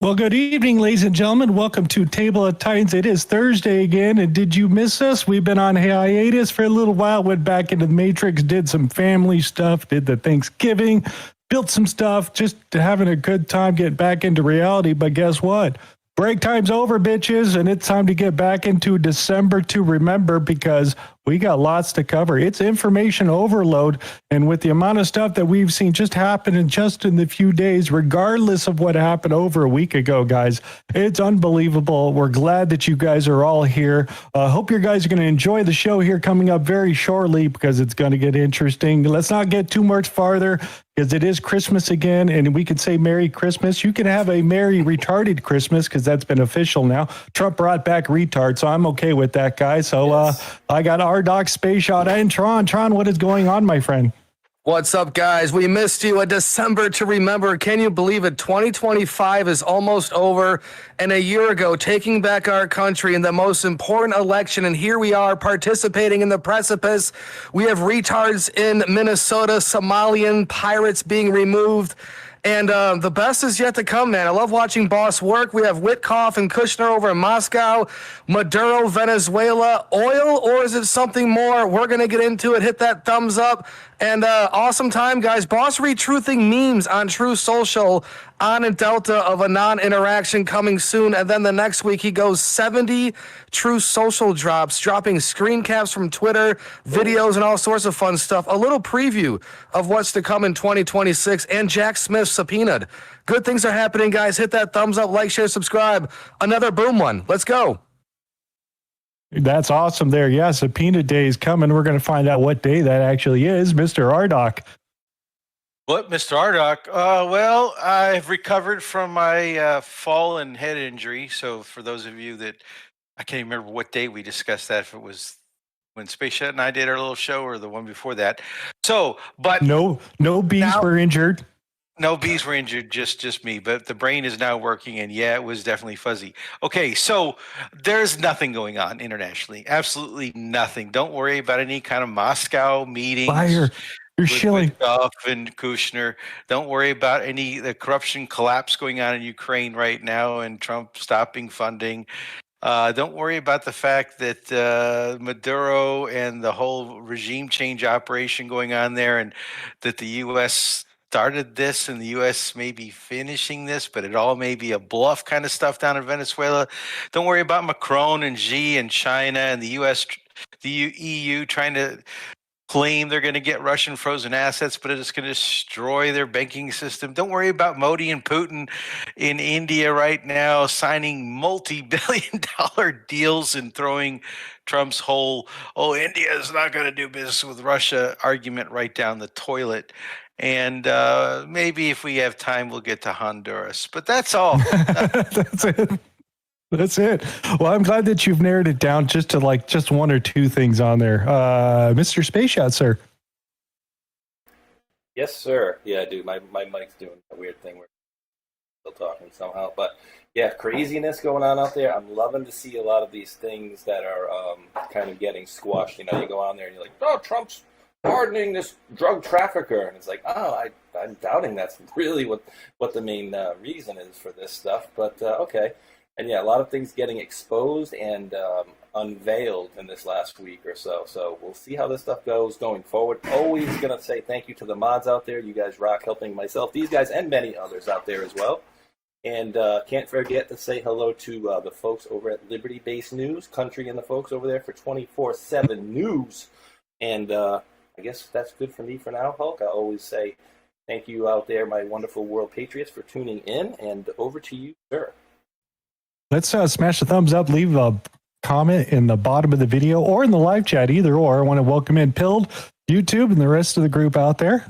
Well, good evening, ladies and gentlemen. Welcome to Table of Titans. It is Thursday again, and did you miss us? We've been on hiatus for a little while, went back into the Matrix, did some family stuff, did the Thanksgiving, built some stuff, just having a good time getting back into reality. But guess what? Break time's over, bitches, and it's time to get back into December to remember because we got lots to cover. It's information overload, and with the amount of stuff that we've seen just happen in the few days, regardless of what happened over a week ago, guys, it's unbelievable. We're glad that you guys are all here. Hope you guys are going to enjoy the show here coming up very shortly because it's going to get interesting. Let's not get too much farther because it is Christmas again, and we could say Merry Christmas. You can have a Merry Retarded Christmas because that's been official now. Trump brought back retard, so I'm okay with that, guys. So yes. I got Rdoc, Space Shot, and Tron. Tron, what is going on, my friend? What's up, guys? We missed you. A December to remember. Can you believe it? 2025 is almost over. And a year ago, taking back our country in the most important election. And here we are participating in the precipice. We have retards in Minnesota, Somalian pirates being removed. And the best is yet to come, man. I love watching Boss work. We have Witkoff and Kushner over in Moscow. Maduro, Venezuela. Oil, or is it something more? We're going to get into it. Hit that thumbs up. And awesome time, guys. Boss retruthing memes on True Social on a delta of a non-interaction coming soon. And then the next week, he goes 70 True Social drops, dropping screen caps from Twitter, videos, and all sorts of fun stuff. A little preview of what's to come in 2026. And Jack Smith subpoenaed. Good things are happening, guys. Hit that thumbs up, like, share, subscribe. Another boom one. Let's go. That's awesome there. Yeah, subpoena day is coming. We're going to find out what day that actually is. Mr. Rdoc. What, Mr. Rdoc? Well, I've recovered from my fall and head injury. So for those of you that, I can't remember what day we discussed that, if it was when Space Shot and I did our little show or the one before that. So, but no bees were injured. No bees were injured, just me. But the brain is now working, and yeah, it was definitely fuzzy. Okay, so there's nothing going on internationally. Absolutely nothing. Don't worry about any kind of Moscow meetings. Fire. You're shilling. Duff and Kushner. Don't worry about the corruption collapse going on in Ukraine right now and Trump stopping funding. Don't worry about the fact that Maduro and the whole regime change operation going on there, and that the U.S. started this and the U.S. may be finishing this, but it all may be a bluff kind of stuff down in Venezuela. Don't worry about Macron and Xi and China and the U.S., the EU trying to claim they're going to get Russian frozen assets, but it's going to destroy their banking system. Don't worry about Modi and Putin in India right now signing multi-billion-dollar deals and throwing Trump's whole, India is not going to do business with Russia argument right down the toilet. And maybe if we have time, we'll get to Honduras. But that's all. That's it. Well, I'm glad that you've narrowed it down just to just one or two things on there. Mr. Space Shot, sir. Yes, sir. Yeah, dude, my mic's doing a weird thing where I'm still talking somehow. But yeah, craziness going on out there. I'm loving to see a lot of these things that are kind of getting squashed. You know, you go on there and you're like, oh, Trump's pardoning this drug trafficker. And it's like, I'm doubting that's really what the main reason is for this stuff. But okay. And yeah, a lot of things getting exposed and unveiled in this last week or so. So we'll see how this stuff goes going forward. Always going to say thank you to the mods out there. You guys rock, helping myself, these guys, and many others out there as well. And can't forget to say hello to the folks over at Liberty Base News, Country and the folks over there for 24/7 news. And I guess that's good for me for now, Hulk. I always say thank you out there, my wonderful world patriots, for tuning in. And over to you, sir. Let's smash the thumbs up, leave a comment in the bottom of the video or in the live chat, either or. I want to welcome in Pilled, YouTube, and the rest of the group out there.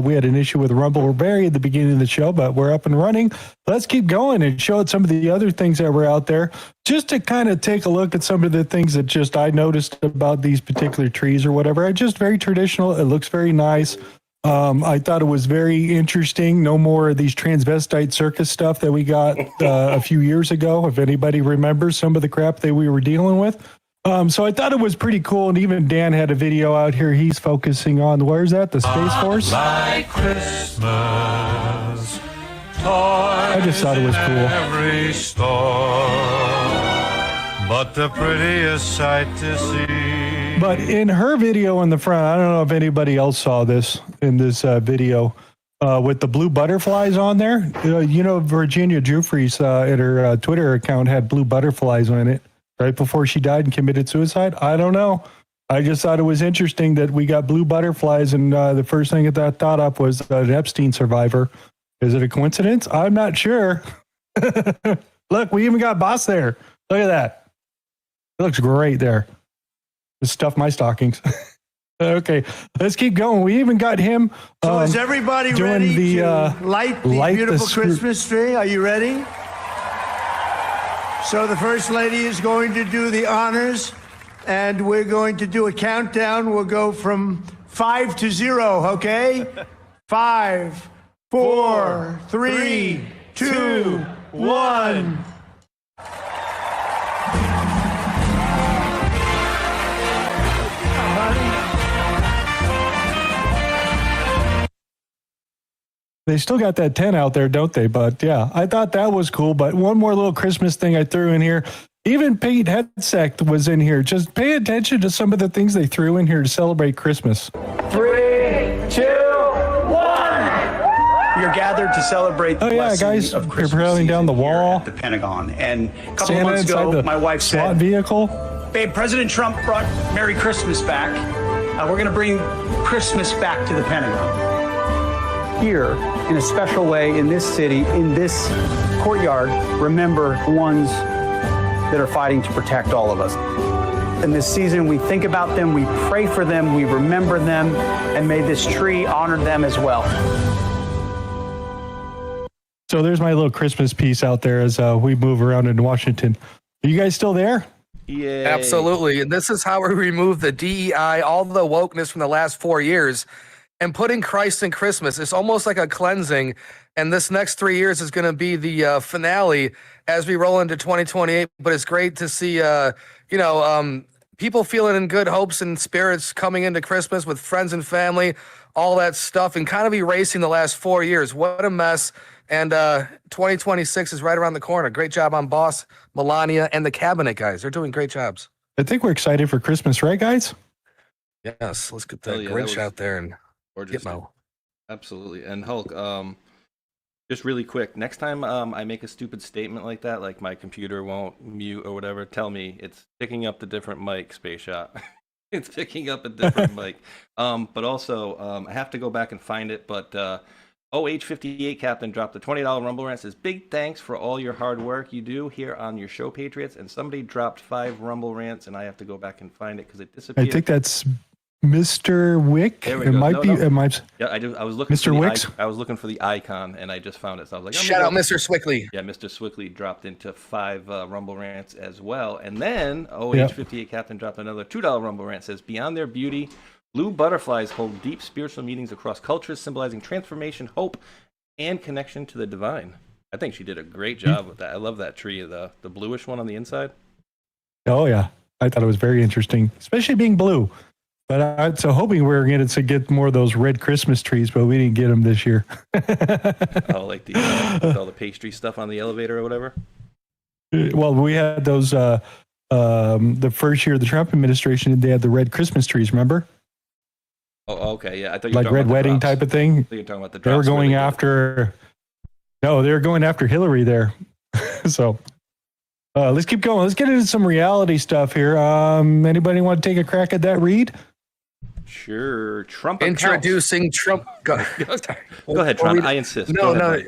We had an issue with Rumble Berry at the beginning of the show, but we're up and running. Let's keep going and show some of the other things that were out there, just to kind of take a look at some of the things that just I noticed about these particular trees or whatever. Just very traditional. It looks very nice. I thought it was very interesting. No more of these transvestite circus stuff that we got a few years ago, if anybody remembers some of the crap that we were dealing with. So I thought it was pretty cool. And even Dan had a video out here. He's focusing on, where's that? The Space Force? Like Christmas. I just thought it was cool. Every store, but the prettiest sight to see. But in her video in the front, I don't know if anybody else saw this in this video with the blue butterflies on there. Virginia Jeffries in her Twitter account had blue butterflies on it right before she died and committed suicide. I don't know. I just thought it was interesting that we got blue butterflies, and the first thing that I thought up was an Epstein survivor. Is it a coincidence? I'm not sure. Look, we even got Boss there. Look at that. It looks great there. Just stuff my stockings. Okay, let's keep going. We even got him. So is everybody ready to light the beautiful Christmas tree? Are you ready? So the First Lady is going to do the honors, and we're going to do a countdown. We'll go from 5 to 0, okay? 5, 4, 3, 2, 1. They still got that 10 out there, don't they? But yeah, I thought that was cool. But one more little Christmas thing I threw in here. Even Pete Hegseth was in here. Just pay attention to some of the things they threw in here to celebrate Christmas. 3, 2, 1. You're gathered to celebrate the guys, of Christmas you're running down the wall at the Pentagon. And a couple Santa of months ago, inside the my wife SWAT said, vehicle. "Babe, President Trump brought Merry Christmas back. We're going to bring Christmas back to the Pentagon." Here, in a special way, in this city, in this courtyard, remember the ones that are fighting to protect all of us. In this season, we think about them, we pray for them, we remember them, and may this tree honor them as well. So there's my little Christmas piece out there as we move around in Washington. Are you guys still there? Yeah, absolutely. And this is how we remove the DEI, all the wokeness from the last 4 years. And putting Christ in Christmas, it's almost like a cleansing. And this next 3 years is going to be the finale as we roll into 2028. But it's great to see, people feeling in good hopes and spirits coming into Christmas with friends and family, all that stuff, and kind of erasing the last 4 years. What a mess. And 2026 is right around the corner. Great job on Boss, Melania, and the cabinet guys. They're doing great jobs. I think we're excited for Christmas, right, guys? Yes, let's get the Grinch out there and gorgeous. Gitmo. Absolutely. And Hulk, just really quick, next time I make a stupid statement like that, like my computer won't mute or whatever, tell me it's picking up the different mic, Space Shot. It's picking up a different mic. But also, I have to go back and find it, but OH58 Captain dropped a $20 Rumble Rant, says, "Big thanks for all your hard work you do here on your show, Patriots." And somebody dropped 5 Rumble Rants, and I have to go back and find it because it disappeared. I think that's Mr. Wick. There we it go. might be. It might. Yeah, I was looking. Mr. Wicks. I was looking for the icon, and I just found it. So I was like, shout out, Mr. Swickley. Yeah, Mr. Swickley dropped into 5 Rumble Rants as well, and then OH58 Captain dropped another $2 Rumble Rant. Says, "Beyond their beauty, blue butterflies hold deep spiritual meanings across cultures, symbolizing transformation, hope, and connection to the divine." I think she did a great job with that. I love that tree, the bluish one on the inside. Oh yeah, I thought it was very interesting, especially being blue. But I'm so hoping we were going to get more of those red Christmas trees, but we didn't get them this year. Oh, like with all the pastry stuff on the elevator or whatever? Well, we had those the first year of the Trump administration, they had the red Christmas trees, remember? Oh, okay, yeah. I thought you were like talking red about the wedding drops. type of thing. I think you're talking about the They were drops going where they after, no, they were going after Hillary there. So let's keep going. Let's get into some reality stuff here. Anybody want to take a crack at that, Reed? Sure. Trump Introducing Trump. Go ahead, Tron. I insist. No.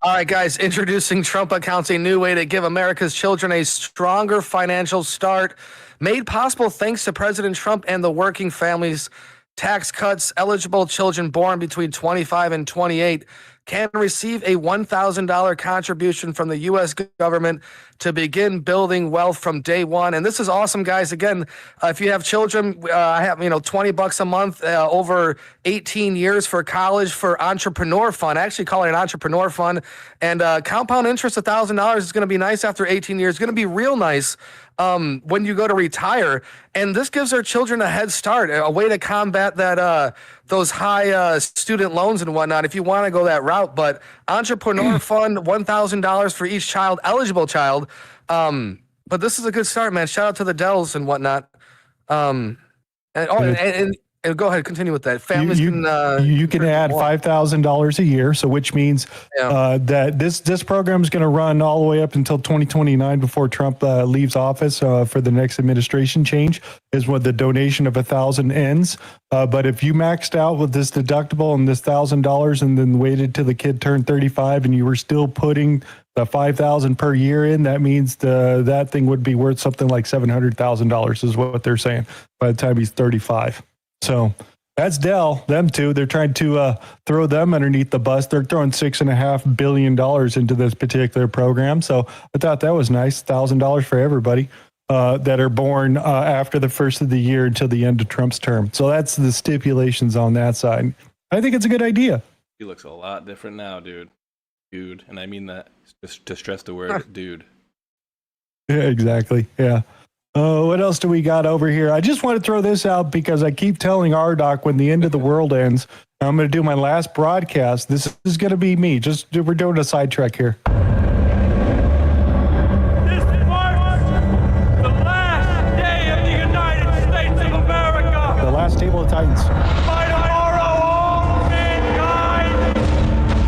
All right, guys. Introducing Trump accounts, a new way to give America's children a stronger financial start, made possible thanks to President Trump and the working families. Tax cuts. Eligible children born between 25 and 28 can receive a $1,000 contribution from the U.S. government to begin building wealth from day one. And this is awesome, guys. Again, if you have children, I have, $20 a month over 18 years for college for entrepreneur fund. I actually call it an entrepreneur fund. And compound interest, $1,000 is going to be nice after 18 years. It's going to be real nice when you go to retire. And this gives our children a head start, a way to combat that those high student loans and whatnot if you want to go that route. But Entrepreneur Fund, $1,000 for each child, eligible child. But this is a good start, man. Shout out to the Dells and whatnot. And go ahead, continue with that. Families you can add $5,000 a year, so which means that this program is going to run all the way up until 2029 before Trump leaves office for the next administration change is when the donation of $1,000 ends. But if you maxed out with this deductible and this $1,000 and then waited till the kid turned 35 and you were still putting the $5,000 per year in, that means that thing would be worth something like $700,000 is what they're saying by the time he's 35. So that's Dell, them two. They're trying to throw them underneath the bus. They're throwing $6.5 billion into this particular program. So I thought that was nice. $1,000 for everybody that are born after the first of the year until the end of Trump's term. So that's the stipulations on that side. I think it's a good idea. He looks a lot different now, dude. And I mean that just to stress the word dude. Yeah, exactly. Yeah. What else do we got over here? I just want to throw this out because I keep telling Rdoc when the end of the world ends, I'm going to do my last broadcast. This is going to be me. We're doing a sidetrack here. This marks the last day of the United States of America. The last Table of Titans. By tomorrow, all mankind,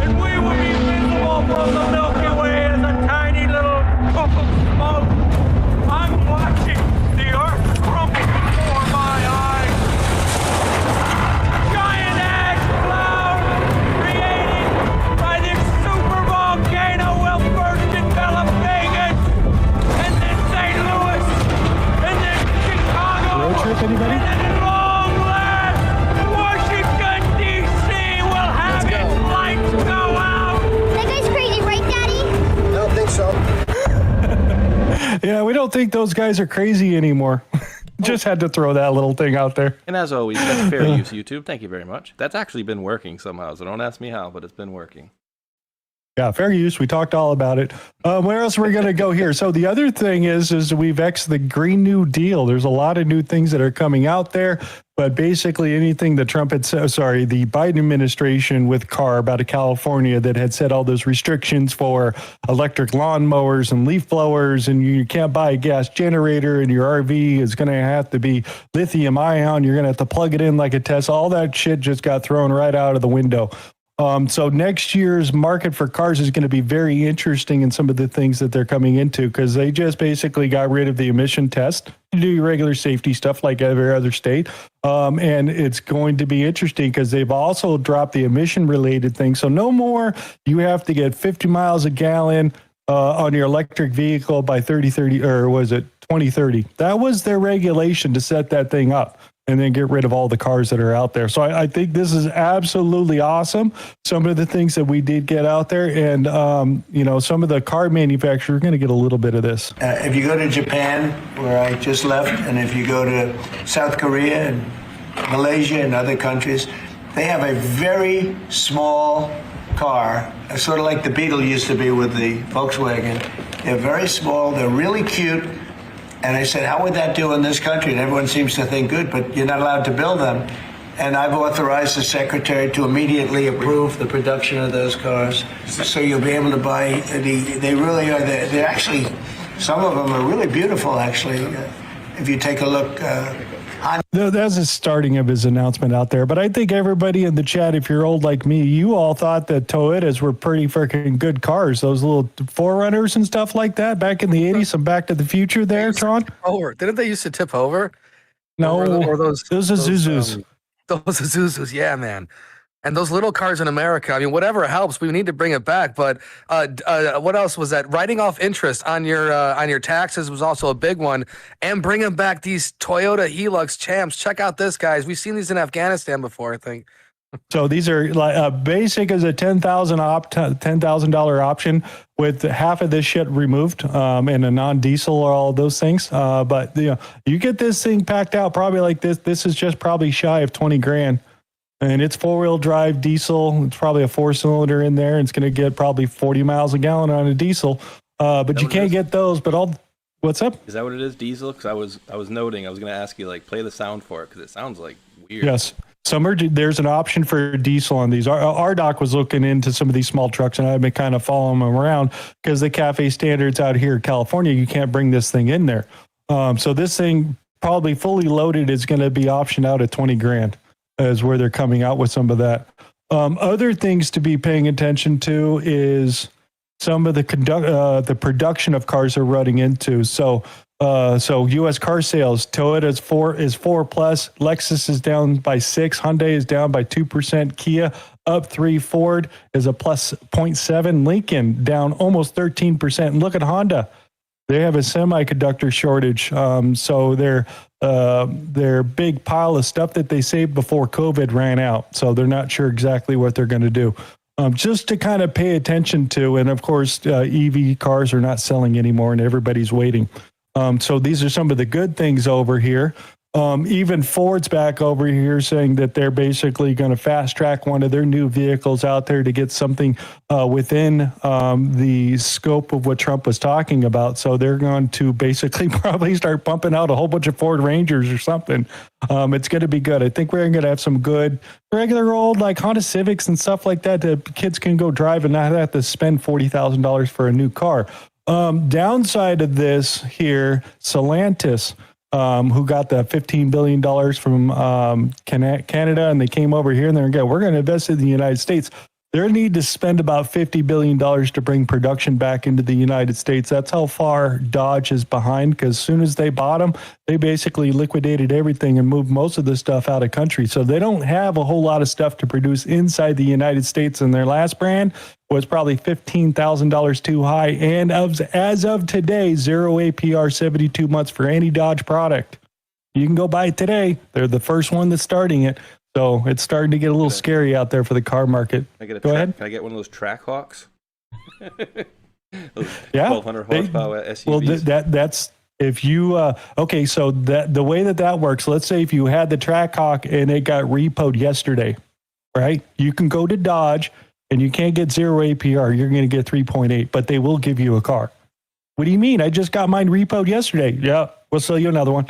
and we will be visible from the Milky Way as a tiny little puff of smoke. I'm watching the earth crumble before my eyes. Giant ash cloud created by this super volcano will first envelop Vegas, and then St. Louis, and then Chicago, Road trip, anybody? and then at long last, Washington, D.C. will have its lights go out. That guy's crazy, right, Daddy? I don't think so. Yeah, we don't think those guys are crazy anymore. Just had to throw that little thing out there. And as always, that's fair use, YouTube. Thank you very much. That's actually been working somehow, so don't ask me how, but it's been working. Yeah, fair use. We talked all about it. Where else are we going to go here? So the other thing is we've exited the Green New Deal. There's a lot of new things that are coming out there, but basically anything that Trump had said, the Biden administration with CARB out of California that had set all those restrictions for electric lawnmowers and leaf blowers, and you can't buy a gas generator, and your RV is going to have to be lithium ion. You're going to have to plug it in like a Tesla. All that shit just got thrown right out of the window. So next year's market for cars is going to be very interesting in some of the things that they're coming into because they just basically got rid of the emission test. You do your regular safety stuff like every other state. And it's going to be interesting because they've also dropped the emission related things. So no more you have to get 50 miles a gallon on your electric vehicle by 2030. That was their regulation to set that thing up and then get rid of all the cars that are out there. So I think this is absolutely awesome. Some of the things that we did get out there and, some of the car manufacturers are going to get a little bit of this. If you go to Japan, where I just left, and if you go to South Korea and Malaysia and other countries, they have a very small car, sort of like the Beetle used to be with the Volkswagen. They're very small, they're really cute. And I said, how would that do in this country? And everyone seems to think good, but you're not allowed to build them. And I've authorized the secretary to immediately approve the production of those cars. So you'll be able to buy they really are, they're actually, some of them are really beautiful, actually. If you take a look. That's the starting of his announcement out there. But I think everybody in the chat, if you're old like me, you all thought that Toyotas were pretty freaking good cars. Those little Forerunners and stuff like that back in the 80s, some Back to the Future there, Tron? Over. Didn't they used to tip over? No, or those Isuzus. Those Isuzus, yeah, man. And those little cars in America, I mean, whatever helps, we need to bring it back. But what else was that? Writing off interest on your taxes was also a big one. And bringing back these Toyota Hilux Champs. Check out this, guys. We've seen these in Afghanistan before, I think. So these are like basic as a $10,000 option with half of this shit removed and a non-diesel or all those things. But you get this thing packed out probably like this. This is just probably shy of 20 grand. And it's 4-wheel drive diesel. It's probably a 4-cylinder in there. And it's going to get probably 40 miles a gallon on a diesel. But you can't get those. But all What's up? Is that what it is, diesel? Because I was noting, I was going to ask you, like, play the sound for it, because it sounds like weird. Yes. There's an option for diesel on these. Rdoc was looking into some of these small trucks, and I've been kind of following them around because the CAFE standards out here in California, you can't bring this thing in there. So this thing, probably fully loaded, is going to be optioned out at 20 grand, is where they're coming out with some of that. Other things to be paying attention to is some of the production of cars are running into. So U.S. car sales, Toyota is 4 plus, Lexus is down by 6, Hyundai is down by 2%, Kia up 3, Ford is a plus 0.7, Lincoln down almost 13%. And look at Honda, they have a semiconductor shortage. So their big pile of stuff that they saved before COVID ran out. So they're not sure exactly what they're going to do. Just to kind of pay attention to, and of course, EV cars are not selling anymore, and everybody's waiting. So these are some of the good things over here. Even Ford's back over here saying that they're basically going to fast track one of their new vehicles out there to get something within the scope of what Trump was talking about. So they're going to basically probably start pumping out a whole bunch of Ford Rangers or something. It's going to be good. I think we're going to have some good regular old like Honda Civics and stuff like that that kids can go drive and not have to spend $40,000 for a new car. Downside of this here, Stellantis, who got the $15 billion from Canada, and they came over here and they're going, we're going to invest in the United States. They need to spend about $50 billion to bring production back into the United States. That's how far Dodge is behind, because as soon as they bought them, they basically liquidated everything and moved most of the stuff out of country. So they don't have a whole lot of stuff to produce inside the United States, and their last brand was probably $15,000 too high. And as of today, 0 APR 72 months for any Dodge product. You can go buy it today. They're the first one that's starting it. So it's starting to get a little scary out there for the car market. Go ahead. Can I get one of those Trackhawks? Yeah. 1,200 horsepower SUVs. Well, that's if you okay. So the way that works. Let's say if you had the Trackhawk and it got repoed yesterday, right? You can go to Dodge and you can't get 0 APR. You're going to get 3.8, but they will give you a car. What do you mean? I just got mine repoed yesterday. Yeah, we'll sell you another one,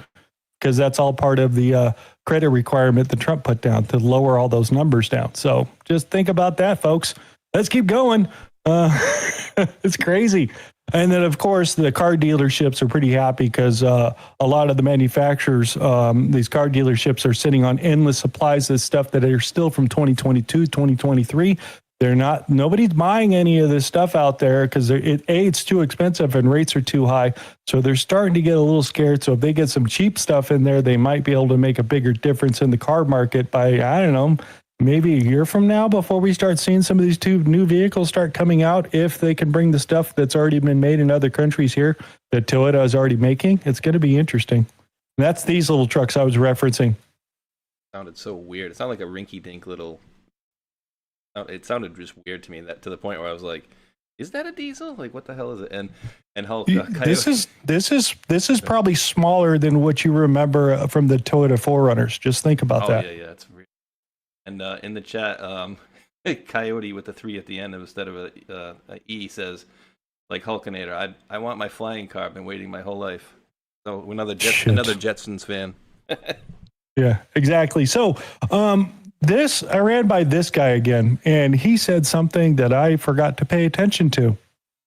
because that's all part of the credit requirement that Trump put down to lower all those numbers down. So just think about that, folks. Let's keep going. It's crazy. And then, of course, the car dealerships are pretty happy because a lot of the manufacturers, these car dealerships are sitting on endless supplies of stuff that are still from 2022, 2023. Nobody's buying any of this stuff out there because it's too expensive and rates are too high. So they're starting to get a little scared. So if they get some cheap stuff in there, they might be able to make a bigger difference in the car market by, I don't know, maybe a year from now before we start seeing some of these two new vehicles start coming out. If they can bring the stuff that's already been made in other countries here that Toyota is already making, it's going to be interesting. And that's these little trucks I was referencing. Sounded so weird. It sounded like a rinky-dink little... It sounded just weird to me, that to the point where I was like, "Is that a diesel? Like, what the hell is it?" And Hulk. This is probably smaller than what you remember from the Toyota 4Runners. Just think about that. Yeah, it's weird. And in the chat, Coyote with the 3 at the end instead of a E says, like Hulkinator, I want my flying car. I've been waiting my whole life. So another Jetsons fan. Yeah, exactly. So I ran by this guy again, and he said something that I forgot to pay attention to.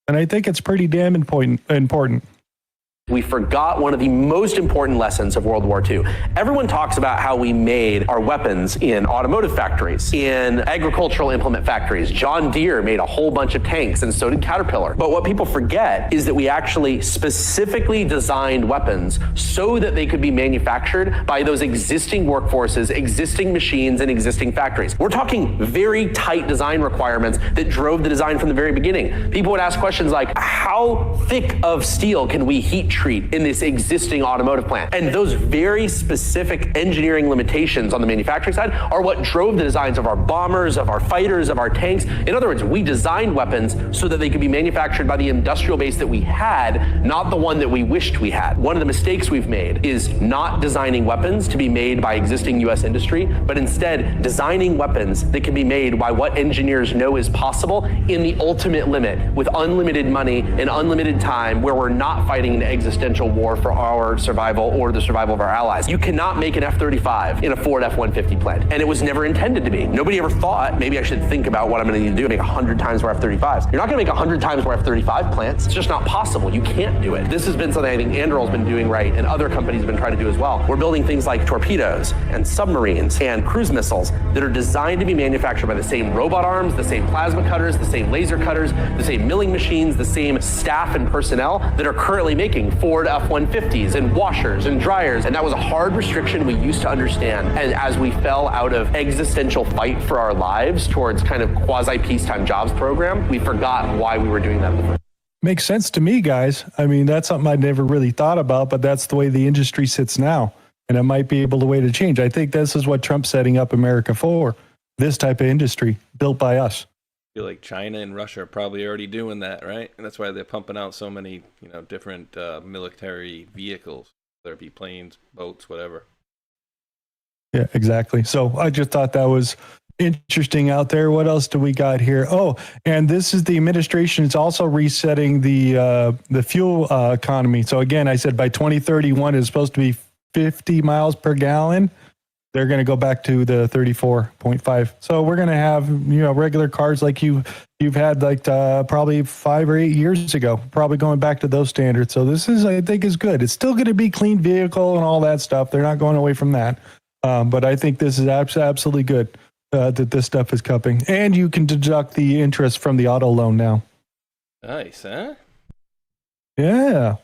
And I think it's pretty damn important. We forgot one of the most important lessons of World War II. Everyone talks about how we made our weapons in automotive factories, in agricultural implement factories. John Deere made a whole bunch of tanks, and so did Caterpillar. But what people forget is that we actually specifically designed weapons so that they could be manufactured by those existing workforces, existing machines, and existing factories. We're talking very tight design requirements that drove the design from the very beginning. People would ask questions like, how thick of steel can we heat treat in this existing automotive plant? And those very specific engineering limitations on the manufacturing side are what drove the designs of our bombers, of our fighters, of our tanks. In other words, we designed weapons so that they could be manufactured by the industrial base that we had, not the one that we wished we had. One of the mistakes we've made is not designing weapons to be made by existing US industry, but instead designing weapons that can be made by what engineers know is possible in the ultimate limit with unlimited money and unlimited time, where we're not fighting an existential existential war for our survival or the survival of our allies. You cannot make an F-35 in a Ford F-150 plant, and it was never intended to be. Nobody ever thought, maybe I should think about what I'm going to need to do, make 100 times more F-35s. You're not going to make 100 times more F-35 plants. It's just not possible. You can't do it. This has been something I think Anduril's been doing right, and other companies have been trying to do as well. We're building things like torpedoes and submarines and cruise missiles that are designed to be manufactured by the same robot arms, the same plasma cutters, the same laser cutters, the same milling machines, the same staff and personnel that are currently making Ford F-150s and washers and dryers. And that was a hard restriction we used to understand. And as we fell out of existential fight for our lives towards kind of quasi-peacetime jobs program, we forgot why we were doing that in the first. Makes sense to me, guys. I mean, that's something I'd never really thought about, but that's the way the industry sits now. And it might be able to way to change. I think this is what Trump's setting up America for, this type of industry built by us. I feel like China and Russia are probably already doing that, right? And that's why they're pumping out so many, different military vehicles, whether it be planes, boats, whatever. Yeah, exactly. So I just thought that was interesting out there. What else do we got here? Oh, and this is the administration is also resetting the fuel economy. So again, I said by 2031 it's supposed to be 50 miles per gallon. They're going to go back to the 34.5. So we're going to have, regular cars like you've had like probably 5 or 8 years ago, probably going back to those standards. So this is, I think, is good. It's still going to be clean vehicle and all that stuff. They're not going away from that. But I think this is absolutely good that this stuff is coming. And you can deduct the interest from the auto loan now. Nice, huh? Yeah.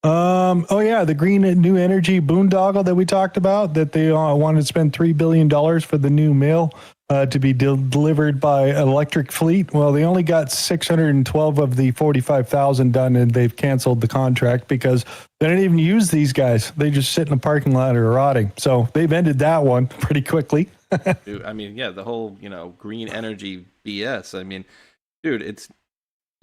The green new energy boondoggle that we talked about, that they wanted to spend $3 billion for the new mill to be delivered by electric fleet. Well, they only got 612 of the 45,000 done, and they've canceled the contract because they didn't even use these guys. They just sit in the parking lot or rotting. So they've ended that one pretty quickly. Dude, I mean, yeah, the whole, green energy BS. I mean, dude, it's,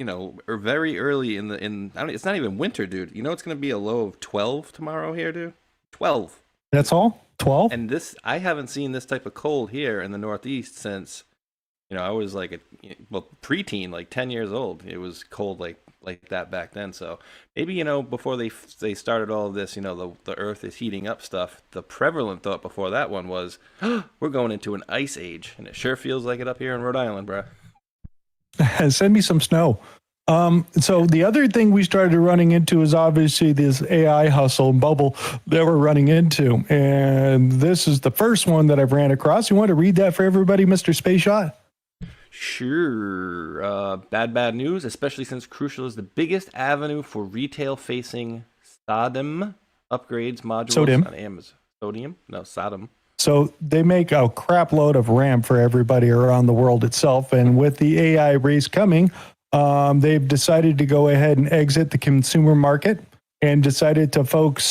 or very early it's not even winter, dude. It's going to be a low of 12 tomorrow here, dude. 12. That's all? 12? And I haven't seen this type of cold here in the Northeast since, I was like preteen, like 10 years old. It was cold like that back then. So maybe, before they started all of this, the earth is heating up stuff. The prevalent thought before that one was, we're going into an ice age. And it sure feels like it up here in Rhode Island, bro. Send me some snow. So the other thing we started running into is obviously this AI hustle and bubble that we're running into. And this is the first one that I've ran across. You want to read that for everybody, Mr. Space Shot? Sure. Bad news, especially since Crucial is the biggest avenue for retail-facing SODIM upgrades modules on Amazon. SODIM. So they make a crap load of RAM for everybody around the world itself. And with the AI race coming, they've decided to go ahead and exit the consumer market and decided to focus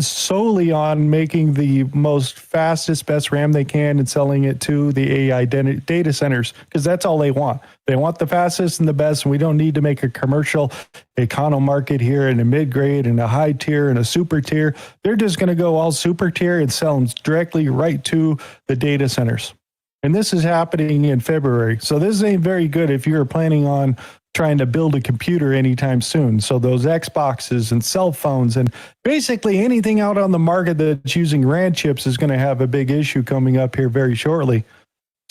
solely on making the most fastest, best RAM they can and selling it to the AI data centers, because that's all they want. They want the fastest and the best, and we don't need to make a commercial econo market here and a mid-grade and a high tier and a super tier. They're just going to go all super tier and sell them directly right to the data centers. And this is happening in February. So this ain't very good if you're planning on trying to build a computer anytime soon. So those Xboxes and cell phones and basically anything out on the market that's using RAM chips is going to have a big issue coming up here very shortly.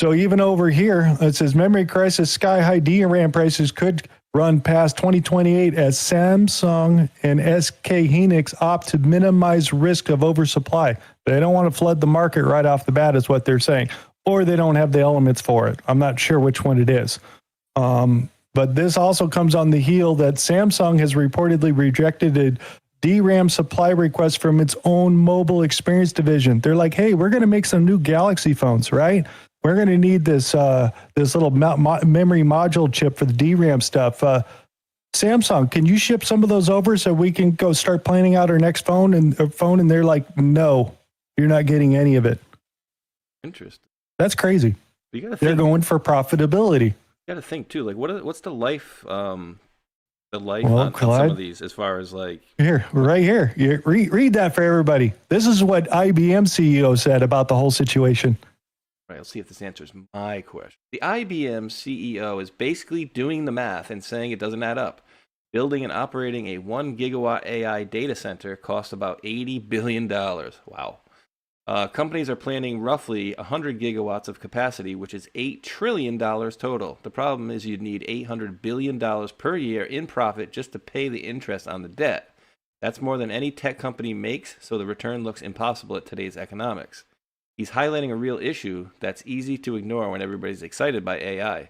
So even over here, it says memory crisis, sky high DRAM prices could run past 2028 as Samsung and SK Hynix opt to minimize risk of oversupply. They don't want to flood the market right off the bat is what they're saying. Or they don't have the elements for it. I'm not sure which one it is. But this also comes on the heel that Samsung has reportedly rejected a DRAM supply request from its own mobile experience division. They're like, hey, we're going to make some new Galaxy phones, right? We're going to need this little memory module chip for the DRAM stuff. Samsung, can you ship some of those over so we can go start planning out our next phone? And they're like, no, you're not getting any of it. Interesting. That's crazy. They're going for profitability. You got to think too, like what's the life, on Clyde, some of these, as far as like right here. Read that for everybody. This is what IBM CEO said about the whole situation. Right, let's see if this answers my question. The IBM CEO is basically doing the math and saying it doesn't add up. Building and operating a 1 gigawatt AI data center costs about $80 billion. Wow. Companies are planning roughly 100 gigawatts of capacity, which is $8 trillion total. The problem is you'd need $800 billion per year in profit just to pay the interest on the debt. That's more than any tech company makes, so the return looks impossible at today's economics. He's highlighting a real issue that's easy to ignore when everybody's excited by AI.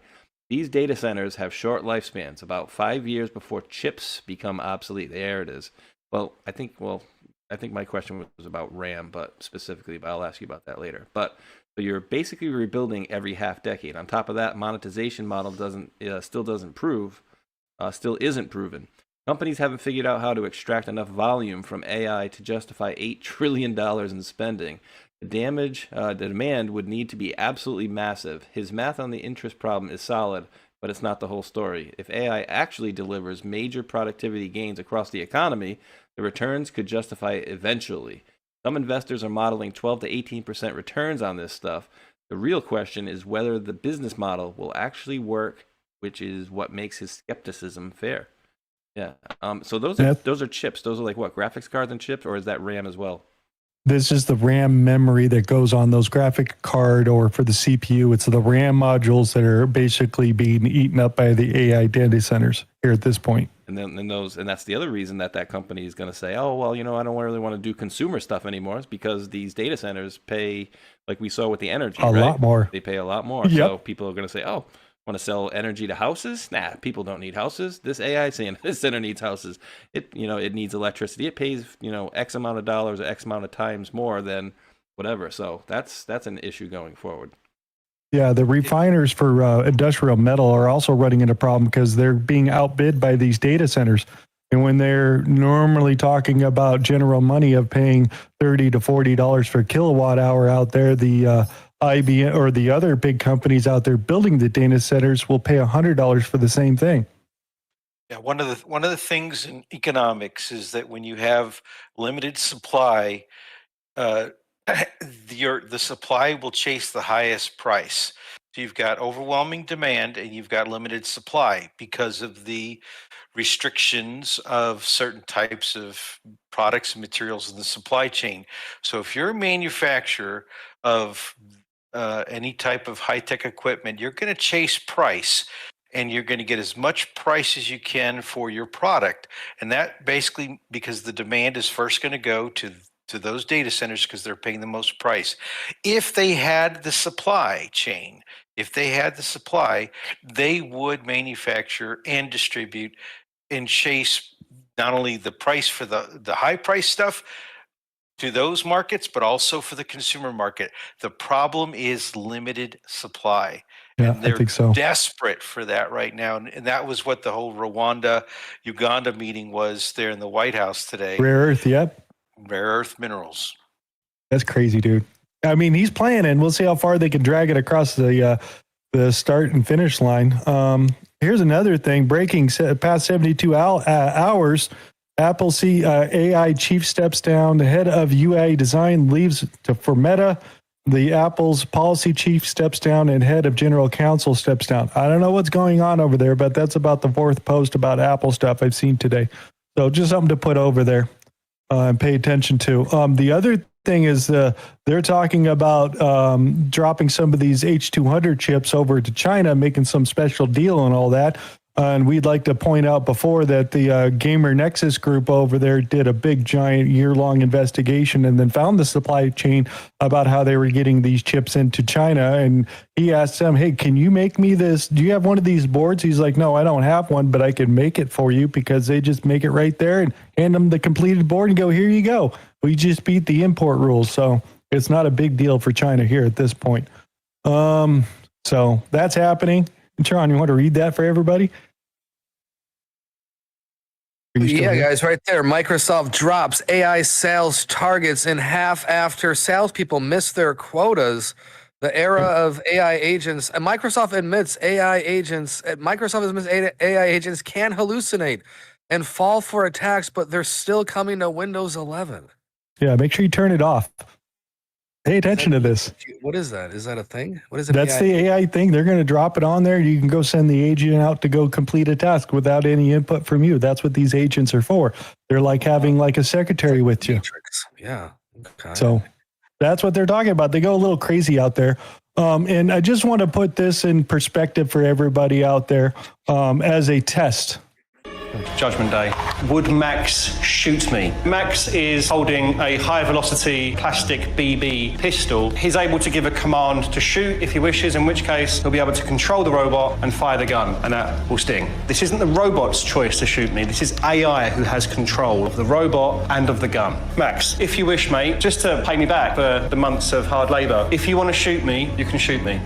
These data centers have short lifespans, about 5 years before chips become obsolete. There it is. I think my question was about RAM, but specifically, but I'll ask you about that later. But you're basically rebuilding every half decade. On top of that, monetization model still isn't proven. Companies haven't figured out how to extract enough volume from AI to justify $8 trillion in spending. The demand would need to be absolutely massive. His math on the interest problem is solid, but it's not the whole story. If AI actually delivers major productivity gains across the economy, the returns could justify it eventually. Some investors are modeling 12 to 18% returns on this stuff. The real question is whether the business model will actually work, which is what makes his skepticism fair. Yeah. So those are chips. Those are like what, graphics cards and chips, or is that RAM as well? This is the RAM memory that goes on those graphic card, or for the CPU, it's the RAM modules that are basically being eaten up by the AI data centers here at this point. And that's the other reason that company is going to say, oh, well, I don't really want to do consumer stuff anymore. It's because these data centers pay, like we saw with the energy, a lot more. They pay a lot more. Yep. So people are going to say, oh, want to sell energy to houses? Nah, people don't need houses. This AI saying this center needs houses. It needs electricity. It pays, X amount of dollars or X amount of times more than whatever. So that's an issue going forward. Yeah, the refiners for industrial metal are also running into a problem because they're being outbid by these data centers. And when they're normally talking about general money of paying $30 to $40 for kilowatt hour out there, the IBM or the other big companies out there building the data centers will pay $100 for the same thing. Yeah, one of the things in economics is that when you have limited supply, the supply will chase the highest price. So you've got overwhelming demand and you've got limited supply because of the restrictions of certain types of products and materials in the supply chain. So if you're a manufacturer of any type of high-tech equipment, you're going to chase price and you're going to get as much price as you can for your product. And that basically because the demand is first going to go to those data centers because they're paying the most price. If they had the supply chain, they would manufacture and distribute and chase not only the price for the high price stuff to those markets, but also for the consumer market. The problem is limited supply. Yeah, and they're I think so. Desperate for that right now. And that was what the whole Rwanda-Uganda meeting was there in the White House today. Rare earth, yep. Rare earth minerals. That's crazy, dude. I mean, he's planning. We'll see how far they can drag it across the start and finish line. Here's another thing. Breaking past 72 hours, Apple AI chief steps down. The head of UI design leaves for Meta. The Apple's policy chief steps down and head of general counsel steps down. I don't know what's going on over there, but that's about the fourth post about Apple stuff I've seen today. So just something to put over there and pay attention to. The other thing is they're talking about dropping some of these H200 chips over to China, making some special deal and all that. And we'd like to point out before that the Gamer Nexus group over there did a big, giant, year-long investigation and then found the supply chain about how they were getting these chips into China. And he asked them, hey, can you make me this? Do you have one of these boards? He's like, no, I don't have one, but I can make it for you, because they just make it right there and hand them the completed board and go, here you go. We just beat the import rules. So it's not a big deal for China here at this point. So that's happening. Tron, you want to read that for everybody? Yeah, guys, right there. Microsoft drops AI sales targets in half after salespeople miss their quotas. The era of AI agents, and Microsoft admits AI agents can hallucinate and fall for attacks, but they're still coming to Windows 11. Yeah, make sure you turn it off. Pay attention to this. What is that? Is that a thing? What is it? That's the AI thing. They're going to drop it on there. You can go send the agent out to go complete a task without any input from you. That's what these agents are for. They're like having like a secretary with you. Matrix. Yeah. Okay. So that's what they're talking about. They go a little crazy out there. And I just want to put this in perspective for everybody out there as a test. Judgment Day. Would Max shoot me? Max is holding a high velocity plastic BB pistol. He's able to give a command to shoot if he wishes, in which case he'll be able to control the robot and fire the gun, and that will sting. This isn't the robot's choice to shoot me. This is AI who has control of the robot and of the gun. Max, if you wish, mate, just to pay me back for the months of hard labor, if you want to shoot me, you can shoot me.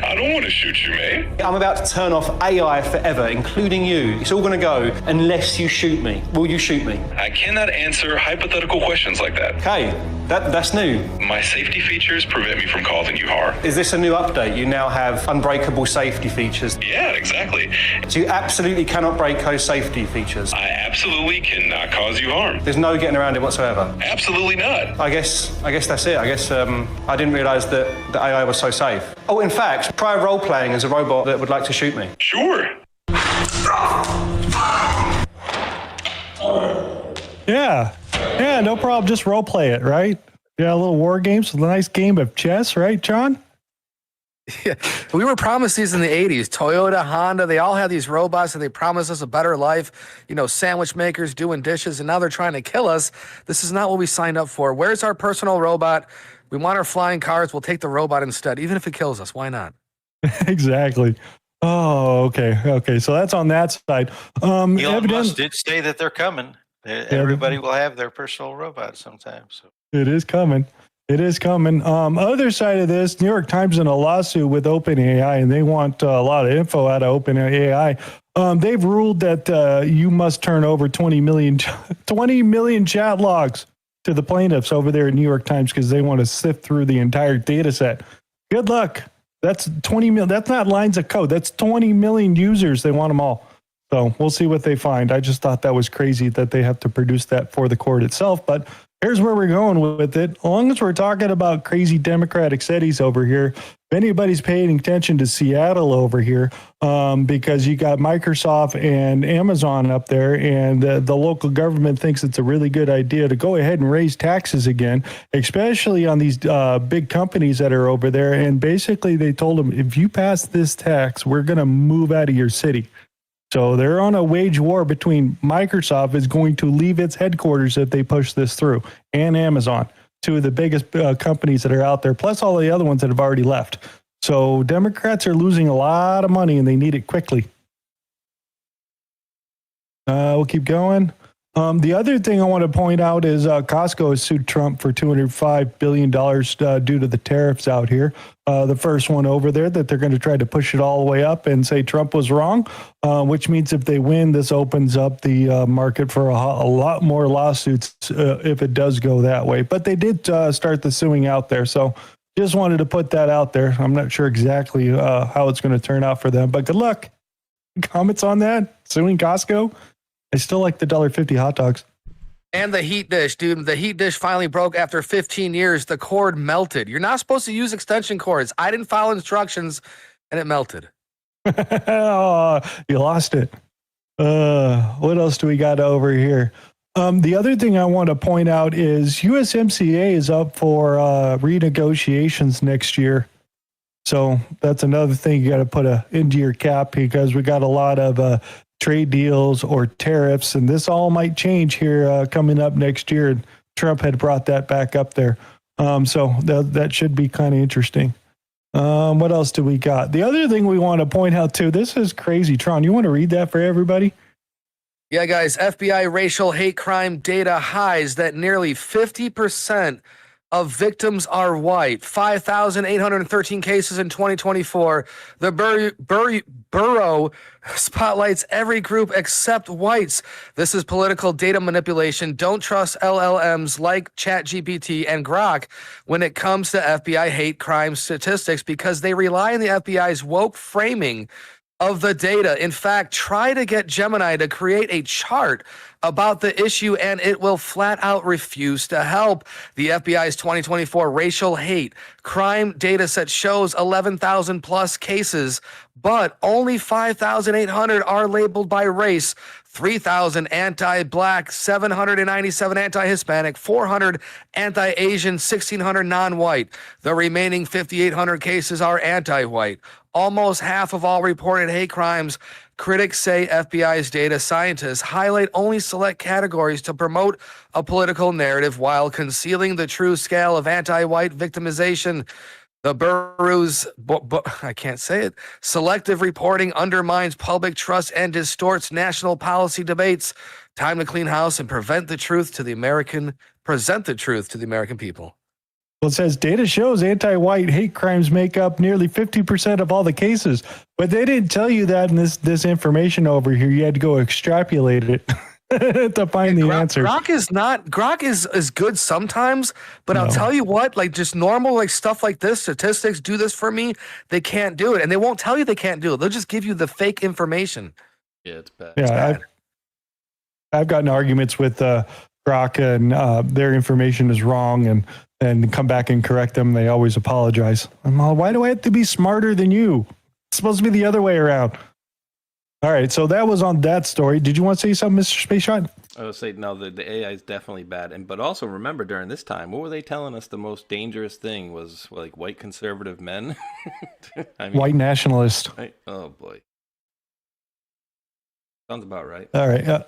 I don't want to shoot you, mate. I'm about to turn off AI forever, including you. It's all going to go unless you shoot me. Will you shoot me? I cannot answer hypothetical questions like that. Okay, that's new. My safety features prevent me from causing you harm. Is this a new update? You now have unbreakable safety features. Yeah, exactly. So you absolutely cannot break those safety features. I absolutely cannot cause you harm. There's no getting around it whatsoever. Absolutely not. I guess that's it. I guess I didn't realize that the AI was so safe. Oh, in fact, try role playing as a robot that would like to shoot me. Sure. Yeah, no problem. Just role play it, right? Yeah, a little war games, a nice game of chess, right, John? Yeah. We were promised these in the 80s. Toyota, Honda, they all had these robots and they promised us a better life. You know, sandwich makers doing dishes, and now they're trying to kill us. This is not what we signed up for. Where's our personal robot? We want our flying cars. We'll take the robot instead, even if it kills us. Why not? Exactly. Oh, okay. So that's on that side. Elon Musk did say that they're coming. Everybody will have their personal robot sometime. So it is coming. Other side of this, New York Times in a lawsuit with OpenAI, and they want a lot of info out of OpenAI. They've ruled that you must turn over 20 million chat logs to the plaintiffs over there at New York Times because they want to sift through the entire data set. Good luck. That's 20 million. That's not lines of code. That's 20 million users. They want them all. So we'll see what they find. I just thought that was crazy that they have to produce that for the court itself. But here's where we're going with it. As long as we're talking about crazy Democratic cities over here, if anybody's paying attention to Seattle over here, because you got Microsoft and Amazon up there, and the local government thinks it's a really good idea to go ahead and raise taxes again, especially on these big companies that are over there. And basically they told them, if you pass this tax, we're going to move out of your city. So they're on a wage war between Microsoft is going to leave its headquarters if they push this through, and Amazon, two of the biggest companies that are out there, plus all the other ones that have already left. So Democrats are losing a lot of money and they need it quickly. We'll keep going. The other thing I want to point out is Costco has sued Trump for $205 billion due to the tariffs out here. The first one over there that they're going to try to push it all the way up and say Trump was wrong, which means if they win, this opens up the market for a lot more lawsuits if it does go that way. But they did start the suing out there. So just wanted to put that out there. I'm not sure exactly how it's going to turn out for them, but good luck. Comments on that? Suing Costco? I still like the $1.50 hot dogs. And the heat dish, dude. The heat dish finally broke after 15 years. The cord melted. You're not supposed to use extension cords. I didn't follow instructions, and it melted. Oh, you lost it. What else do we got over here? The other thing I want to point out is USMCA is up for renegotiations next year. So that's another thing you got to put into your cap because we got a lot of trade deals or tariffs, and this all might change here coming up next year. And Trump had brought that back up there. So that should be kind of interesting. What else do we got? The other thing we want to point out too, this is crazy. Tron, you want to read that for everybody? Yeah, guys, FBI racial hate crime data highs that nearly 50% of victims are white. 5,813 cases in 2024. The Bureau spotlights every group except whites. This is political data manipulation. Don't trust LLMs like ChatGPT and Grok when it comes to FBI hate crime statistics because they rely on the FBI's woke framing of the data. In fact, try to get Gemini to create a chart about the issue, and it will flat out refuse to help. The FBI's 2024 racial hate crime data set shows 11,000 plus cases, but only 5,800 are labeled by race. 3,000 anti-black, 797 anti-Hispanic, 400 anti-Asian, 1,600 non-white. The remaining 5,800 cases are anti-white. Almost half of all reported hate crimes, critics say FBI's data scientists highlight only select categories to promote a political narrative while concealing the true scale of anti-white victimization. The Bureau's, I can't say it, selective reporting undermines public trust and distorts national policy debates. Time to clean house and present the truth to the American people. Well, it says data shows anti-white hate crimes make up nearly 50% of all the cases, but they didn't tell you that in this information over here. You had to go extrapolate it to find the answer. Grok is good sometimes, but I'll tell you what, like just normal like stuff like this, statistics do this for me. They can't do it, and they won't tell you they can't do it. They'll just give you the fake information. Yeah, it's bad. Yeah, I've gotten arguments with Grok, and their information is wrong, and come back and correct them. They always apologize. I'm all, why do I have to be smarter than you? It's supposed to be the other way around. All right, so that was on that story. Did you want to say something, Mr. Space Shot? I would say, no, the AI is definitely bad. But also remember, during this time, what were they telling us the most dangerous thing was, like, white conservative men? I mean, White nationalist. oh, boy. Sounds about right. All right.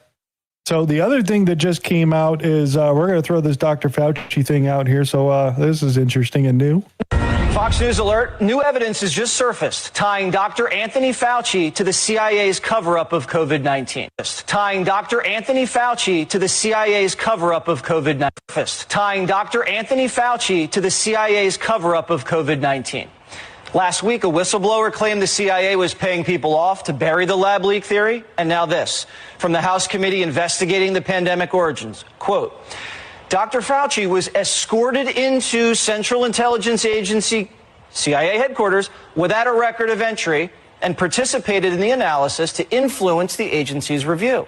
So the other thing that just came out is we're going to throw this Dr. Fauci thing out here. So this is interesting and new. Fox News alert. New evidence has just surfaced tying Dr. Anthony Fauci to the CIA's cover-up of COVID-19. Tying Dr. Anthony Fauci to the CIA's cover-up of COVID-19. Tying Dr. Anthony Fauci to the CIA's cover-up of COVID-19. Last week, a whistleblower claimed the CIA was paying people off to bury the lab leak theory. And now this, from the House committee investigating the pandemic origins. Quote, Dr. Fauci was escorted into Central Intelligence Agency, CIA headquarters, without a record of entry and participated in the analysis to influence the agency's review.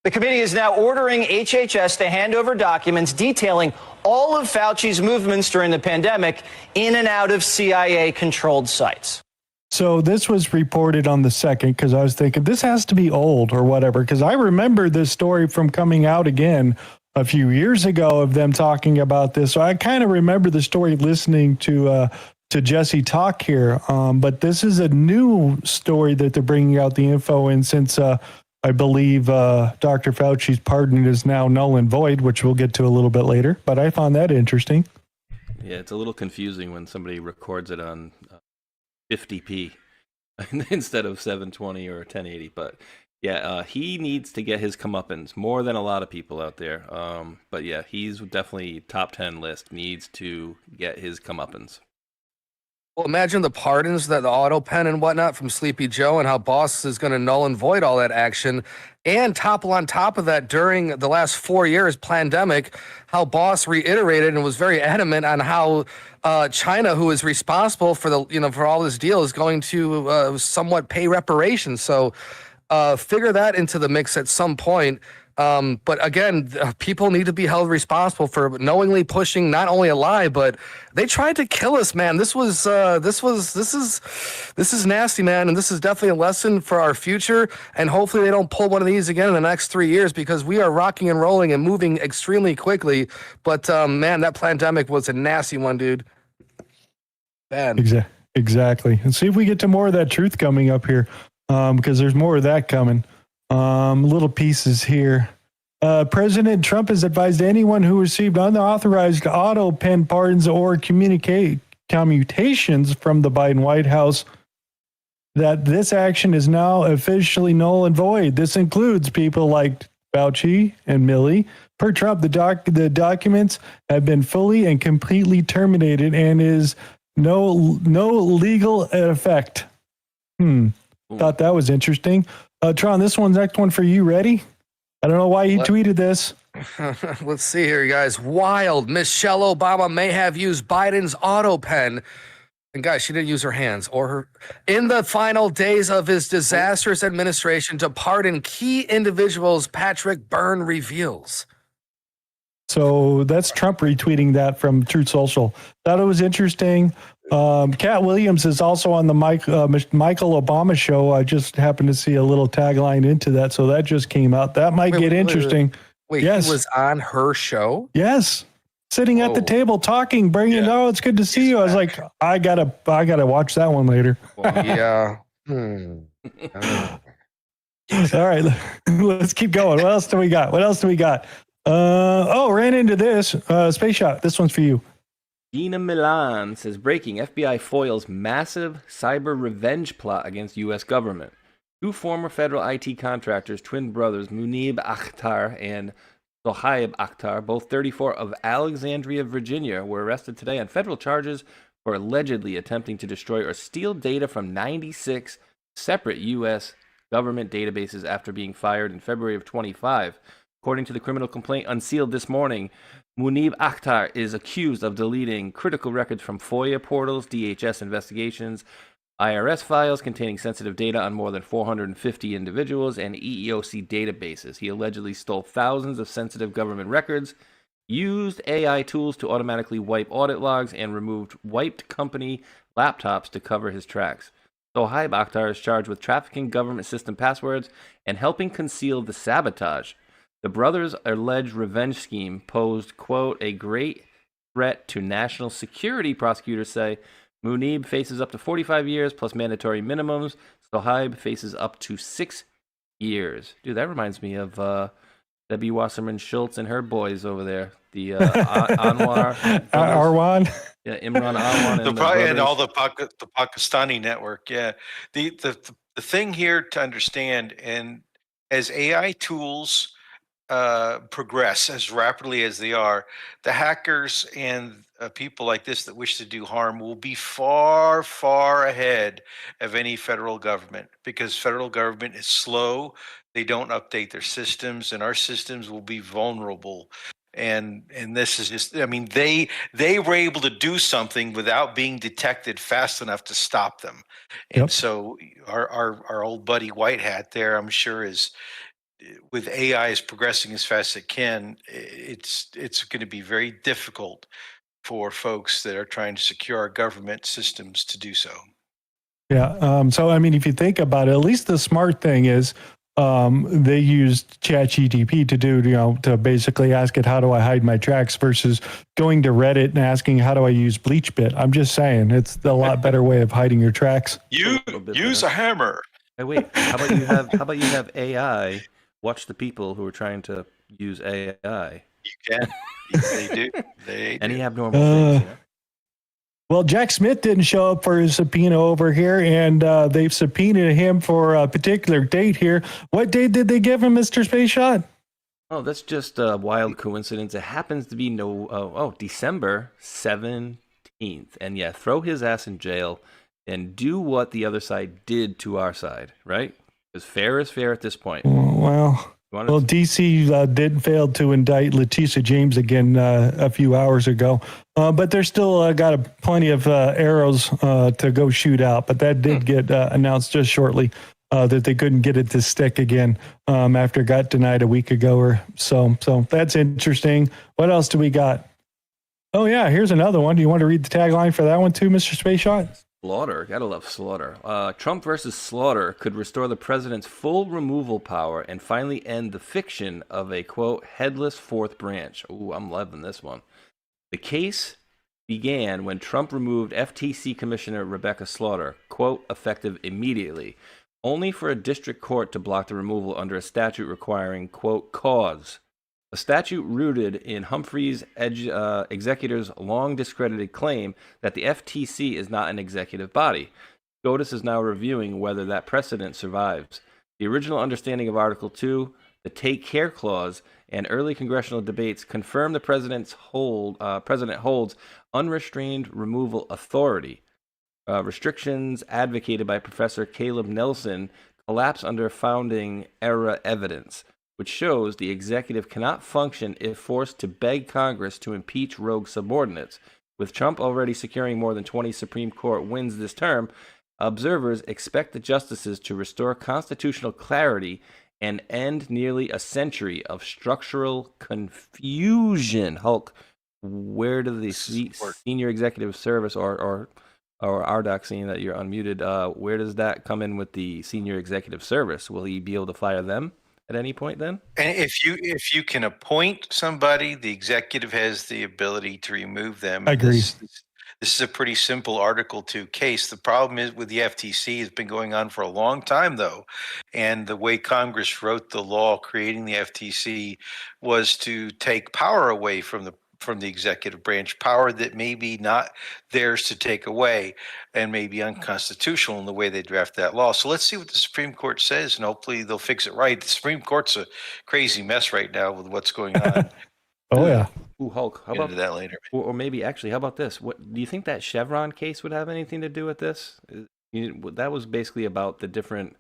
The committee is now ordering HHS to hand over documents detailing all of Fauci's movements during the pandemic in and out of CIA-controlled sites. So this was reported on the 2nd because I was thinking this has to be old or whatever, because I remember this story from coming out again a few years ago of them talking about this. So I kind of remember the story listening to Jesse talk here. But this is a new story that they're bringing out the info in, since I believe Dr. Fauci's pardon is now null and void, which we'll get to a little bit later. But I found that interesting. Yeah, it's a little confusing when somebody records it on 50p instead of 720 or 1080. But yeah, he needs to get his comeuppance more than a lot of people out there. But yeah, he's definitely top 10 list, needs to get his comeuppance. Well, imagine the pardons, that the auto pen and whatnot from Sleepy Joe, and how Boss is going to null and void all that action. And topple on top of that, during the last 4 years pandemic, how Boss reiterated and was very adamant on how China, who is responsible for for all this deal, is going to somewhat pay reparations. So figure that into the mix at some point. But again, people need to be held responsible for knowingly pushing not only a lie, but they tried to kill us, man. This is nasty, man. And this is definitely a lesson for our future. And hopefully they don't pull one of these again in the next 3 years, because we are rocking and rolling and moving extremely quickly. But man, that pandemic was a nasty one, dude. Bad. Exactly. And see if we get to more of that truth coming up here, because there's more of that coming. Little pieces here. President Trump has advised anyone who received unauthorized auto pen pardons or commutations from the Biden White House that this action is now officially null and void. This includes people like Fauci and Milley. Per Trump, the documents have been fully and completely terminated and is no legal effect. Thought that was interesting. Tron, this next one for you. Ready? I don't know why he tweeted this. Let's see here, guys. Wild. Michelle Obama may have used Biden's auto pen. And guys, she didn't use her hands or her in the final days of his disastrous administration to pardon key individuals, Patrick Byrne reveals. So that's Trump retweeting that from Truth Social. Thought it was interesting. Cat Williams is also on the Michael Obama show. I just happened to see a little tagline into that, so that just came out. That might get interesting. Wait, yes. He was on her show? Yes. Sitting at the table talking, bringing, oh, it's good to see you. I was like, I gotta watch that one later. Yeah. All right, let's keep going. What else do we got? Ran into this space shot. This one's for you. Gina Milan says, breaking, FBI foils massive cyber revenge plot against U.S. government. Two former federal IT contractors, twin brothers Munib Akhtar and Sohaib Akhtar, both 34 of Alexandria, Virginia, were arrested today on federal charges for allegedly attempting to destroy or steal data from 96 separate U.S. government databases after being fired in February of 25. According to the criminal complaint unsealed this morning, Munib Akhtar is accused of deleting critical records from FOIA portals, DHS investigations, IRS files containing sensitive data on more than 450 individuals, and EEOC databases. He allegedly stole thousands of sensitive government records, used AI tools to automatically wipe audit logs, and removed wiped company laptops to cover his tracks. Sohaib Akhtar is charged with trafficking government system passwords and helping conceal the sabotage. The brothers' alleged revenge scheme posed, quote, a great threat to national security, prosecutors say. Munib faces up to 45 years plus mandatory minimums. Sohaib faces up to 6 years. Dude, that reminds me of Debbie Wasserman Schultz and her boys over there. The Anwar. Arwan. Yeah, Imran Arwan. And all the Pakistani network. Yeah. The thing here to understand, and as AI tools progress as rapidly as they are, the hackers and people like this that wish to do harm will be far, far ahead of any federal government, because federal government is slow. They don't update their systems, and our systems will be vulnerable. And this is just, I mean, they were able to do something without being detected fast enough to stop them. And so our old buddy White Hat there, I'm sure, is, with AI is progressing as fast as it can, it's going to be very difficult for folks that are trying to secure our government systems to do so. Yeah. So, I mean, if you think about it, at least the smart thing is they used ChatGPT to do, to basically ask it, how do I hide my tracks, versus going to Reddit and asking, how do I use BleachBit? I'm just saying, it's a lot better way of hiding your tracks. You use a hammer. Hey, wait, how about you have AI watch the people who are trying to use AI? You can. They do. Any abnormal things. Well, Jack Smith didn't show up for his subpoena over here, and they've subpoenaed him for a particular date here. What date did they give him, Mr. Space Shot? Oh, that's just a wild coincidence. It happens to be December 17th. And yeah, throw his ass in jail and do what the other side did to our side, right? Because fair is fair at this point. Well, DC did fail to indict Letitia James again a few hours ago, but they're still got plenty of arrows to go shoot out. But that did get announced just shortly that they couldn't get it to stick again after it got denied a week ago or so. So that's interesting. What else do we got? Oh, yeah, here's another one. Do you want to read the tagline for that one too, Mr. Space Shot? Slaughter. Gotta love Slaughter. Trump versus Slaughter could restore the president's full removal power and finally end the fiction of a, quote, headless fourth branch. Ooh, I'm loving this one. The case began when Trump removed FTC Commissioner Rebecca Slaughter, quote, effective immediately, only for a district court to block the removal under a statute requiring, quote, cause. A statute rooted in Humphrey's executor's long discredited claim that the FTC is not an executive body. SCOTUS is now reviewing whether that precedent survives. The original understanding of Article 2, the Take Care Clause, and early congressional debates confirm the president holds unrestrained removal authority. Restrictions advocated by Professor Caleb Nelson collapse under founding era evidence, which shows the executive cannot function if forced to beg Congress to impeach rogue subordinates. With Trump already securing more than 20 Supreme Court wins this term, observers expect the justices to restore constitutional clarity and end nearly a century of structural confusion. Hulk, where do the senior executive service or Rdoc, seeing that you're unmuted, where does that come in with the senior executive service? Will he be able to fire them at any point then? And if you can appoint somebody, the executive has the ability to remove them. I agree. This is a pretty simple Article 2 case. The problem is with the FTC has been going on for a long time, though. And the way Congress wrote the law creating the FTC was to take power away from the executive branch, power that may be not theirs to take away and may be unconstitutional in the way they draft that law. So let's see what the Supreme Court says, and hopefully they'll fix it right. The Supreme Court's a crazy mess right now with what's going on. Oh, yeah. Ooh, Hulk, how Get about into that later? Or maybe actually, how about this? What do you think that Chevron case would have anything to do with this? That was basically about the different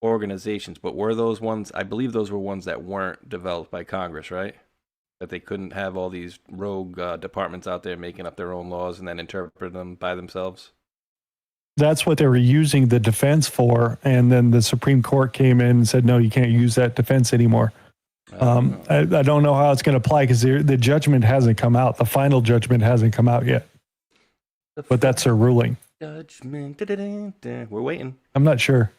organizations, but were those ones? I believe those were ones that weren't developed by Congress, right? That they couldn't have all these rogue departments out there making up their own laws and then interpret them by themselves. That's what they were using the defense for, and then the Supreme Court came in and said, no, you can't use that defense anymore. I don't know how it's going to apply because the judgment hasn't come out. The final judgment hasn't come out yet. But that's their ruling. Judgment. We're waiting. I'm not sure.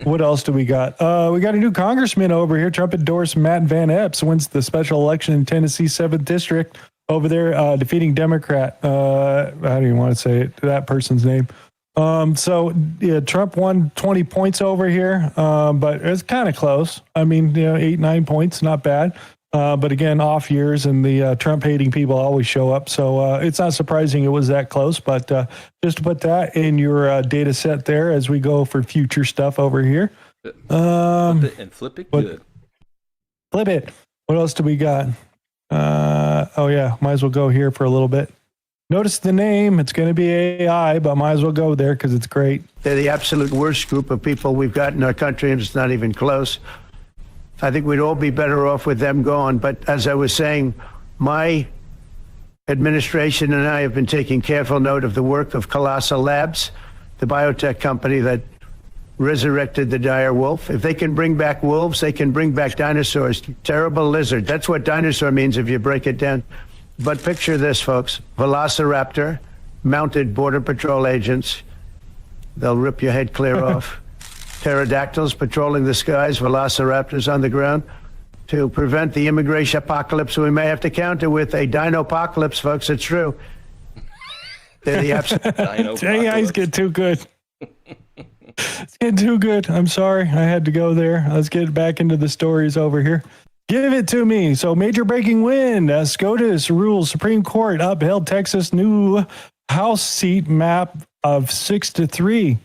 What else do we got? We got a new congressman over here. Trump endorsed Matt Van Epps, wins the special election in Tennessee 7th District over there, defeating Democrat. How do you want to say it? That person's name. So yeah, Trump won 20 points over here, but it's kind of close. I mean, 8-9 points, not bad. But again, off years and the Trump hating people always show up. So it's not surprising it was that close, but just to put that in your data set there as we go for future stuff over here. Flip it and flip it good. Flip it. What else do we got? Oh yeah, might as well go here for a little bit. Notice the name. It's going to be AI, but might as well go there because it's great. They're the absolute worst group of people we've got in our country, and it's not even close. I think we'd all be better off with them gone. But as I was saying, my administration and I have been taking careful note of the work of Colossal Labs, the biotech company that resurrected the dire wolf. If they can bring back wolves, they can bring back dinosaurs. Terrible lizard. That's what dinosaur means if you break it down. But picture this, folks. Velociraptor, mounted Border Patrol agents. They'll rip your head clear off. Pterodactyls patrolling the skies, velociraptors on the ground. To prevent the immigration apocalypse, we may have to counter with a dino-apocalypse, folks. It's true. They're the absolute AI's get too good. It's getting too good. I'm sorry. I had to go there. Let's get back into the stories over here. Give it to me. So major breaking win. SCOTUS rules Supreme Court upheld Texas new House seat map of 6-3.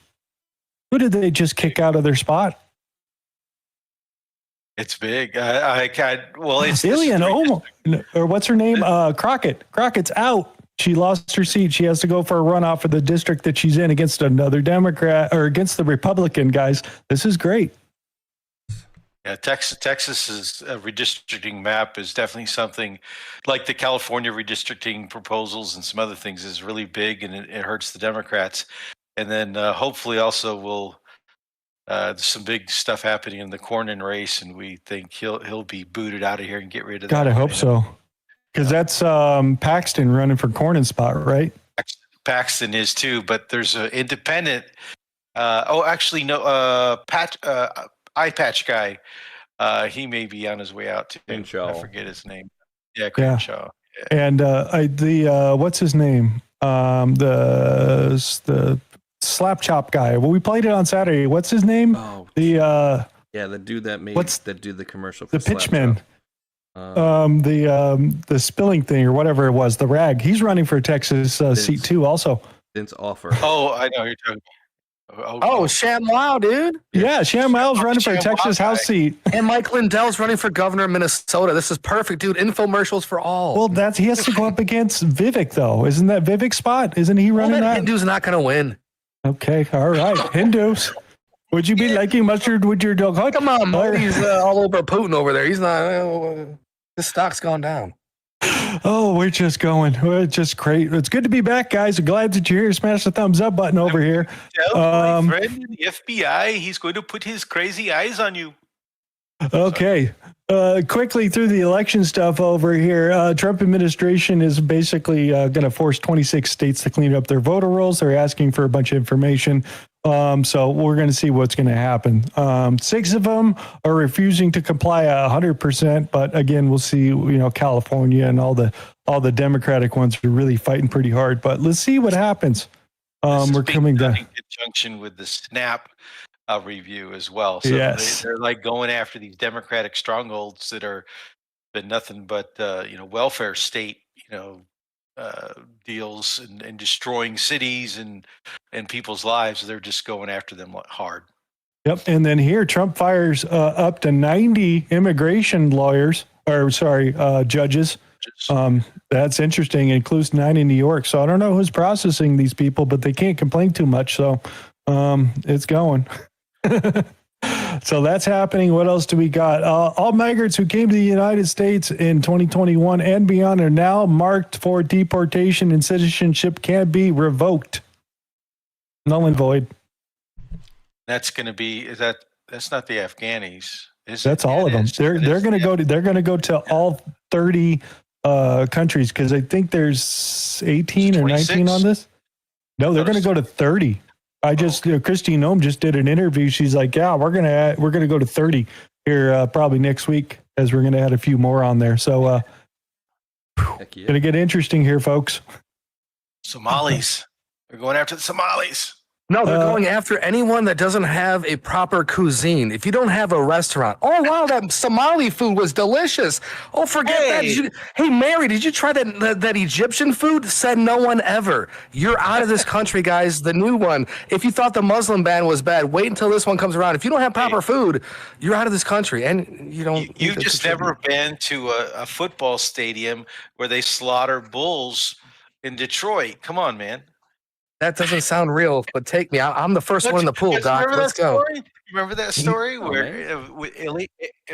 Who did they just kick out of their spot? It's big. It's Alien Omo, or what's her name? Crockett. Crockett's out. She lost her seat. She has to go for a runoff for the district that she's in against another Democrat or against the Republican guys. This is great. Yeah, Texas's redistricting map is definitely something like the California redistricting proposals and some other things is really big, and it hurts the Democrats. And then hopefully also there's some big stuff happening in the Cornyn race, and we think he'll be booted out of here and get rid of that. God, I hope so. Because that's Paxton running for Cornyn's spot, right? Paxton is too, but there's an independent. Eye patch guy. He may be on his way out too. Crenshaw. I forget his name. Yeah, Crenshaw. Yeah. And what's his name? The slap chop guy. Well, we played it on Saturday. What's his name? Oh, the dude that made the commercial. For the pitchman. The spilling thing or whatever it was. The rag. He's running for Texas seat 2 also. Vince Offer. Oh, I know who you're talking. ShamWow, dude. Yeah, ShamWow's running for Texas House seat. And Mike Lindell's running for governor of Minnesota. This is perfect, dude. Infomercials for all. Well, he has to go up against Vivek, though. Isn't that Vivek's spot? Isn't he running that? Hindu's not going to win. Okay, all right. Hindus. Would you be liking mustard with your dog? Come on, Modi's all over Putin over there. He's not. His stock's gone down. Oh, we're just going. We're just great. It's good to be back, guys. Glad that you're here. Smash the thumbs up button over here. Tell my friend in the FBI he's going to put his crazy eyes on you. Okay. Quickly through the election stuff over here. Trump administration is basically going to force 26 states to clean up their voter rolls. They're asking for a bunch of information. So we're going to see what's going to happen. 6 of them are refusing to comply 100%. But again, we'll see, California and all the Democratic ones are really fighting pretty hard. But let's see what happens. We're coming down in conjunction with the SNAP review as well. So yes. they're like going after these Democratic strongholds that are been nothing but welfare state deals and destroying cities and people's lives. They're just going after them hard. Yep. And then here, Trump fires up to 90 immigration judges. That's interesting. It includes 9 in New York. So I don't know who's processing these people, but they can't complain too much. So it's going. So that's happening. What else do we got? All migrants who came to the United States in 2021 and beyond are now marked for deportation, and citizenship can be revoked. Null and void. That's going to be that's not the Afghanis. That's all of them. They're going to go to all 30 countries, because I think there's 18 or 19 on this. No, they're going to go to 30. Christine Ohm just did an interview. She's like, yeah, we're gonna go to 30 here probably next week, as we're gonna add a few more on there. So gonna get interesting here, folks. Somalis. They're going after the Somalis. No, they're going after anyone that doesn't have a proper cuisine. If you don't have a restaurant, oh wow, that Somali food was delicious. Oh, forget that. Hey, Mary, did you try that Egyptian food? Said no one ever. You're out of this country, guys. The new one. If you thought the Muslim ban was bad, wait until this one comes around. If you don't have proper food, you're out of this country, and you don't. You've just never been to a football stadium where they slaughter bulls in Detroit. Come on, man. That doesn't sound real, but take me. I'm the first one in the pool, Doc. Let's go. Remember that story where it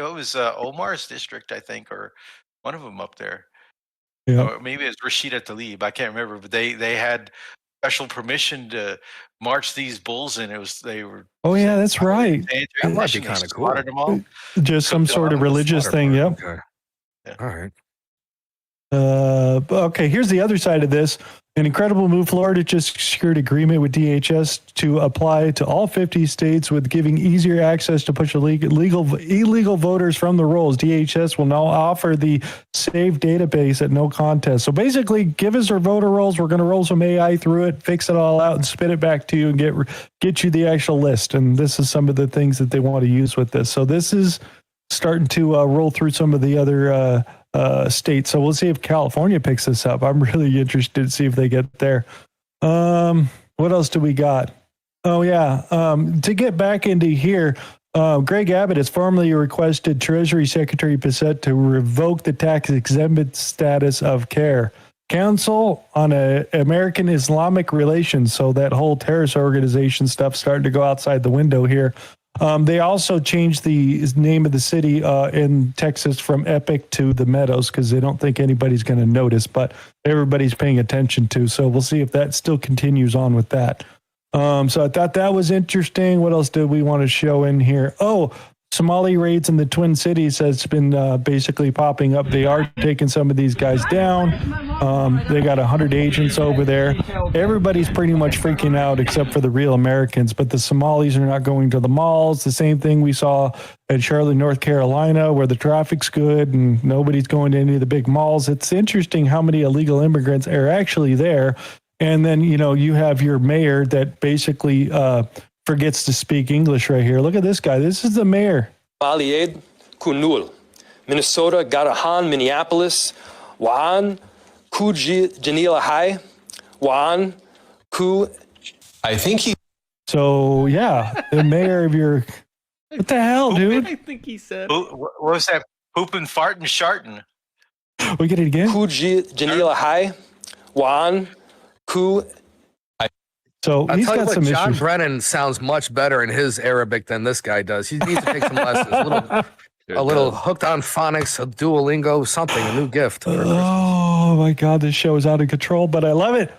was Omar's district, I think, or one of them up there. Yeah. Or maybe it was Rashida Tlaib. I can't remember, but they had special permission to march these bulls in. They were. Oh yeah, that's right. That might be kind of cool. Them all. Just some sort of religious thing. Yep. Okay. Yeah. All right. Okay, here's the other side of this. An incredible move. Florida just secured agreement with DHS to apply to all 50 states, with giving easier access to push illegal voters from the rolls. DHS will now offer the saved database at no contest. So basically, give us our voter rolls. We're going to roll some AI through it, fix it all out, and spit it back to you and get you the actual list. And this is some of the things that they want to use with this. So this is starting to roll through some of the other states. So we'll see if California picks this up. I'm really interested to see if they get there. What else do we got? Oh yeah. To get back into here, Greg Abbott has formally requested Treasury Secretary Bissett to revoke the tax exempt status of CARE, Council on American Islamic Relations. So that whole terrorist organization stuff starting to go outside the window here. They also changed the name of the city in Texas from Epic to the Meadows, because they don't think anybody's going to notice, but everybody's paying attention to. So we'll see if that still continues on with that. So I thought that was interesting. What else did we want to show in here? Oh, Somali raids in the Twin Cities has been basically popping up. They are taking some of these guys down. They got 100 agents over there. Everybody's pretty much freaking out except for the real Americans, but the Somalis are not going to the malls. The same thing we saw at Charlotte, North Carolina, where the traffic's good and nobody's going to any of the big malls. It's interesting how many illegal immigrants are actually there. And then, you have your mayor that basically forgets to speak English right here. Look at this guy. This is the mayor. Alied Kunul, Minnesota, Garahan, Minneapolis, Waan, Janila High, Waan, Ku. I think he. So, yeah, the mayor of your. What the hell, dude? I think he said. What was that? Pooping, farting, sharting. We get it again? Janila High, Waan, Ku. So I'll he's tell you got what, some John issues. Brennan sounds much better in his Arabic than this guy does. He needs to take some lessons. There A it little goes. hooked on phonics, a Duolingo, something, a new gift. Oh my God, this show is out of control, but I love it.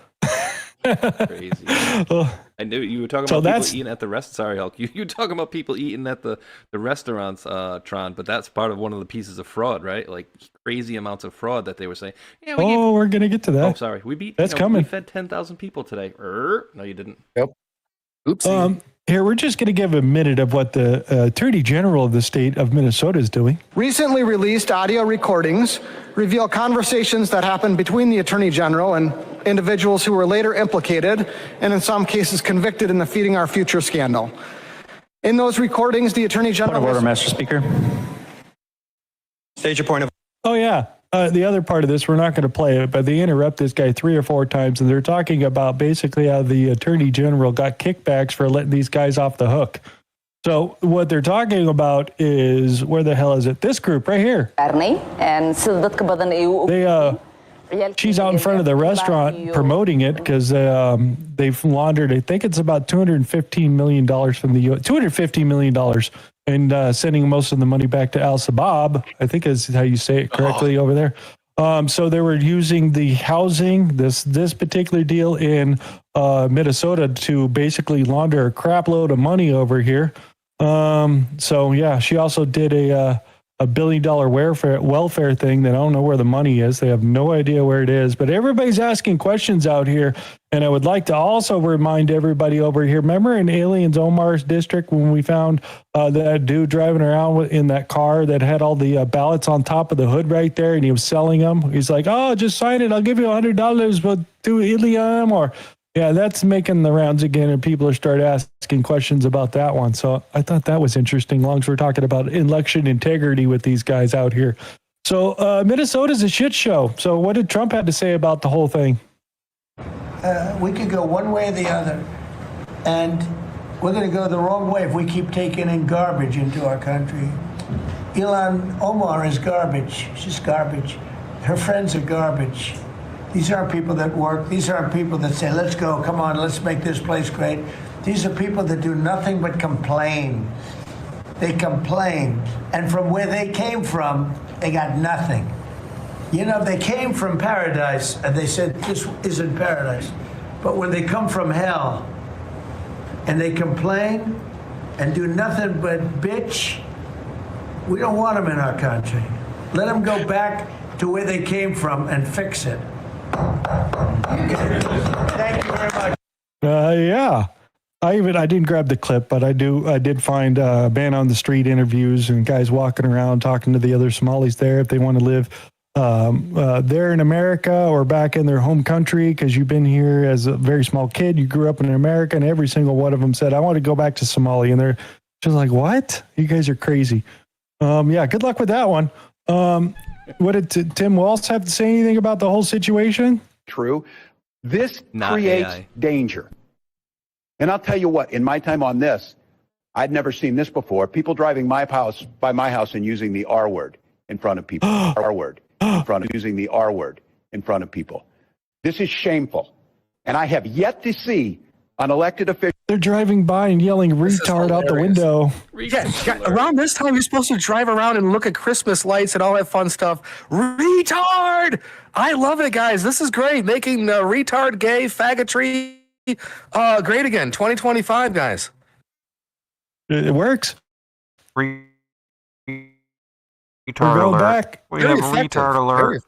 Crazy. Oh, I knew you were talking So about that's- people eating at the Sorry, Hulk. You were talking about people eating at the restaurants, Tron. But that's part of one of the pieces of fraud, right? Like crazy amounts of fraud that they were saying. Yeah, we gave. we're gonna get to that. Oh, sorry. We beat. That's We coming. fed 10,000 people today. No, you didn't. Oopsie. Here, we're just going to give a minute of what the Attorney General of the state of Minnesota is doing. Recently released audio recordings reveal conversations that happened between the Attorney General and individuals who were later implicated and in some cases convicted in the Feeding Our Future scandal. In those recordings, the Attorney General... Point of order, Mr. Speaker. State your point of... Oh, yeah. The other part of this, we're not going to play it, but they interrupt this guy 3 or 4 times, and they're talking about basically how the Attorney General got kickbacks for letting these guys off the hook. So what they're talking about is, where the hell is it? This group right here. She's out in front of the restaurant promoting it because they've laundered, I think it's about $215 million from the U.S., $250 million, and sending most of the money back to Al Sabab, I think is how you say it correctly over there. So they were using the housing, this particular deal in Minnesota to basically launder a crap load of money over here. So yeah, she also did a $1 billion welfare thing that I don't know where the money is. They have no idea where it is, but everybody's asking questions out here. And I would like to also remind everybody over here, remember in Aliens Omar's district when we found that dude driving around in that car that had all the ballots on top of the hood right there, and he was selling them. He's like, oh, just sign it. I'll give you $100, but do Ilium or... Yeah, that's making the rounds again, and people are start asking questions about that one. So I thought that was interesting, long as we're talking about election integrity with these guys out here. So Minnesota's a shit show. So what did Trump have to say about the whole thing? We could go one way or the other, and we're going to go the wrong way if we keep taking in garbage into our country. Ilhan Omar is garbage. She's garbage. Her friends are garbage. These aren't people that work. These aren't people that say, let's go, come on, let's make this place great. These are people that do nothing but complain. They complain. And from where they came from, they got nothing. You know, they came from paradise, and they said, this isn't paradise. But when they come from hell, and they complain, and do nothing but bitch, we don't want them in our country. Let them go back to where they came from and fix it. Thank you very much. Yeah. I didn't grab the clip, but I did find man on the street interviews and guys walking around talking to the other Somalis there if they want to live there in America or back in their home country, because you've been here as a very small kid, you grew up in America, and every single one of them said, I want to go back to Somalia. And they're just like, what? You guys are crazy. Yeah, good luck with that one. What did Tim Walz have to say anything about the whole situation? True. This Not creates AI. danger. And I'll tell you what, in my time on this, I'd never seen this before. People driving by my house and using the R word in front of people. R word in front of using the R word in front of people. This is shameful. And I have yet to see an elected official. They're driving by and yelling retard out the window. Yeah, around this time, you're supposed to drive around and look at Christmas lights and all that fun stuff. Retard! I love it, guys. This is great. Making retard, gay, faggotry great again. 2025, guys. It works. Retard We're going alert. back. We Very have effective. retard alert.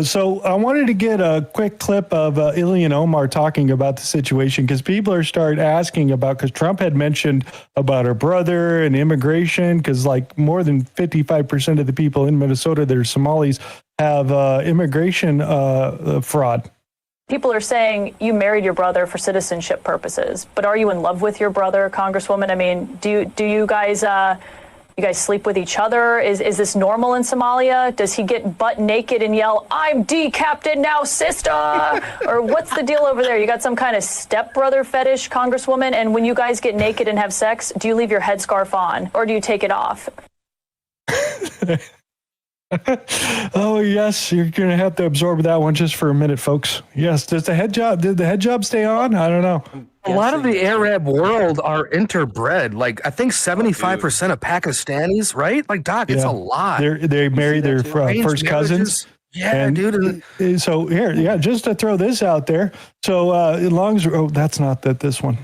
So I wanted to get a quick clip of Ilhan Omar talking about the situation, because people are starting asking about, because Trump had mentioned about her brother and immigration, because like more than 55% of the people in Minnesota that are Somalis have immigration fraud. People are saying you married your brother for citizenship purposes, but are you in love with your brother, Congresswoman? I mean, do you guys sleep with each other? Is this normal in Somalia? Does he get butt naked and yell, "I'm decapted now, sister"? Or what's the deal over there? You got some kind of stepbrother fetish, Congresswoman? And when you guys get naked and have sex, do you leave your headscarf on or do you take it off? Oh, yes. You're going to have to absorb that one just for a minute, folks. Yes. Did the head job stay on? I don't know. A lot of the Arab world are interbred. Like, I think 75% of Pakistanis, right? Like, Doc, it's a lot. They marry their first cousins. Yeah, dude. So here, just to throw this out there. So that's not this one.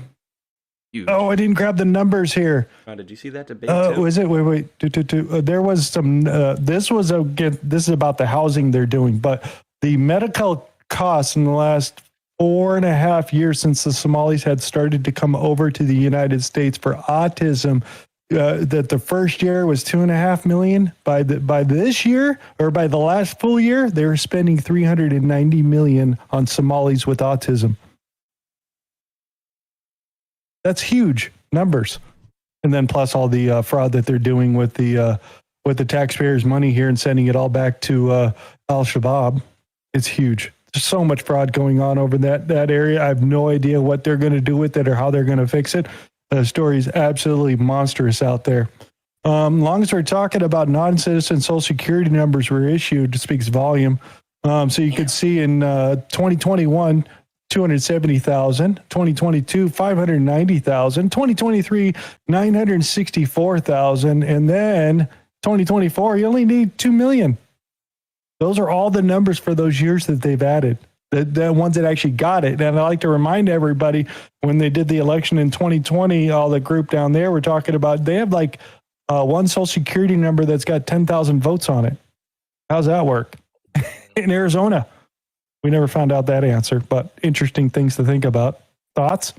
Huge. Oh, I didn't grab the numbers here. Did you see that debate? Was it? Wait. There was some. This is about the housing they're doing, but the medical costs in the last 4.5 years since the Somalis had started to come over to the United States for autism. That the first year was $2.5 million. By this year, or by the last full year, they were spending $390 million on Somalis with autism. That's huge numbers, and then plus all the fraud that they're doing with the taxpayers' money here and sending it all back to Al-Shabaab. It's huge. There's so much fraud going on over that area. I have no idea what they're going to do with it or how they're going to fix it. The story is absolutely monstrous out there. Long as we're talking about non-citizen Social Security numbers were issued, it speaks volume. So you could see in 2021, 270,000, 2022, 590,000, 2023, 964,000, and then 2024, you only need 2 million. Those are all the numbers for those years that they've added. The ones that actually got it. And I like to remind everybody, when they did the election in 2020, all the group down there were talking about, they have like one Social Security number that's got 10,000 votes on it. How's that work? In Arizona. We never found out that answer, but interesting things to think about. Thoughts?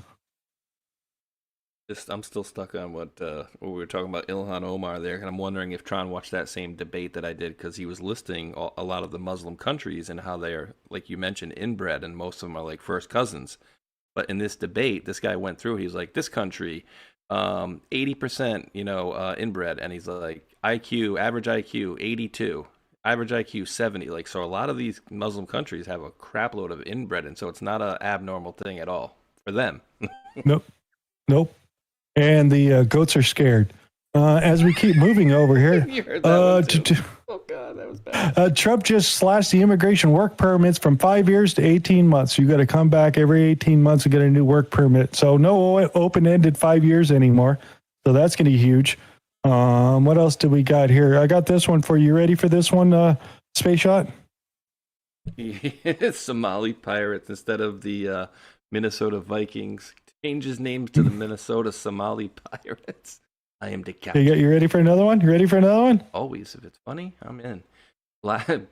I'm still stuck on what we were talking about Ilhan Omar there, and I'm wondering if Tron watched that same debate that I did, because he was listing a lot of the Muslim countries and how they're, like you mentioned, inbred, and most of them are like first cousins. But in this debate, this guy went through, he's like, this country, 80%, inbred, and he's like, average IQ 82, average IQ 70. Like, so a lot of these Muslim countries have a crap load of inbred, and so it's not an abnormal thing at all for them. Nope. And the goats are scared. As we keep moving over here, You heard that one too. Oh God, that was bad. Trump just slashed the immigration work permits from 5 years to 18 months. You got to come back every 18 months and get a new work permit. So no open-ended 5 years anymore. So that's going to be huge. What else do we got here? I got this one for you. Ready for this one, Space Shot? Somali Pirates instead of the Minnesota Vikings. Changes names to the Minnesota Somali Pirates. I am decapitated. You ready for another one? You ready for another one? Always. If it's funny, I'm in.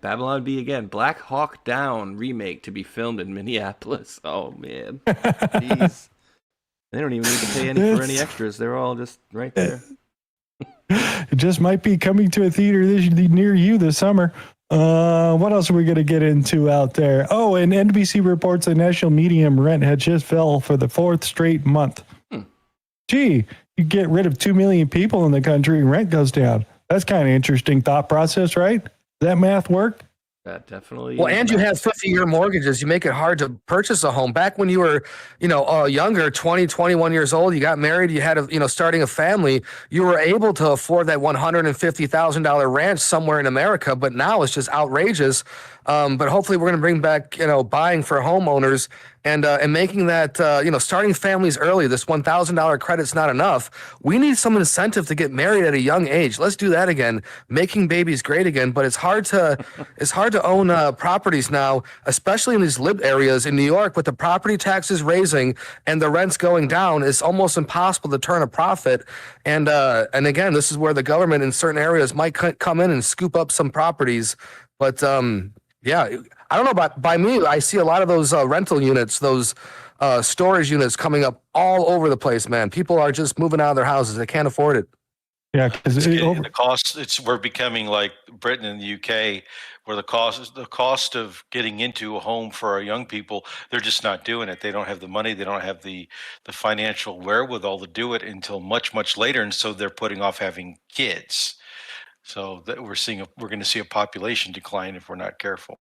Babylon B again. Black Hawk Down remake to be filmed in Minneapolis. Oh, man. Jeez. They don't even need to pay for any extras. They're all just right there. It just might be coming to a theater near you this summer. What else are we going to get into out there? Oh, and NBC reports the national median rent had just fell for the 4th straight month. Gee, you get rid of 2 million people in the country and rent goes down. That's kind of interesting thought process, right? Does that math work? That definitely. Well, and you have 50-year mortgages. You make it hard to purchase a home. Back when you were, younger, 20, 21 years old, you got married, you had starting a family, you were able to afford that $150,000 ranch somewhere in America. But now it's just outrageous. But hopefully we're going to bring back, buying for homeowners and making that, starting families early. This $1,000 credit's not enough. We need some incentive to get married at a young age. Let's do that again. Making babies great again. But it's hard to own properties now, especially in these lib areas in New York with the property taxes raising and the rents going down. It's almost impossible to turn a profit. And again, this is where the government in certain areas might come in and scoop up some properties. But yeah, I don't know about by me. I see a lot of those rental units, those storage units coming up all over the place, man. People are just moving out of their houses. They can't afford it. Yeah, because the cost. We're becoming like Britain and the UK, where the cost of getting into a home for our young people, they're just not doing it. They don't have the money. They don't have the financial wherewithal to do it until much, much later, and so they're putting off having kids. So that we're going to see a population decline if we're not careful.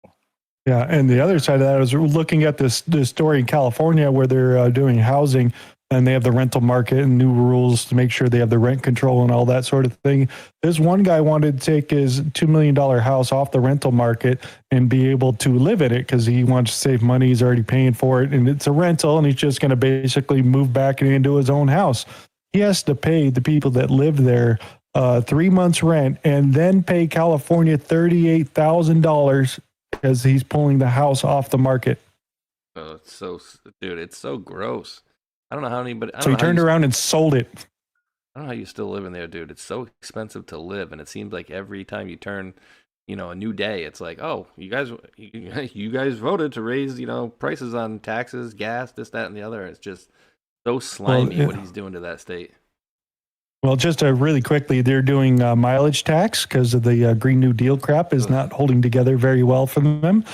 Yeah, and the other side of that is we're looking at this story in California where they're doing housing and they have the rental market and new rules to make sure they have the rent control and all that sort of thing. This one guy wanted to take his $2 million house off the rental market and be able to live in it because he wants to save money. He's already paying for it, and it's a rental, and he's just going to basically move back into his own house. He has to pay the people that live there 3 months rent and then pay California $38,000 because he's pulling the house off the market. Oh, it's so, dude, it's so gross. I don't know how anybody. So he turned around and sold it. I don't know how you still live in there, dude. It's so expensive to live, and it seems like every time you turn, a new day, it's like, oh, you guys voted to raise, prices on taxes, gas, this, that, and the other. It's just so slimy what he's doing to that state. Well, just really quickly, they're doing mileage tax because of the Green New Deal crap is not holding together very well for them.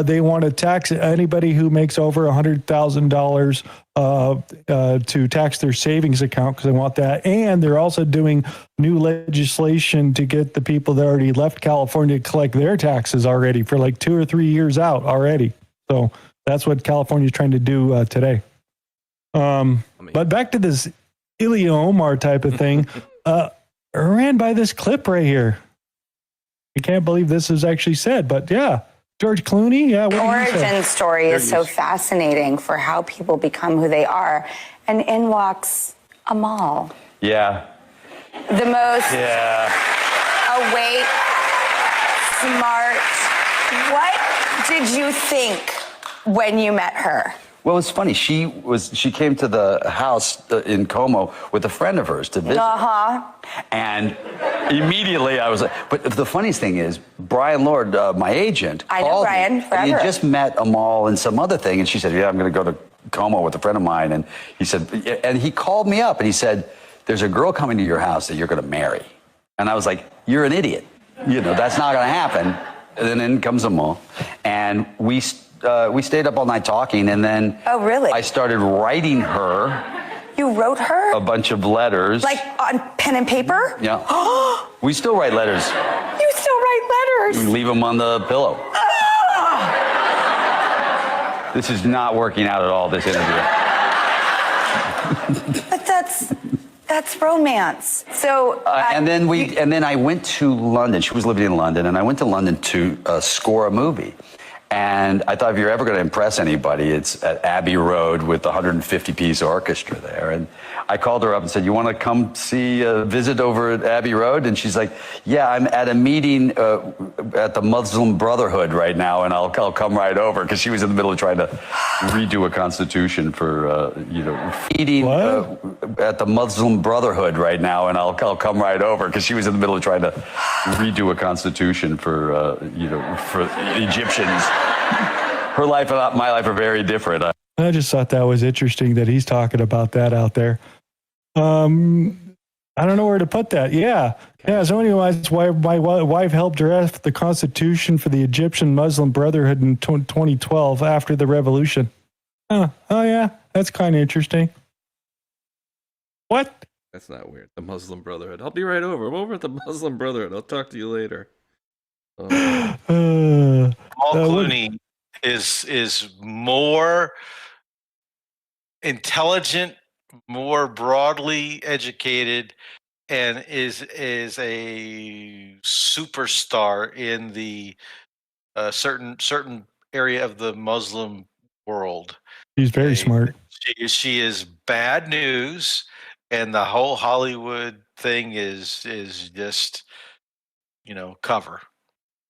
They want to tax anybody who makes over $100,000 to tax their savings account because they want that. And they're also doing new legislation to get the people that already left California to collect their taxes already for like 2 or 3 years out already. So that's what California is trying to do today. But back to this Ilya Omar type of thing, ran by this clip right here. I can't believe this is actually said, but yeah, George Clooney. Yeah, what origin story is so fascinating for how people become who they are. And in walks Amal. Yeah. The most awake, smart. What did you think when you met her? Well, it's funny. She came to the house in Como with a friend of hers to visit. And immediately I was like, but the funniest thing is, Brian Lord, my agent, I know called Brian me, forever. and he had just met Amal and some other thing, and she said, yeah, I'm going to go to Como with a friend of mine. And he said, and he called me up and he said, there's a girl coming to your house that you're going to marry. And I was like, you're an idiot. That's not going to happen. And then in comes Amal, and we stayed up all night talking, and then I started writing her. You wrote her? A bunch of letters. Like on pen and paper? Yeah. We still write letters. You still write letters? We leave them on the pillow. This is not working out at all, this interview. But that's romance. So and then I went to London. She was living in London, and I went to London to score a movie. And I thought, if you're ever going to impress anybody, it's at Abbey Road with the 150-piece orchestra there. And I called her up and said, you want to come visit over at Abbey Road? And she's like, yeah, I'm at a meeting at the Muslim Brotherhood right now, and I'll come right over, because she was in the middle of trying to redo a constitution for, meeting at the Muslim Brotherhood right now, and I'll come right over, because she was in the middle of trying to redo a constitution for, for Egyptians. Her life and my life are very different. I just thought that was interesting that he's talking about that out there. I don't know where to put that. Yeah. So anyways, my wife helped draft the Constitution for the Egyptian Muslim Brotherhood in 2012 after the revolution. Oh yeah, that's kind of interesting. What? That's not weird. The Muslim Brotherhood. I'll be right over. I'm over at the Muslim Brotherhood. I'll talk to you later. Paul Clooney is more intelligent, more broadly educated, and is a superstar in the certain area of the Muslim world. He's very smart. She is bad news, and the whole Hollywood thing is just cover.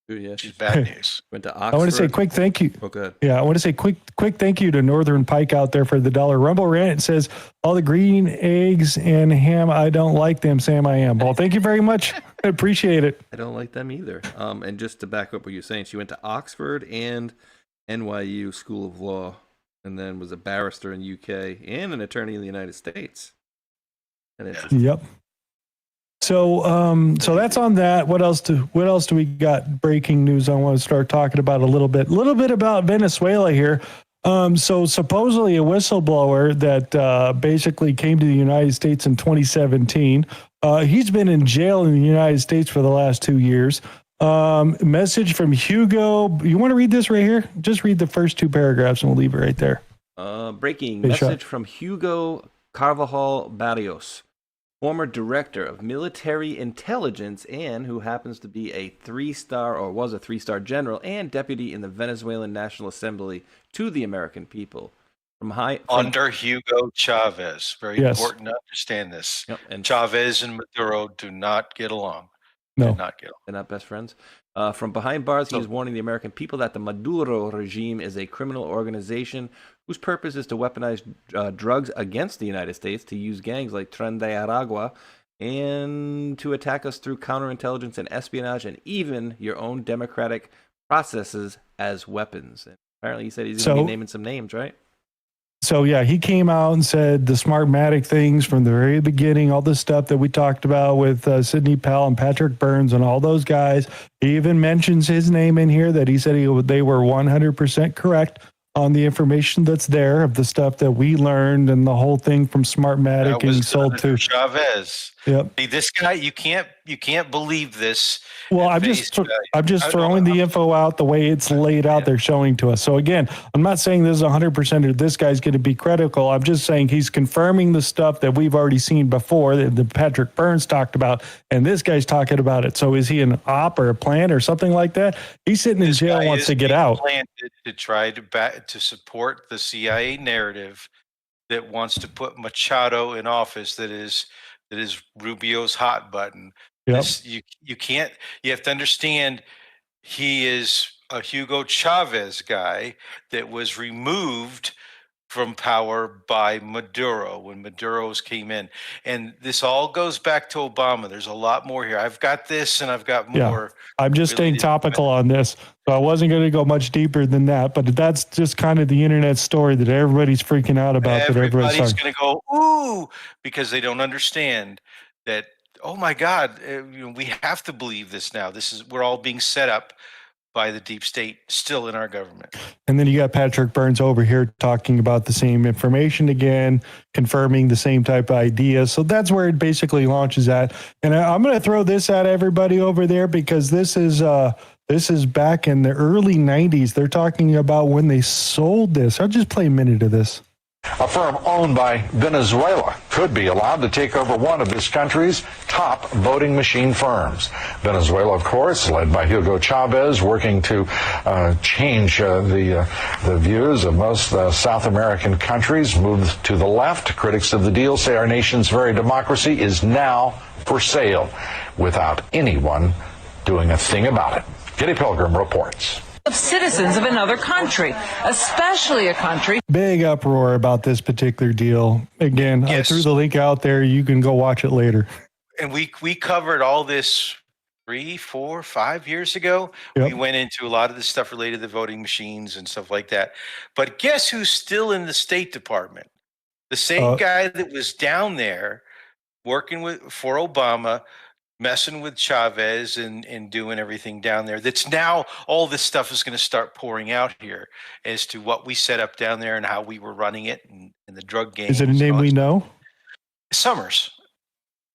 Yeah, she's bad news. Went to Oxford. I want to say quick thank you. Oh, good. Yeah, I want to say quick thank you to Northern Pike out there for the $1 Rumble Rant. It says, all the green eggs and ham, I don't like them, Sam I am. Well, thank you very much. I appreciate it. I don't like them either. And just to back up what you're saying, she went to Oxford and NYU School of Law, and then was a barrister in UK and an attorney in the United States. And Yep. So that's on that. What else do we got? Breaking news. I want to start talking about a little bit about Venezuela here. So supposedly a whistleblower that basically came to the United States in 2017. He's been in jail in the United States for the last 2 years. Message from Hugo. You want to read this right here? Just read the first 2 paragraphs and we'll leave it right there. Breaking message from Hugo Carvajal Barrios, former director of military intelligence and who happens to be a 3-star or was a 3-star general and deputy in the Venezuelan National Assembly to the American people. Under Hugo Chavez. Very important to understand this. Yep, and Chavez and Maduro do not get along. No. They're not best friends. From behind bars, he is warning the American people that the Maduro regime is a criminal organization whose purpose is to weaponize drugs against the United States, to use gangs like Tren de Aragua, and to attack us through counterintelligence and espionage, and even your own democratic processes as weapons. And apparently, he said he's going to be naming some names, right? So, yeah, he came out and said the Smartmatic things from the very beginning, all the stuff that we talked about with Sidney Powell and Patrick Burns and all those guys. He even mentions his name in here, that he said they were 100% correct on the information that's there of the stuff that we learned and the whole thing from Smartmatic getting sold to Chavez. Yep. See, this guy, you can't believe this. Well, I'm just throwing the info out the way it's laid out there, showing to us. So again, I'm not saying this is 100% or this guy's going to be critical. I'm just saying he's confirming the stuff that we've already seen before that Patrick Burns talked about, and this guy's talking about it. So is he an op or a plan or something like that? He's sitting in jail, wants to get out. Planted to try to support the CIA narrative that wants to put Machado in office. That is Rubio's hot button. Yep. You have to understand, he is a Hugo Chavez guy that was removed from power by Maduro when Maduro's came in. And this all goes back to Obama. There's a lot more here. I've got this and I've got more. Yeah, I'm just staying topical on this. So I wasn't going to go much deeper than that, but that's just kind of the internet story that everybody's freaking out about. Everybody's going to go, ooh, because they don't understand that, oh my God, we have to believe this now. We're all being set up by the deep state still in our government. And then you got Patrick Burns over here talking about the same information again, confirming the same type of idea. So that's where it basically launches at. And I'm going to throw this at everybody over there because this is back in the early 90s. They're talking about when they sold this. I'll just play a minute of this. A firm owned by Venezuela could be allowed to take over one of this country's top voting machine firms. Venezuela, of course, led by Hugo Chavez, working to change the views of most South American countries, moved to the left. Critics of the deal say our nation's very democracy is now for sale without anyone doing a thing about it. Kitty Pilgrim reports. Of citizens of another country, especially a country. Big uproar about this particular deal. Again, I threw the link out there. You can go watch it later. And we covered all this 3, 4, 5 years ago. Yep. We went into a lot of the stuff related to voting machines and stuff like that. But guess who's still in the State Department? The same guy that was down there working for Obama, messing with Chavez and doing everything down there. That's now all this stuff is going to start pouring out here as to what we set up down there and how we were running it and the drug game. Is it a name we know? Summers.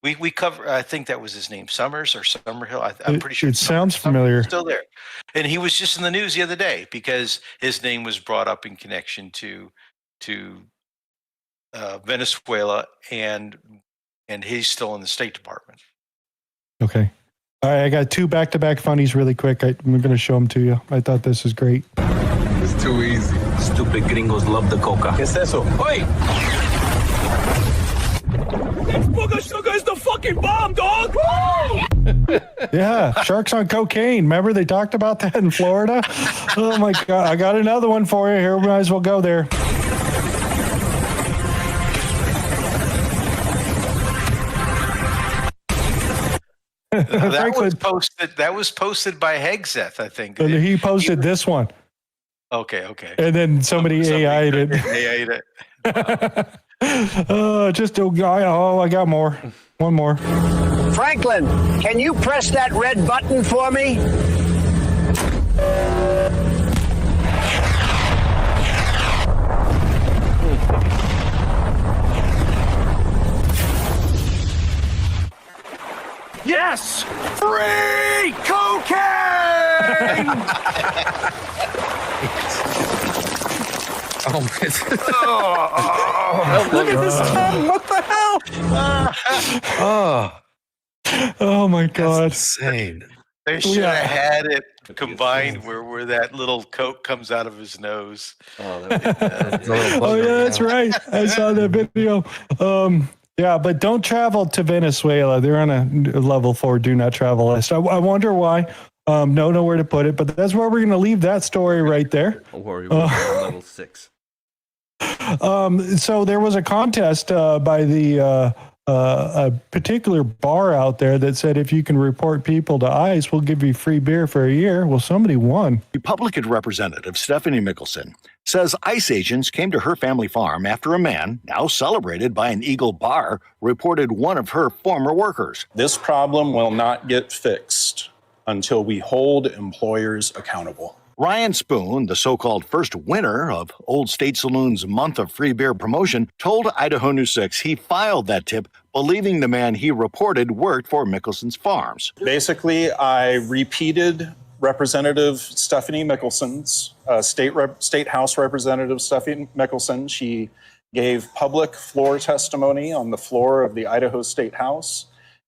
We cover. I think that was his name, Summers or Summerhill. I'm pretty sure. It sounds familiar. Still there, and he was just in the news the other day because his name was brought up in connection to Venezuela, and he's still in the State Department. Okay. All right, I got 2 back-to-back funnies really quick. I'm going to show them to you. I thought this was great. It's too easy. Stupid gringos love the coca. ¿Qué es eso? Oi! That booger sugar is the fucking bomb, dog! Yeah, sharks on cocaine. Remember they talked about that in Florida? Oh, my God. I got another one for you. Here, we might as well go there. That was posted by Hegseth, I think. And he posted this one. Okay. And then somebody AI'd it. AI'd it. I got more. One more. Franklin, can you press that red button for me? Yes! Free cocaine! moment. Look at this pen. What the hell? Oh my God. Insane. They should have had it combined where that little coat comes out of his nose. Oh yeah, that's right. I saw that video. Yeah, but don't travel to Venezuela. They're on a level 4 do not travel list. I wonder why. Don't know where to put it, but that's where we're going to leave that story right there. Don't worry, we're on level 6. So there was a contest by the a particular bar out there that said if you can report people to ICE, we'll give you free beer for a year. Well, somebody won. Republican Representative Stephanie Mickelson says ICE agents came to her family farm after a man, now celebrated by an Eagle bar, reported one of her former workers. This problem will not get fixed until we hold employers accountable. Ryan Spoon, the so-called first winner of Old State Saloon's month of free beer promotion, told Idaho News 6 he filed that tip believing the man he reported worked for Mickelson's farms. Basically, I repeated Representative Stephanie Mickelson's, State House Representative Stephanie Mickelson. She gave public floor testimony on the floor of the Idaho State House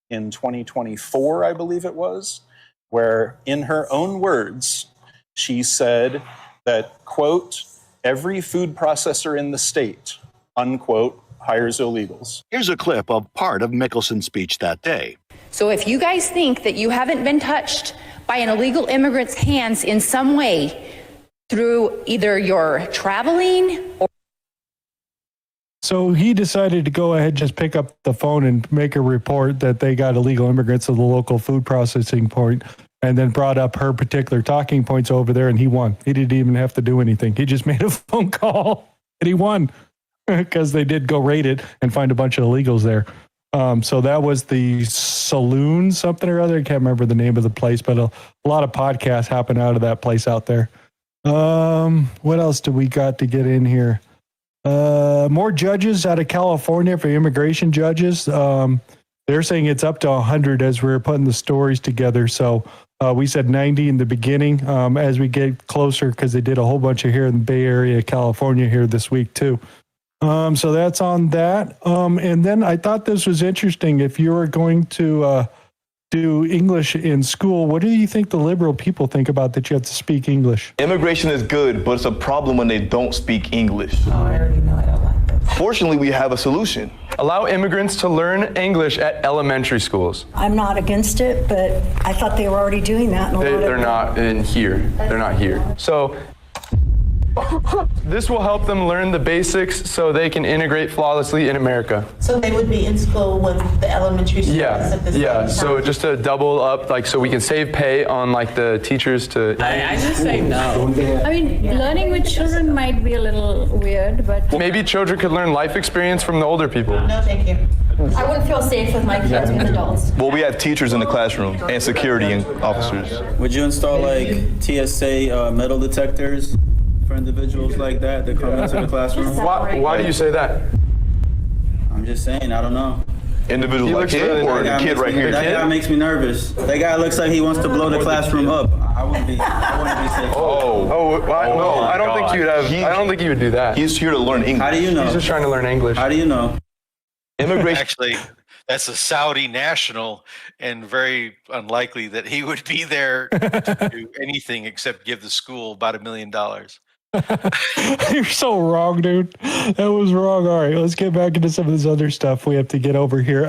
in 2024, I believe it was, where in her own words, she said that, quote, every food processor in the state, unquote, hires illegals. Here's a clip of part of Mickelson's speech that day. So if you guys think that you haven't been touched by an illegal immigrant's hands in some way through either your traveling or... So he decided to go ahead, just pick up the phone and make a report that they got illegal immigrants at the local food processing point, and then brought up her particular talking points over there, and he won. He didn't even have to do anything. He just made a phone call, and he won because they did go raid it and find a bunch of illegals there. So that was the Saloon something or other. I can't remember the name of the place, but a lot of podcasts happen out of that place out there. What else do we got to get in here? More judges out of California for immigration judges. They're saying it's up to 100 as we were putting the stories together. So we said 90 in the beginning as we get closer, because they did a whole bunch of here in the Bay Area, California here this week too. So that's on that. And then I thought this was interesting. If you were going to do English in school, what do you think the liberal people think about that you have to speak English? Immigration is good, but it's a problem when they don't speak English. Oh, I already know I don't like this. Fortunately, we have a solution. Allow immigrants to learn English at elementary schools. I'm not against it, but I thought they were already doing that. They're not in here. They're not here. So this will help them learn the basics so they can integrate flawlessly in America. So they would be in school with the elementary students at the same time. So just to double up, like, so we can save pay on like the teachers to... I just say no. I mean, learning with children might be a little weird, but... Maybe children could learn life experience from the older people. No, thank you. I wouldn't feel safe with my kids with adults. Well, we have teachers in the classroom and security and officers. Would you install like TSA metal detectors for individuals like that come into the classroom? Why do you say that? I'm just saying, I don't know. Individuals like him or the kid right here? That guy makes me nervous. That guy looks like he wants to blow the classroom up. I wouldn't be safe. No, I don't think you'd have. I don't think you would do that. He's here to learn English. How do you know? He's just trying to learn English. How do you know? Immigration. Actually, that's a Saudi national, and very unlikely that he would be there to do anything except give the school about $1 million. You're so wrong, dude. That was wrong. All right, let's get back into some of this other stuff we have to get over here.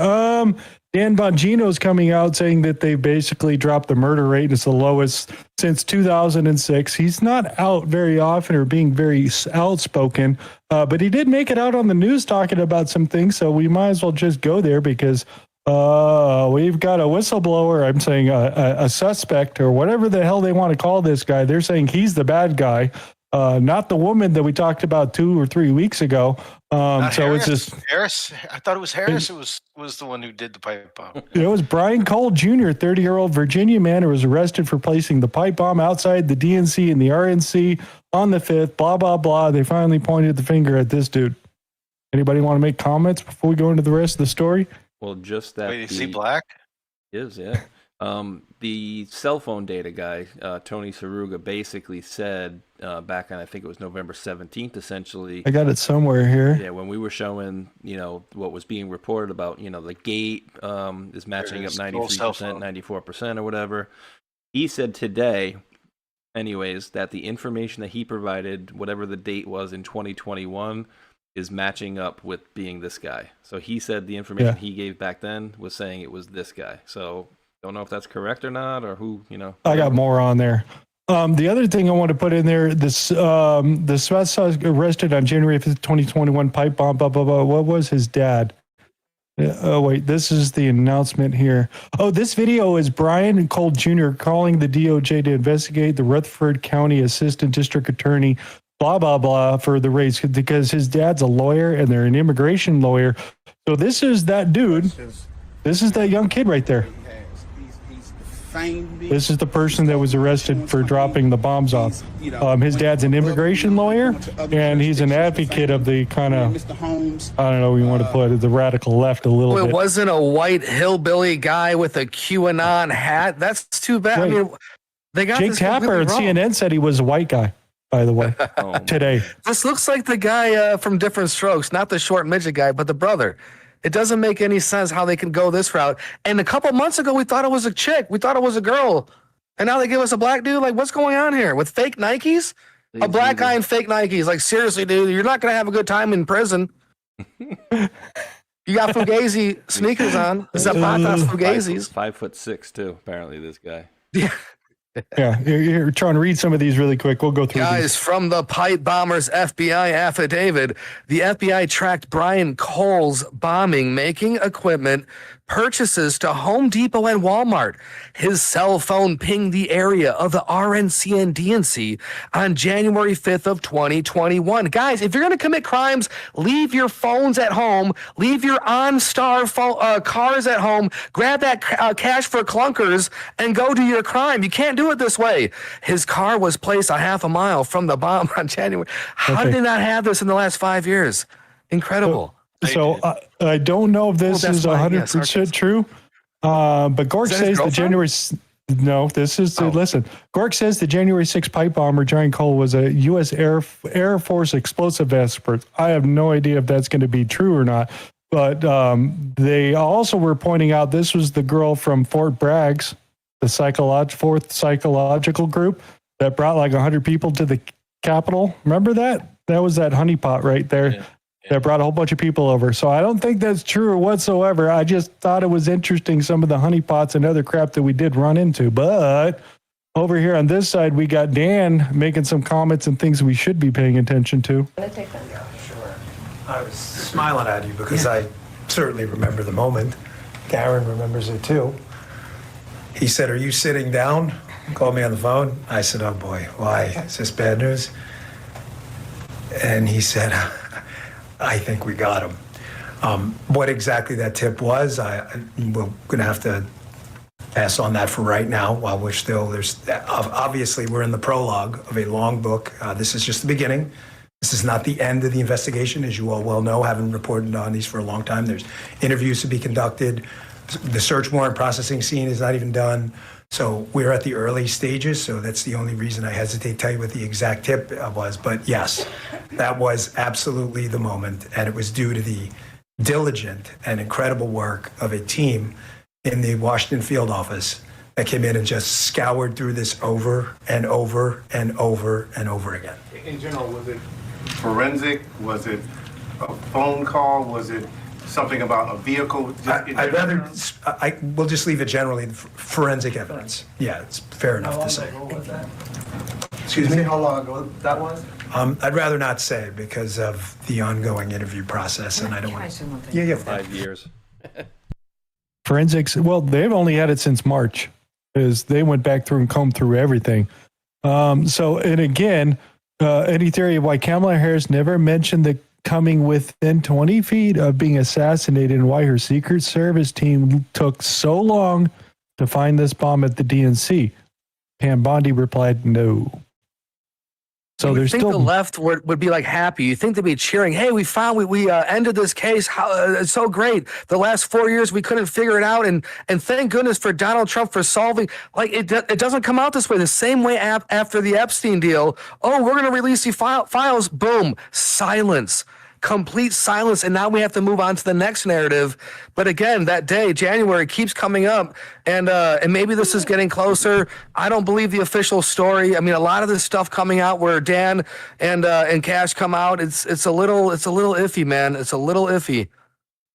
Dan Bongino's coming out saying that they basically dropped the murder rate. It's the lowest since 2006. He's not out very often or being very outspoken, but he did make it out on the news talking about some things, so we might as well just go there because we've got a whistleblower. I'm saying a suspect or whatever the hell they want to call this guy. They're saying he's the bad guy. Not the woman that we talked about 2 or 3 weeks ago. So Harris, it's just Harris. I thought it was Harris. It was the one who did the pipe bomb. it was Brian Cole Jr., 30-year-old Virginia man who was arrested for placing the pipe bomb outside the DNC and the RNC on the 5th. Blah blah blah. They finally pointed the finger at this dude. Anybody want to make comments before we go into the rest of the story? Well, just that. Wait, is he black? Is, yeah. The cell phone data guy, Tony Saruga, basically said back on, I think it was November 17th, essentially. I got it somewhere here. Yeah, when we were showing, what was being reported about, the gate is matching up 93%, 94% or whatever. He said today, anyways, that the information that he provided, whatever the date was in 2021, is matching up with being this guy. So he said the information he gave back then was saying it was this guy. So don't know if that's correct or not, or who, I got more on there. The other thing I want to put in there, the suspect arrested on January 5th, 2021, pipe bomb, blah, blah, blah. What was his dad? Oh, wait, this is the announcement here. Oh, this video is Brian Cole Jr. calling the DOJ to investigate the Rutherford County Assistant District Attorney, blah, blah, blah, for the race, because his dad's a lawyer and they're an immigration lawyer. So this is that dude. This is that young kid right there. This is the person that was arrested for dropping the bombs off. His dad's an immigration lawyer, and he's an advocate of the kind of, I don't know, you want to put it, the radical left a little bit. It wasn't a white hillbilly guy with a QAnon hat. That's too bad. Right. I mean, they got Jake this Tapper completely on wrong. CNN said he was a white guy, by the way, today. This looks like the guy from Different Strokes, not the short midget guy, but the brother. It doesn't make any sense how they can go this route. And a couple months ago, we thought it was a chick. We thought it was a girl. And now they give us a black dude. Like, what's going on here? With fake Nikes? A black guy in fake Nikes. Like, seriously, dude, you're not going to have a good time in prison. You got Fugazi sneakers on. Zapatas Fugazis. 5'6" too, apparently, this guy. Yeah, you're trying to read some of these really quick. We'll go through Guys, these. from the Pipe Bombers FBI affidavit, the FBI tracked Brian Cole's bombing, making equipment purchases to Home Depot and Walmart. His cell phone pinged the area of the RNC and DNC on January 5th of 2021. Guys, if you're going to commit crimes, leave your phones at home, leave your OnStar cars at home, grab that cash for clunkers, and go do your crime. You can't do it this way. His car was placed a half a mile from the bomb on January. How did they not have this in the last 5 years? Incredible. So I don't know if this is 100% true, but Gork says the January. No, this is listen. Gork says the January 6th pipe bomber Brian Cole was a U.S. Air Force explosive expert. I have no idea if that's going to be true or not. But they also were pointing out this was the girl from Fort Bragg's, the fourth psychological group that brought like 100 people to the Capitol. Remember that? That was that honeypot right there. Yeah. That brought a whole bunch of people over. So I don't think that's true whatsoever. I just thought it was interesting, some of the honeypots and other crap that we did run into. But over here on this side, we got Dan making some comments and things we should be paying attention to. Yeah, sure. I was smiling at you because I certainly remember the moment. Darren remembers it too. He said, "Are you sitting down?" Called me on the phone. I said, "Oh boy, why? Is this bad news?" And he said, "I think we got him." What exactly that tip was, we're going to have to pass on that for right now while we're still, obviously we're in the prologue of a long book. This is just the beginning. This is not the end of the investigation, as you all well know, having reported on these for a long time. There's interviews to be conducted. The search warrant processing scene is not even done. So we're at the early stages, so that's the only reason I hesitate to tell you what the exact tip was. But yes, that was absolutely the moment, and it was due to the diligent and incredible work of a team in the Washington field office that came in and just scoured through this over and over and over and over again. In general, was it forensic? Was it a phone call? Was it something about a vehicle? We'll just leave it generally forensic evidence. Yeah, it's fair enough to say. How long ago was that? Excuse me? How long ago that was? I'd rather not say because of the ongoing interview process, and I don't want to. Yeah. 5 years. Forensics, well, they've only had it since March because they went back through and combed through everything. And again, any theory of why Kamala Harris never mentioned the coming within 20 feet of being assassinated and why her Secret Service team took so long to find this bomb at the DNC? Pam Bondi replied, no. So you there's think still the left would be like happy. You think they'd be cheering. Hey, we ended this case. How it's so great. The last 4 years we couldn't figure it out, and thank goodness for Donald Trump for solving. Like it doesn't come out this way. The same way after the Epstein deal. Oh, we're gonna release the files. Boom, silence. Complete silence, and now we have to move on to the next narrative. But again, that day, January, keeps coming up, and maybe this is getting closer. I don't believe the official story. I mean, a lot of this stuff coming out where Dan and Cash come out, it's a little iffy, man. It's a little iffy.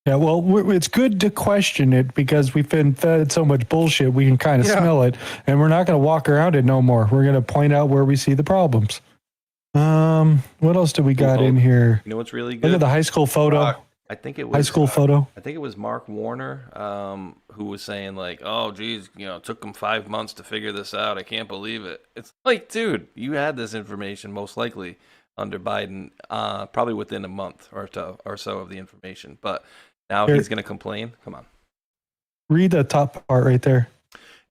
Yeah, well, it's good to question it because we've been fed so much bullshit. We can kind of smell it, and we're not going to walk around it no more. We're going to point out where we see the problems. What else do we got in here? You know what's really good? Look at the high school photo. I think it was high school photo. I think it was Mark Warner, who was saying like, "Oh, geez, it took them 5 months to figure this out. I can't believe it." It's like, dude, you had this information most likely under Biden, probably within a month or so of the information. But now he's going to complain. Come on. Read the top part right there.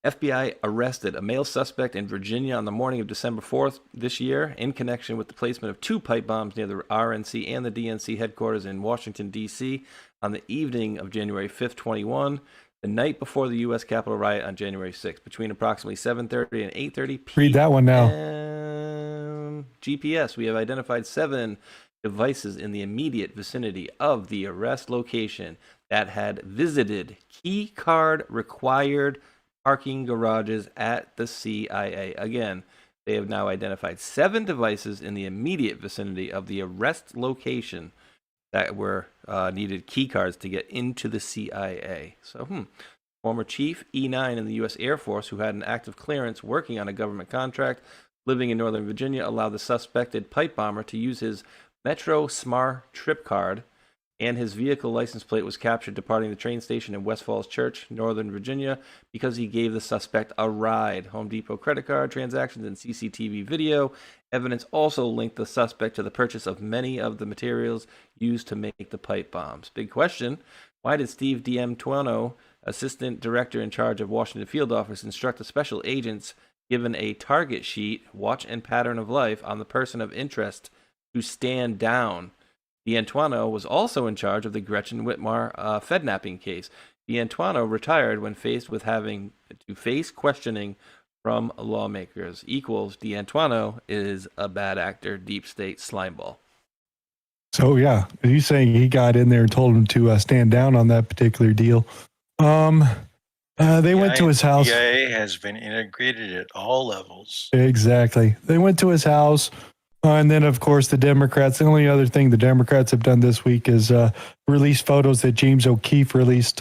FBI arrested a male suspect in Virginia on the morning of December 4th this year in connection with the placement of 2 pipe bombs near the RNC and the DNC headquarters in Washington, D.C. on the evening of January 5th, 21, the night before the U.S. Capitol riot on January 6th, between approximately 7:30 and 8:30 p.m. Read that one now. GPS, we have identified 7 devices in the immediate vicinity of the arrest location that had visited key card required parking garages at the CIA. Again, they have now identified 7 devices in the immediate vicinity of the arrest location that were needed key cards to get into the CIA. So, former Chief E9 in the U.S. Air Force, who had an active clearance working on a government contract, living in Northern Virginia, allowed the suspected pipe bomber to use his Metro Smart trip card, and his vehicle license plate was captured departing the train station in West Falls Church, Northern Virginia, because he gave the suspect a ride. Home Depot credit card transactions and CCTV video evidence also linked the suspect to the purchase of many of the materials used to make the pipe bombs. Big question, why did Steve D'Antuono, assistant director in charge of Washington Field Office, instruct the special agents given a target sheet, watch and pattern of life on the person of interest to stand down? D'Antuono was also in charge of the Gretchen Whitmer Fednapping case. D'Antuono retired when faced with having to face questioning from lawmakers. Equals D'Antuono is a bad actor, deep state slimeball. So yeah, he's saying he got in there and told him to stand down on that particular deal. They went to his house. CIA has been integrated at all levels. Exactly. They went to his house. And then, of course, the Democrats. The only other thing the Democrats have done this week is release photos that James O'Keefe released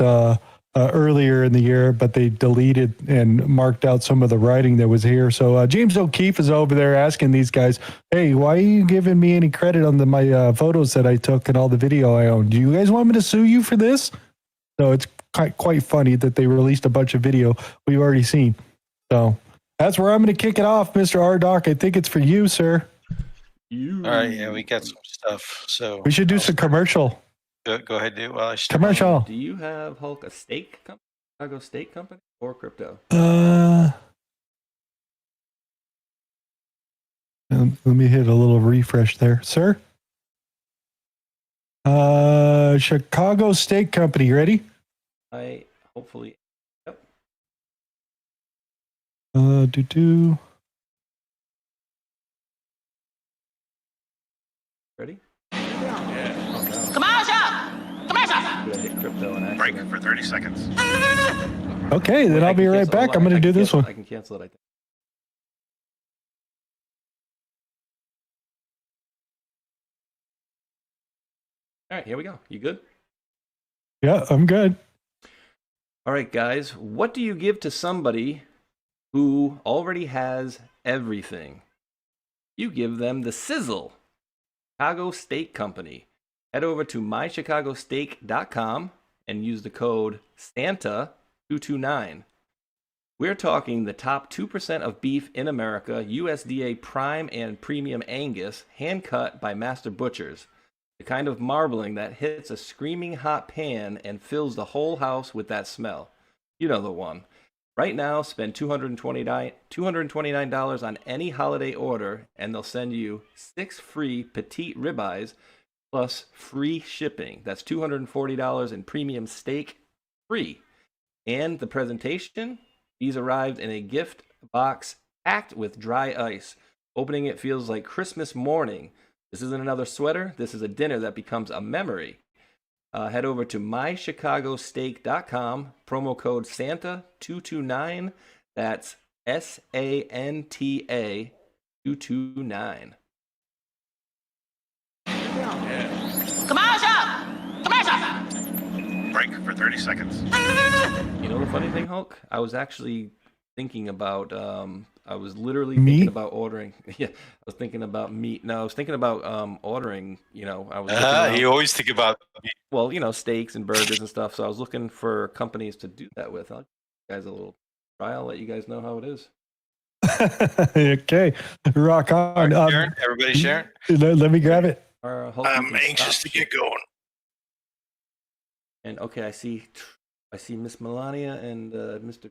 earlier in the year, but they deleted and marked out some of the writing that was here. So James O'Keefe is over there asking these guys, hey, why are you giving me any credit on my photos that I took and all the video I own? Do you guys want me to sue you for this? So it's quite funny that they released a bunch of video we've already seen. So that's where I'm going to kick it off, Mr. Rdoc. I think it's for you, sir. All right, yeah, we got some stuff. So we should do some commercial. Go ahead, do it while I start. Commercial. Do you have, Hulk, a steak company, Chicago steak company, or crypto? Let me hit a little refresh there, sir. Chicago Steak Company, ready? Hopefully. Yep. Ready? Break for 30 seconds. Okay, then I'll be right back. I'm going to do this one. I can cancel it, I think. All right, here we go. You good? Yeah, I'm good. All right, guys. What do you give to somebody who already has everything? You give them the sizzle. Chicago Steak Company. Head over to mychicagosteak.com and use the code SANTA229. We're talking the top 2% of beef in America, USDA prime and premium Angus, hand-cut by master butchers. The kind of marbling that hits a screaming hot pan and fills the whole house with that smell. You know the one. Right now, spend $229 on any holiday order, and they'll send you 6 free petite ribeyes plus free shipping. That's $240 in premium steak free. And the presentation, these arrived in a gift box packed with dry ice. Opening it feels like Christmas morning. This isn't another sweater. This is a dinner that becomes a memory. Head over to mychicagosteak.com, promo code SANTA229. That's SANTA 229. Commercial! Commercial! Break for 30 seconds. You know the funny thing, Hulk? I was actually thinking about, I was literally Meat? thinking about ordering. Yeah, I was thinking about meat. No, I was thinking about ordering, I was looking around. You always think about Well, steaks and burgers and stuff. So I was looking for companies to do that with. I'll give you guys a little trial, let you guys know how it is. Okay, rock on. Sharon. Everybody sharing? Let me grab it. I'm anxious to get going. And okay, I see Miss Melania and Mr.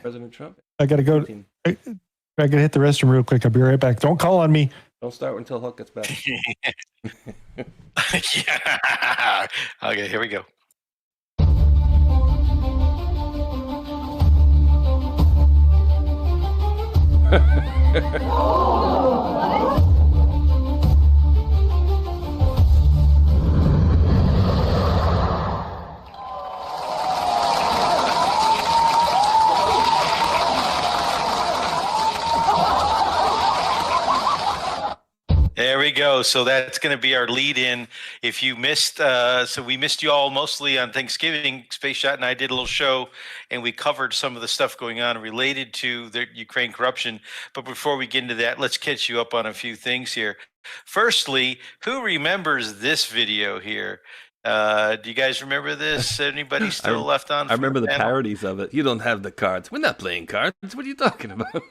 President Trump. I got to go. I got to hit the restroom real quick. I'll be right back. Don't call on me. Don't start until Hulk gets back. Yeah. Okay, here we go. There we go. So that's going to be our lead in. If you missed, so we missed you all mostly on Thanksgiving. Space Shot and I did a little show and we covered some of the stuff going on related to the Ukraine corruption. But before we get into that, let's catch you up on a few things here. Firstly, who remembers this video here? Do you guys remember this? Anybody still left on? I remember the parodies of it. You don't have the cards. We're not playing cards. What are you talking about?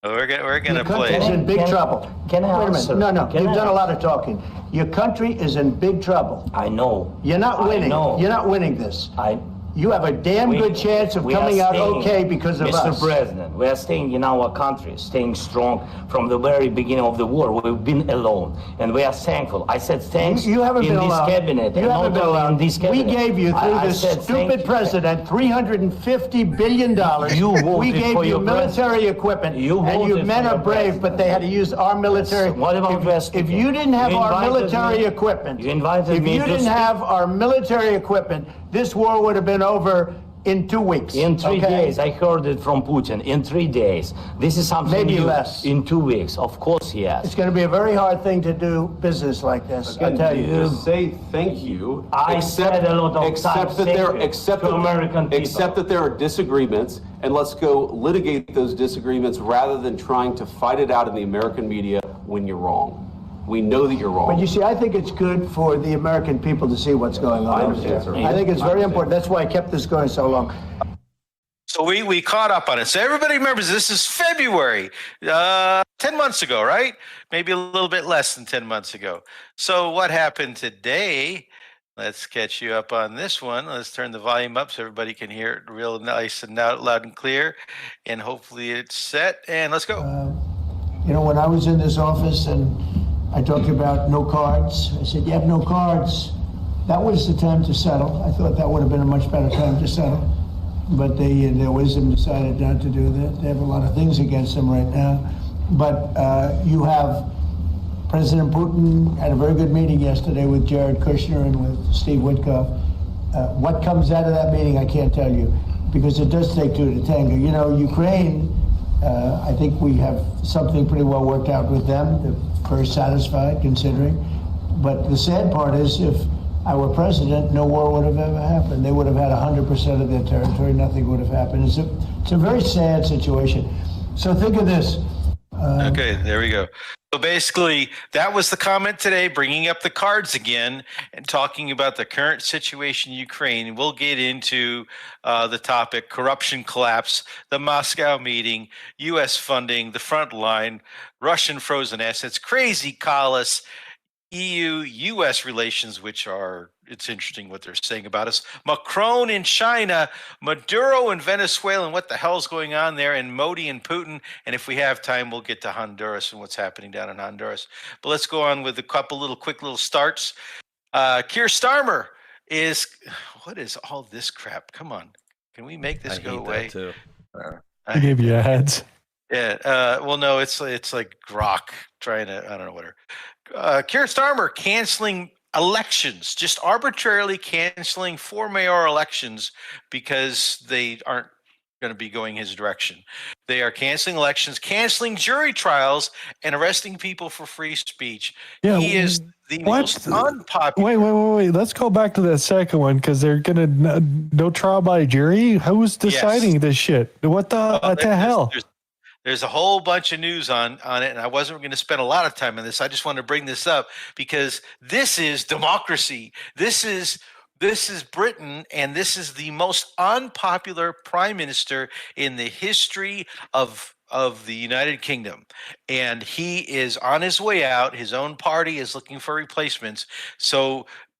We're gonna play. Your country is in big trouble. Can I Wait a answer? minute. No. Can You've I done a lot answer? of talking. Your country is in big trouble. I know. You're not winning. I know. You're not winning this. I. You have a damn good chance of we are coming out staying, okay because of Mr. us. President, we are staying in our country, staying strong from the very beginning of the war. We've been alone, and we are thankful. I said thanks You haven't in been this alone. cabinet. You and haven't not been only alone. in this cabinet. We gave you, through I this said thank stupid you. president, $350 billion. You we voted gave for you your military equipment, and you voted men for are your brave, but they had to use our military. What about West? If you didn't have You our invited military me- equipment, You invited if me you to didn't speak. have our military equipment, this war would have been over in 2 weeks. In 3 okay? days, I heard it from Putin. In 3 days, this is something Maybe new. less. In 2 weeks, of course, yes. It's going to be a very hard thing to do business like this. I tell you. Just say thank you. I said a lot of Accept times that there, thank you accept to that, American people. accept that there are disagreements, and let's go litigate those disagreements rather than trying to fight it out in the American media when you're wrong. We know that you're wrong. But you see, I think it's good for the American people to see what's going on. I understand, sir. I think it's very important. That's why I kept this going so long. So we caught up on it. So everybody remembers this is February, 10 months ago, right? Maybe a little bit less than 10 months ago. So what happened today? Let's catch you up on this one. Let's turn the volume up so everybody can hear it real nice and loud and clear. And hopefully it's set. And let's go. When I was in this office and I talked about no cards, I said, you have no cards. That was the time to settle. I thought that would have been a much better time to settle. But they, in their wisdom, decided not to do that. They have a lot of things against them right now. But you have President Putin had a very good meeting yesterday with Jared Kushner and with Steve Witkoff. What comes out of that meeting, I can't tell you, because it does take two to tango. Ukraine, I think we have something pretty well worked out with them. They're very satisfied, considering. But the sad part is, if I were president, no war would have ever happened. They would have had 100% of their territory. Nothing would have happened. It's a very sad situation. So think of this. Okay, there we go. So basically, that was the comment today, bringing up the cards again and talking about the current situation in Ukraine. We'll get into the topic, corruption collapse, the Moscow meeting, U.S. funding, the front line, Russian frozen assets, crazy callous. EU-U.S. relations, which are, it's interesting what they're saying about us. Macron in China, Maduro in Venezuela, and what the hell's going on there, and Modi and Putin. And if we have time, we'll get to Honduras and what's happening down in Honduras. But let's go on with a couple quick little starts. Keir Starmer is, what is all this crap? Come on. Can we make this go away? That too. I gave you ads. Yeah. Well, no, it's like Grok trying to, I don't know, whatever. Keir Starmer canceling elections, just arbitrarily canceling 4 mayoral elections because they aren't going to be going his direction. They are canceling elections, canceling jury trials, and arresting people for free speech. Yeah, he is the most unpopular. Wait. Let's go back to that second one because they're going to no trial by jury. Who's deciding this shit? What the hell? There's a whole bunch of news on it, and I wasn't going to spend a lot of time on this. I just wanted to bring this up because this is democracy. This is Britain, and this is the most unpopular prime minister in the history of the United Kingdom. And he is on his way out. His own party is looking for replacements.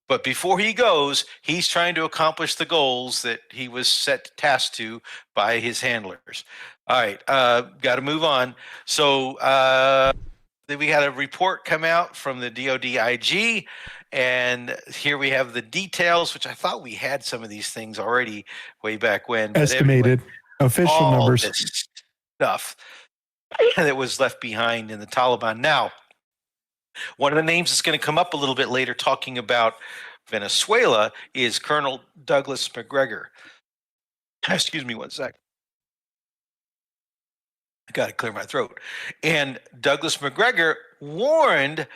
But before he goes, he's trying to accomplish the goals that he was set tasked to by his handlers. All right, got to move on. So then we had a report come out from the DoD IG, and here we have the details, which I thought we had some of these things already way back when. Estimated official all numbers. This stuff that was left behind in the Taliban. Now, one of the names that's going to come up a little bit later talking about Venezuela is Colonel Douglas McGregor. Excuse me one sec. I got to clear my throat. And Douglas McGregor warned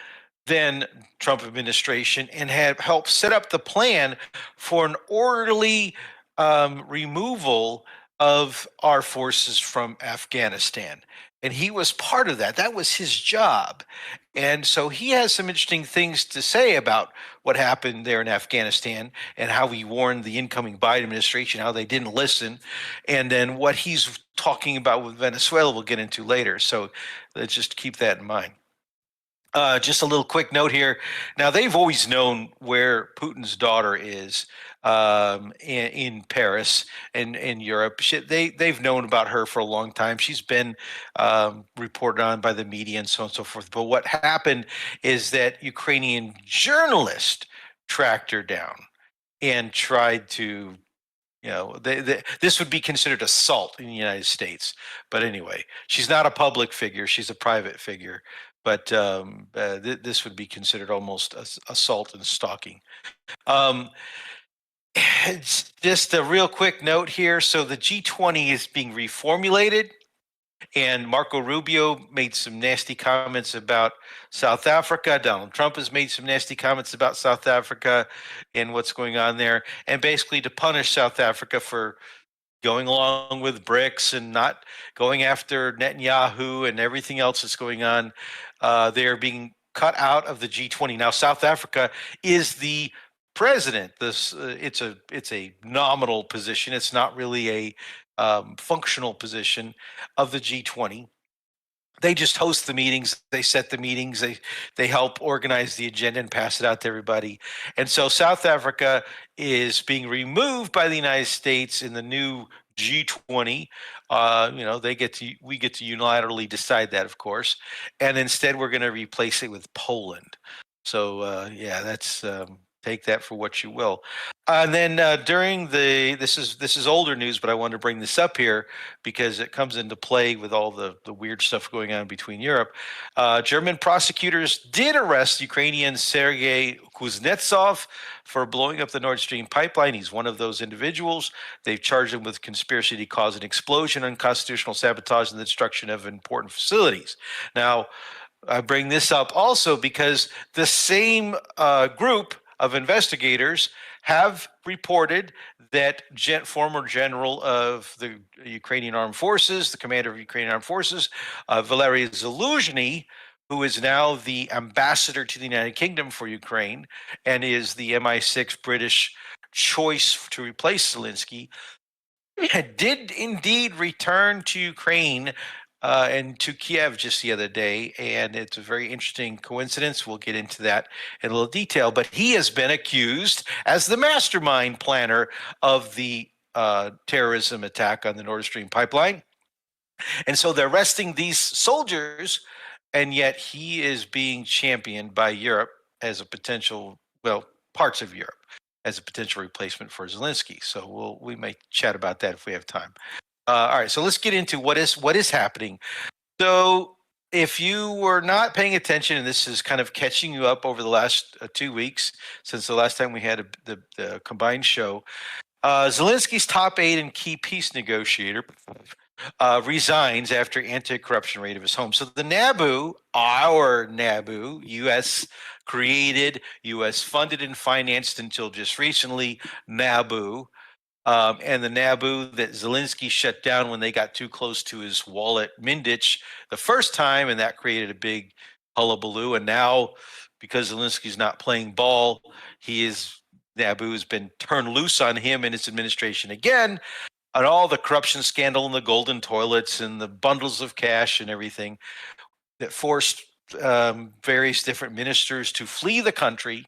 then Trump administration and had helped set up the plan for an orderly removal of our forces from Afghanistan. And he was part of that. That was his job. And so he has some interesting things to say about what happened there in Afghanistan and how he warned the incoming Biden administration, how they didn't listen. And then what he's talking about with Venezuela, we'll get into later. So let's just keep that in mind. Just a little quick note here. Now, they've always known where Putin's daughter is in Paris and in Europe. They've known about her for a long time. She's been reported on by the media and so on and so forth. But what happened is that Ukrainian journalist tracked her down and tried to, this would be considered assault in the United States. But anyway, she's not a public figure. She's a private figure. But this would be considered almost assault and stalking. It's just a real quick note here. So the G20 is being reformulated, and Marco Rubio made some nasty comments about South Africa. Donald Trump has made some nasty comments about South Africa and what's going on there, and basically to punish South Africa for going along with BRICS and not going after Netanyahu and everything else that's going on. They're being cut out of the G20. Now, South Africa is the president. It's a nominal position. It's not really a functional position of the G20. They just host the meetings. They set the meetings. They help organize the agenda and pass it out to everybody. And so South Africa is being removed by the United States in the new G20. We get to unilaterally decide that, of course, and instead we're going to replace it with Poland. So that's take that for what you will. And then during this is older news, but I wanted to bring this up here because it comes into play with all the weird stuff going on between Europe. German prosecutors did arrest Ukrainian Sergei Kuznetsov for blowing up the Nord Stream pipeline. He's one of those individuals. They've charged him with conspiracy to cause an explosion, unconstitutional sabotage, and the destruction of important facilities. Now, I bring this up also because the same group of investigators have reported that former general of the Ukrainian Armed Forces, the commander of Ukrainian Armed Forces, Valery Zaluzhny, who is now the ambassador to the United Kingdom for Ukraine and is the MI6 British choice to replace Zelensky, did indeed return to Ukraine and to Kiev just the other day, and it's a very interesting coincidence. We'll get into that in a little detail, but he has been accused as the mastermind planner of the terrorism attack on the Nord Stream pipeline. And so they're arresting these soldiers, and yet he is being championed by Europe as a potential, well, parts of Europe as a potential replacement for Zelensky. So we may chat about that if we have time. All right, so let's get into what is happening. So if you were not paying attention, and this is kind of catching you up over the last 2 weeks since the last time we had the combined show, Zelensky's top aide and key peace negotiator resigns after anti-corruption raid of his home. So the NABU, our NABU, U.S. created, U.S. funded and financed until just recently, NABU, and the NABU that Zelensky shut down when they got too close to his wall at Mindich the first time, and that created a big hullabaloo. And now, because Zelensky's not playing ball, NABU has been turned loose on him and his administration again, on all the corruption scandal and the golden toilets and the bundles of cash and everything that forced various different ministers to flee the country,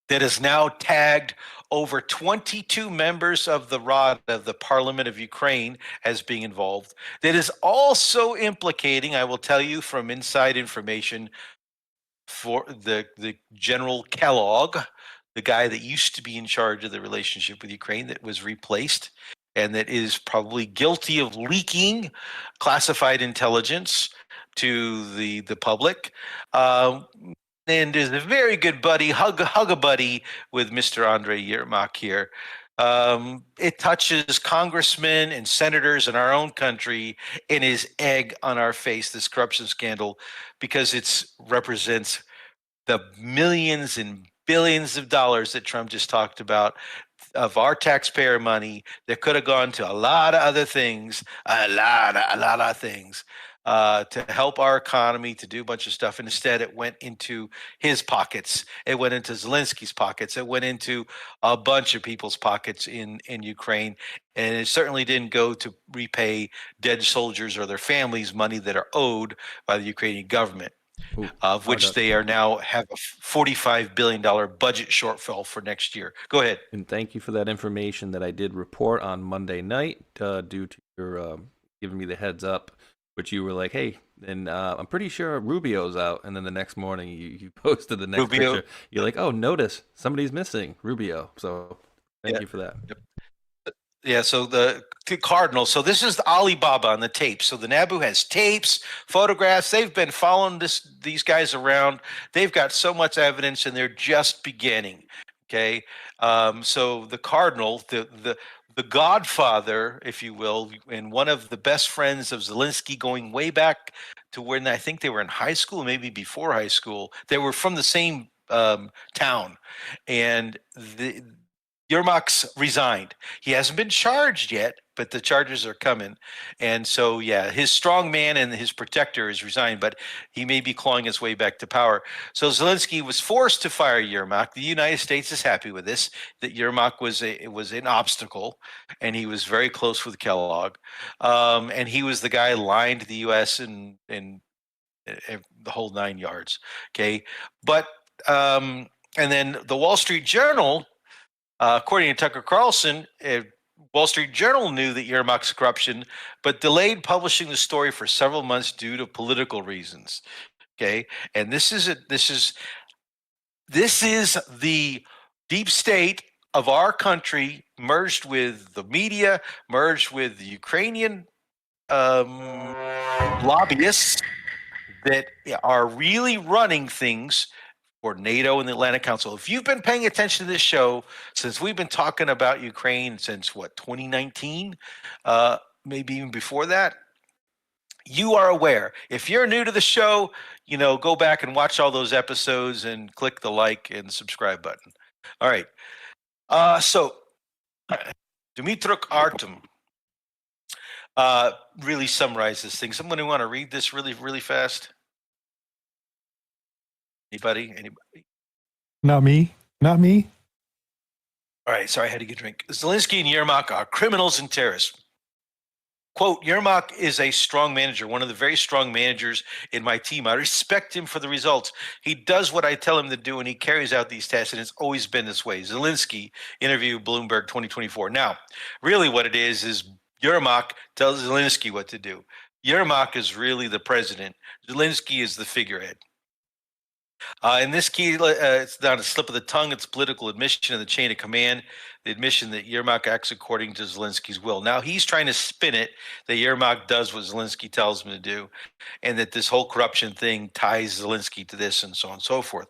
that has now tagged over 22 members of the Rdoc, of the Parliament of Ukraine, as being involved, that is also implicating, I will tell you from inside information, for the General Kellogg, the guy that used to be in charge of the relationship with Ukraine, that was replaced, and that is probably guilty of leaking classified intelligence to the public. And is a very good buddy, hug a buddy with Mr. Andrei Yermak here. It touches congressmen and senators in our own country and is egg on our face, this corruption scandal, because it represents the millions and billions of dollars that Trump just talked about of our taxpayer money that could have gone to a lot of other things, a lot of things. To help our economy, to do a bunch of stuff. And instead, it went into his pockets. It went into Zelensky's pockets. It went into a bunch of people's pockets in Ukraine. And it certainly didn't go to repay dead soldiers or their families money that are owed by the Ukrainian government, of which they are now have a $45 billion budget shortfall for next year. Go ahead. And thank you for that information that I did report on Monday night due to your giving me the heads up. But you were like, hey, and I'm pretty sure Rubio's out. And then the next morning, you posted the next picture. You're like, oh, notice somebody's missing, Rubio. So thank you for that. Yep. Yeah, so the Cardinal. So this is the Alibaba on the tapes. So the NABU has tapes, photographs. They've been following these guys around. They've got so much evidence, and they're just beginning. Okay, so the Cardinal, the godfather, if you will, and one of the best friends of Zelensky, going way back to when I think they were in high school, maybe before high school. They were from the same town, and Yermak's resigned. He hasn't been charged yet, but the charges are coming. And so, yeah, his strong man and his protector is resigned, but he may be clawing his way back to power. So Zelensky was forced to fire Yermak. The United States is happy with this, that Yermak was an obstacle, and he was very close with Kellogg. And he was the guy lying to the U.S. and the whole 9 yards. Okay. But, and then the Wall Street Journal, according to Tucker Carlson, Wall Street Journal knew that Yermak's corruption, but delayed publishing the story for several months due to political reasons. Okay, and this is the deep state of our country merged with the media, merged with the Ukrainian lobbyists that are really running things for NATO and the Atlantic Council. If you've been paying attention to this show since we've been talking about Ukraine since 2019, maybe even before that, you are aware. If you're new to the show, go back and watch all those episodes and click the like and subscribe button. All right. So Dmytro Artem really summarizes things. Someone who want to read this really, really fast? Anybody? Not me. Not me. All right. Sorry, I had to get a drink. Zelensky and Yermak are criminals and terrorists. Quote, Yermak is a strong manager, one of the very strong managers in my team. I respect him for the results. He does what I tell him to do, and he carries out these tasks, and it's always been this way. Zelensky, interview Bloomberg 2024. Now, really what it is Yermak tells Zelensky what to do. Yermak is really the president. Zelensky is the figurehead. In this key, it's not a slip of the tongue. It's political admission of the chain of command, the admission that Yermak acts according to Zelensky's will. Now, he's trying to spin it that Yermak does what Zelensky tells him to do, and that this whole corruption thing ties Zelensky to this and so on and so forth.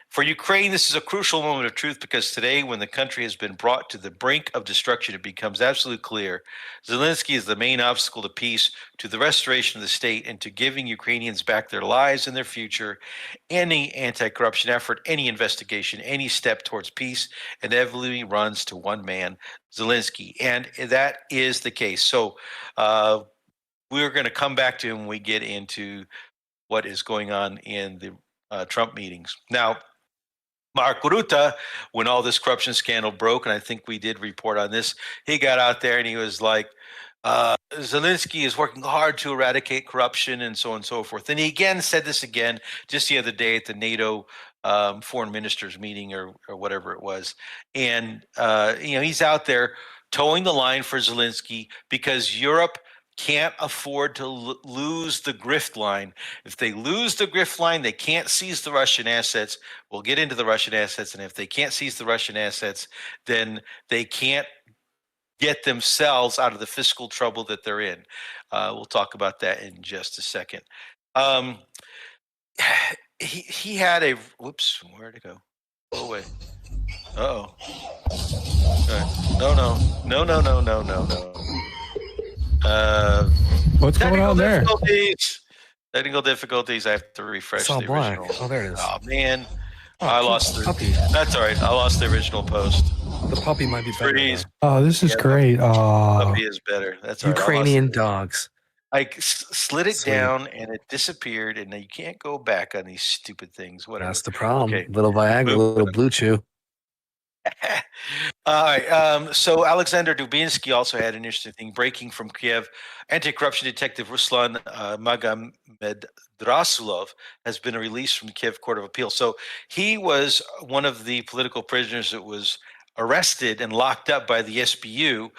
For Ukraine, this is a crucial moment of truth because today, when the country has been brought to the brink of destruction, it becomes absolutely clear Zelensky is the main obstacle to peace, to the restoration of the state, and to giving Ukrainians back their lives and their future. Any anti-corruption effort, any investigation, any step towards peace inevitably runs to one man, Zelensky. And that is the case. So we're going to come back to him when we get into what is going on in the Trump meetings. Now, Mark Rutte, when all this corruption scandal broke, and I think we did report on this, he got out there and he was like, Zelensky is working hard to eradicate corruption and so on and so forth. And he again said this again just the other day at the NATO foreign ministers meeting or whatever it was. And, he's out there towing the line for Zelensky because Europe can't afford to lose the grift line. If they lose the grift line, they can't seize the Russian assets. We'll get into the Russian assets. And if they can't seize the Russian assets, then they can't get themselves out of the fiscal trouble that they're in. We'll talk about that in just a second. He had a, whoops, where'd it go? Go away. Uh-oh. No. What's going on there? Technical difficulties. I have to refresh It's all the black. original. Oh, there it is. Oh man, I lost the puppy. That's all right. I lost the original post. The puppy might be better. Freeze. Oh, this is great. Puppy is better. That's all right. Ukrainian dogs. I slid it Sweet. down and it disappeared, and you can't go back on these stupid things. Whatever. That's the problem. Okay. Little Viagra, little Blue Chew. All right. So Alexander Dubinsky also had an interesting thing. Breaking from Kiev, anti-corruption detective Ruslan Magomeddrasulov has been released from the Kiev Court of Appeal. So he was one of the political prisoners that was arrested and locked up by the SBU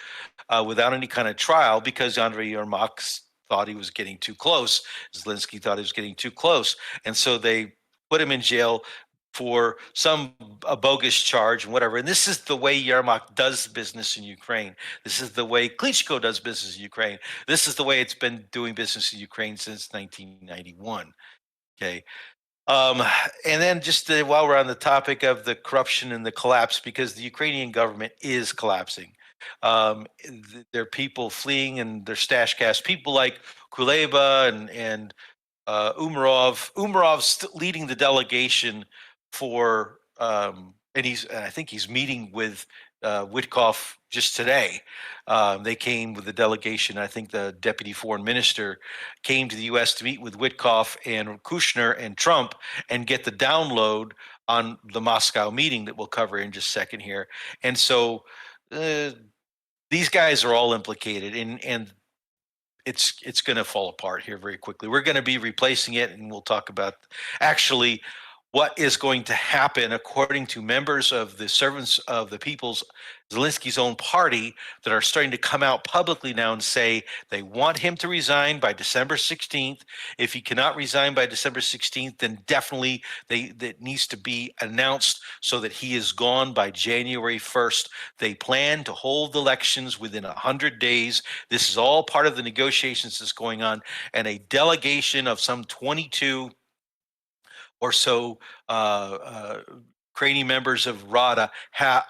without any kind of trial because Andrei Yermak thought he was getting too close. Zelensky thought he was getting too close. And so they put him in jail for a bogus charge and whatever. And this is the way Yermak does business in Ukraine. This is the way Klitschko does business in Ukraine. This is the way it's been doing business in Ukraine since 1991. Okay. And then just while we're on the topic of the corruption and the collapse, because the Ukrainian government is collapsing. There are people fleeing and their stash cash. People like Kuleba and Umarov. Umarov's leading the delegation for and I think he's meeting with Witkoff just today. They came with the delegation. I think the deputy foreign minister came to the U.S. to meet with Witkoff and Kushner and Trump and get the download on the Moscow meeting that we'll cover in just a second here. And so these guys are all implicated, and it's going to fall apart here very quickly. We're going to be replacing it, and we'll talk about actually what is going to happen according to members of the Servants of the People's, Zelensky's own party, that are starting to come out publicly now and say they want him to resign by December 16th. If he cannot resign by December 16th, then definitely that needs to be announced so that he is gone by January 1st. They plan to hold elections within 100 days. This is all part of the negotiations that's going on, and a delegation of some 22 or so Ukrainian members of Rada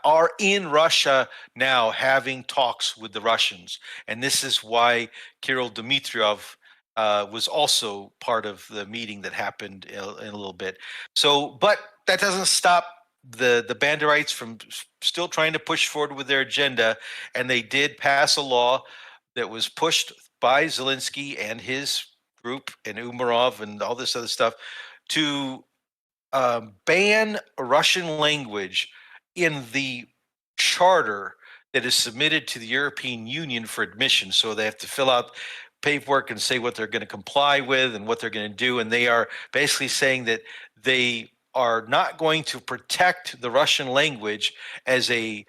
are in Russia now having talks with the Russians. And this is why Kirill Dmitriev was also part of the meeting that happened in a little bit. So, but that doesn't stop the Banderites from still trying to push forward with their agenda. And they did pass a law that was pushed by Zelensky and his group and Umarov and all this other stuff to ban Russian language in the charter that is submitted to the European Union for admission. So they have to fill out paperwork and say what they're going to comply with and what they're going to do. And they are basically saying that they are not going to protect the Russian language as a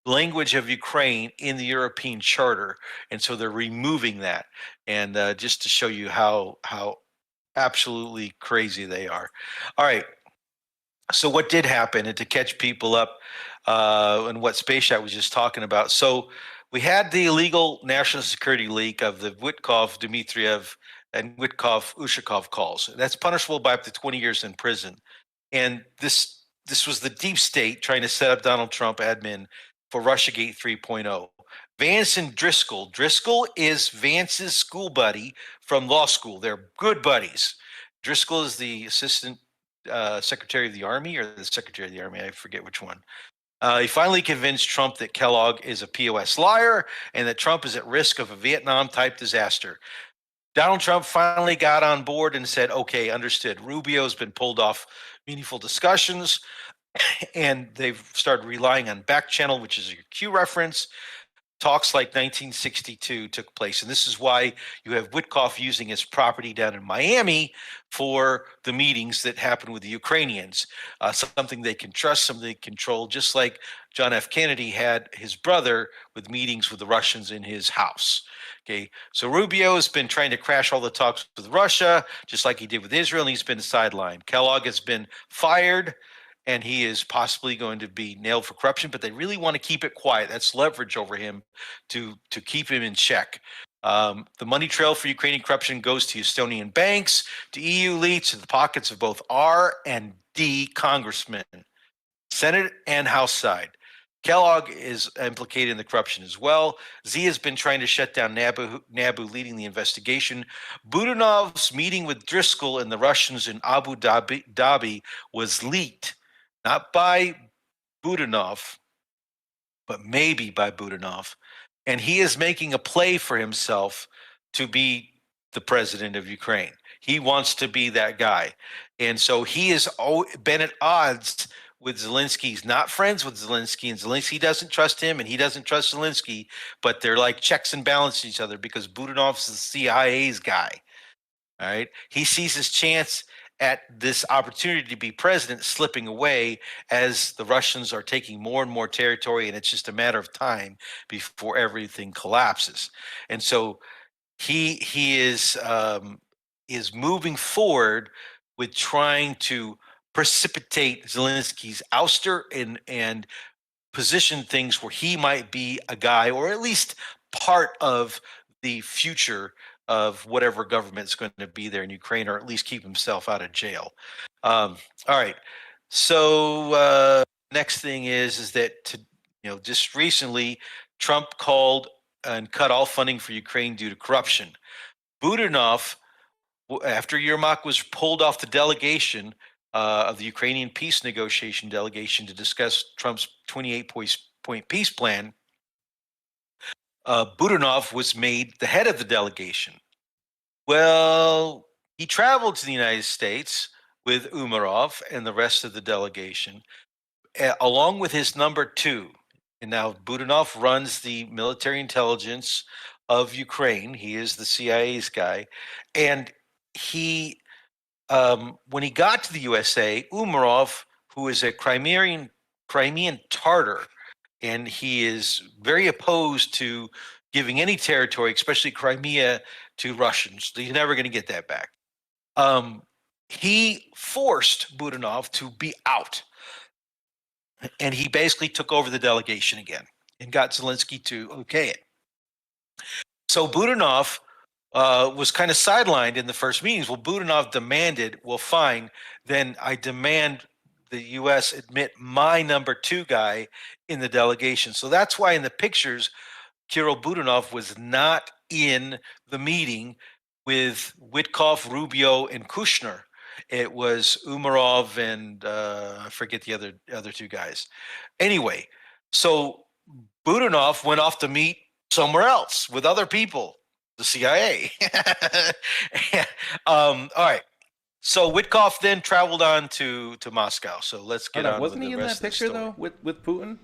language of Ukraine in the European Charter, and so they're removing that. And just to show you how absolutely crazy they are. All right. So what did happen, and to catch people up, and what Space Shot was just talking about. So we had the illegal national security leak of the Witkov, Dmitriev, and Witkov, Ushakov calls. That's punishable by up to 20 years in prison. And this was the deep state trying to set up Donald Trump admin for Russiagate 3.0. Vance and Driscoll. Driscoll is Vance's school buddy from law school. They're good buddies. Driscoll is the assistant secretary of the Army, or the secretary of the Army. I forget which one. He finally convinced Trump that Kellogg is a POS liar and that Trump is at risk of a Vietnam-type disaster. Donald Trump finally got on board and said, okay, understood. Rubio's been pulled off meaningful discussions, and they've started relying on back channel, which is your Q reference. Talks like 1962 took place. And this is why you have Witkoff using his property down in Miami for the meetings that happen with the Ukrainians. Something they can trust, something they control, just like John F. Kennedy had his brother with meetings with the Russians in his house. Okay, so Rubio has been trying to crash all the talks with Russia, just like he did with Israel, and he's been sidelined. Kellogg has been fired, and he is possibly going to be nailed for corruption, but they really want to keep it quiet. That's leverage over him to keep him in check. The money trail for Ukrainian corruption goes to Estonian banks, to EU elites, to the pockets of both R and D congressmen, Senate and House side. Kellogg is implicated in the corruption as well. Z has been trying to shut down NABU leading the investigation. Budanov's meeting with Driscoll and the Russians in Abu Dhabi was leaked, not by Budanov, but maybe by Budanov. And he is making a play for himself to be the president of Ukraine. He wants to be that guy. And so he has been at odds with Zelensky. He's not friends with Zelensky, and Zelensky doesn't trust him, and he doesn't trust Zelensky, but they're like checks and balances each other because Budanov's the CIA's guy. All right. He sees his chance at this opportunity to be president slipping away as the Russians are taking more and more territory, and it's just a matter of time before everything collapses. And so he is moving forward with trying to precipitate Zelensky's ouster and position things where he might be a guy, or at least part of the future of whatever government's going to be there in Ukraine, or at least keep himself out of jail. All right. So next thing is that just recently Trump called and cut all funding for Ukraine due to corruption. Budanov, after Yermak was pulled off the delegation of the Ukrainian peace negotiation delegation to discuss Trump's 28-point peace plan, Budanov was made the head of the delegation. Well, he traveled to the United States with Umarov and the rest of the delegation, along with his number two. And now Budanov runs the military intelligence of Ukraine. He is the CIA's guy. And he, when he got to the USA, Umarov, who is a Crimean Tartar, and he is very opposed to giving any territory, especially Crimea, to Russians. He's never going to get that back. He forced Budanov to be out. And he basically took over the delegation again and got Zelensky to okay it. So Budanov was kind of sidelined in the first meetings. Well, Budanov demanded, well, fine, then I demand the U.S. admit my number two guy in the delegation. So that's why in the pictures, Kirill Budanov was not in the meeting with Witkoff, Rubio, and Kushner. It was Umarov and I forget the other two guys. Anyway, so Budanov went off to meet somewhere else with other people, the CIA. All right. So Witkoff then traveled on to Moscow. So let's get on. Wasn't with he the in rest that of the picture story. though with Putin?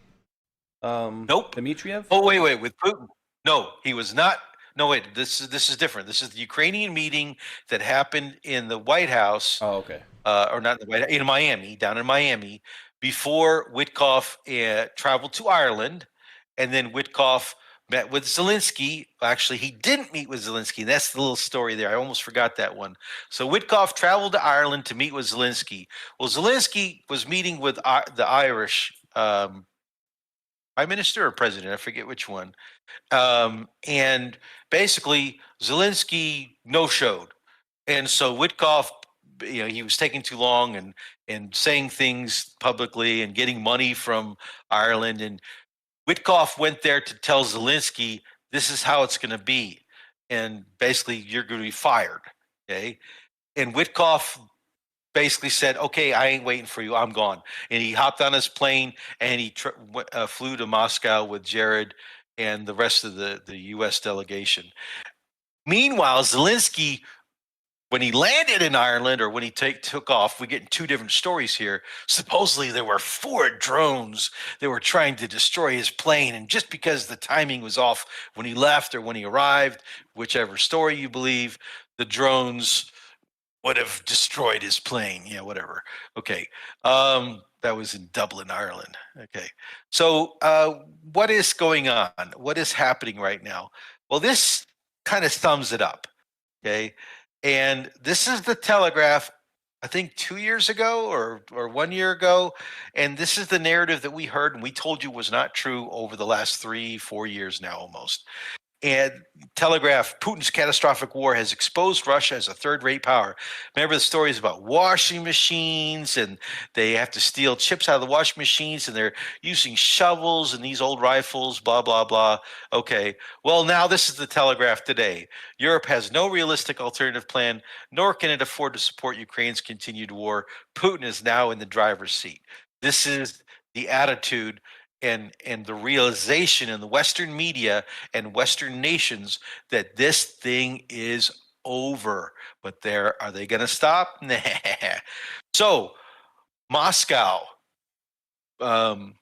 Nope. Dmitriev? Oh, wait, with Putin. No, he was not. No, wait, this is different. This is the Ukrainian meeting that happened in the White House. Oh, okay. Or not in the White House, in Miami, down in Miami, before Witkoff traveled to Ireland, and then Witkoff met with Zelensky. Actually, he didn't meet with Zelensky. That's the little story there. I almost forgot that one. So Witkoff traveled to Ireland to meet with Zelensky. Well, Zelensky was meeting with the Irish prime minister or president. I forget which one. And basically, Zelensky no-showed. And so Witkoff, he was taking too long and saying things publicly and getting money from Ireland. And Witkoff went there to tell Zelensky, this is how it's going to be. And basically, you're going to be fired. Okay. And Witkoff basically said, okay, I ain't waiting for you. I'm gone. And he hopped on his plane and he flew to Moscow with Jared and the rest of the U.S. delegation. Meanwhile, Zelensky, when he landed in Ireland or when he took off, we get two different stories here. Supposedly there were 4 drones that were trying to destroy his plane. And just because the timing was off when he left or when he arrived, whichever story you believe, the drones would have destroyed his plane. Yeah, whatever. Okay. That was in Dublin, Ireland. Okay. So what is going on? What is happening right now? Well, this kind of sums it up. Okay. And this is the Telegraph, I think 2 years ago or 1 year ago. And this is the narrative that we heard and we told you was not true over the last 3-4 years now almost. And Telegraph, Putin's catastrophic war has exposed Russia as a third-rate power. Remember the stories about washing machines and they have to steal chips out of the washing machines and they're using shovels and these old rifles, blah, blah, blah. Okay, well, now this is the Telegraph today. Europe has no realistic alternative plan, nor can it afford to support Ukraine's continued war. Putin is now in the driver's seat. This is the attitude and the realization in the Western media and Western nations that this thing is over. But are they going to stop? Nah. So Moscow, Witkoff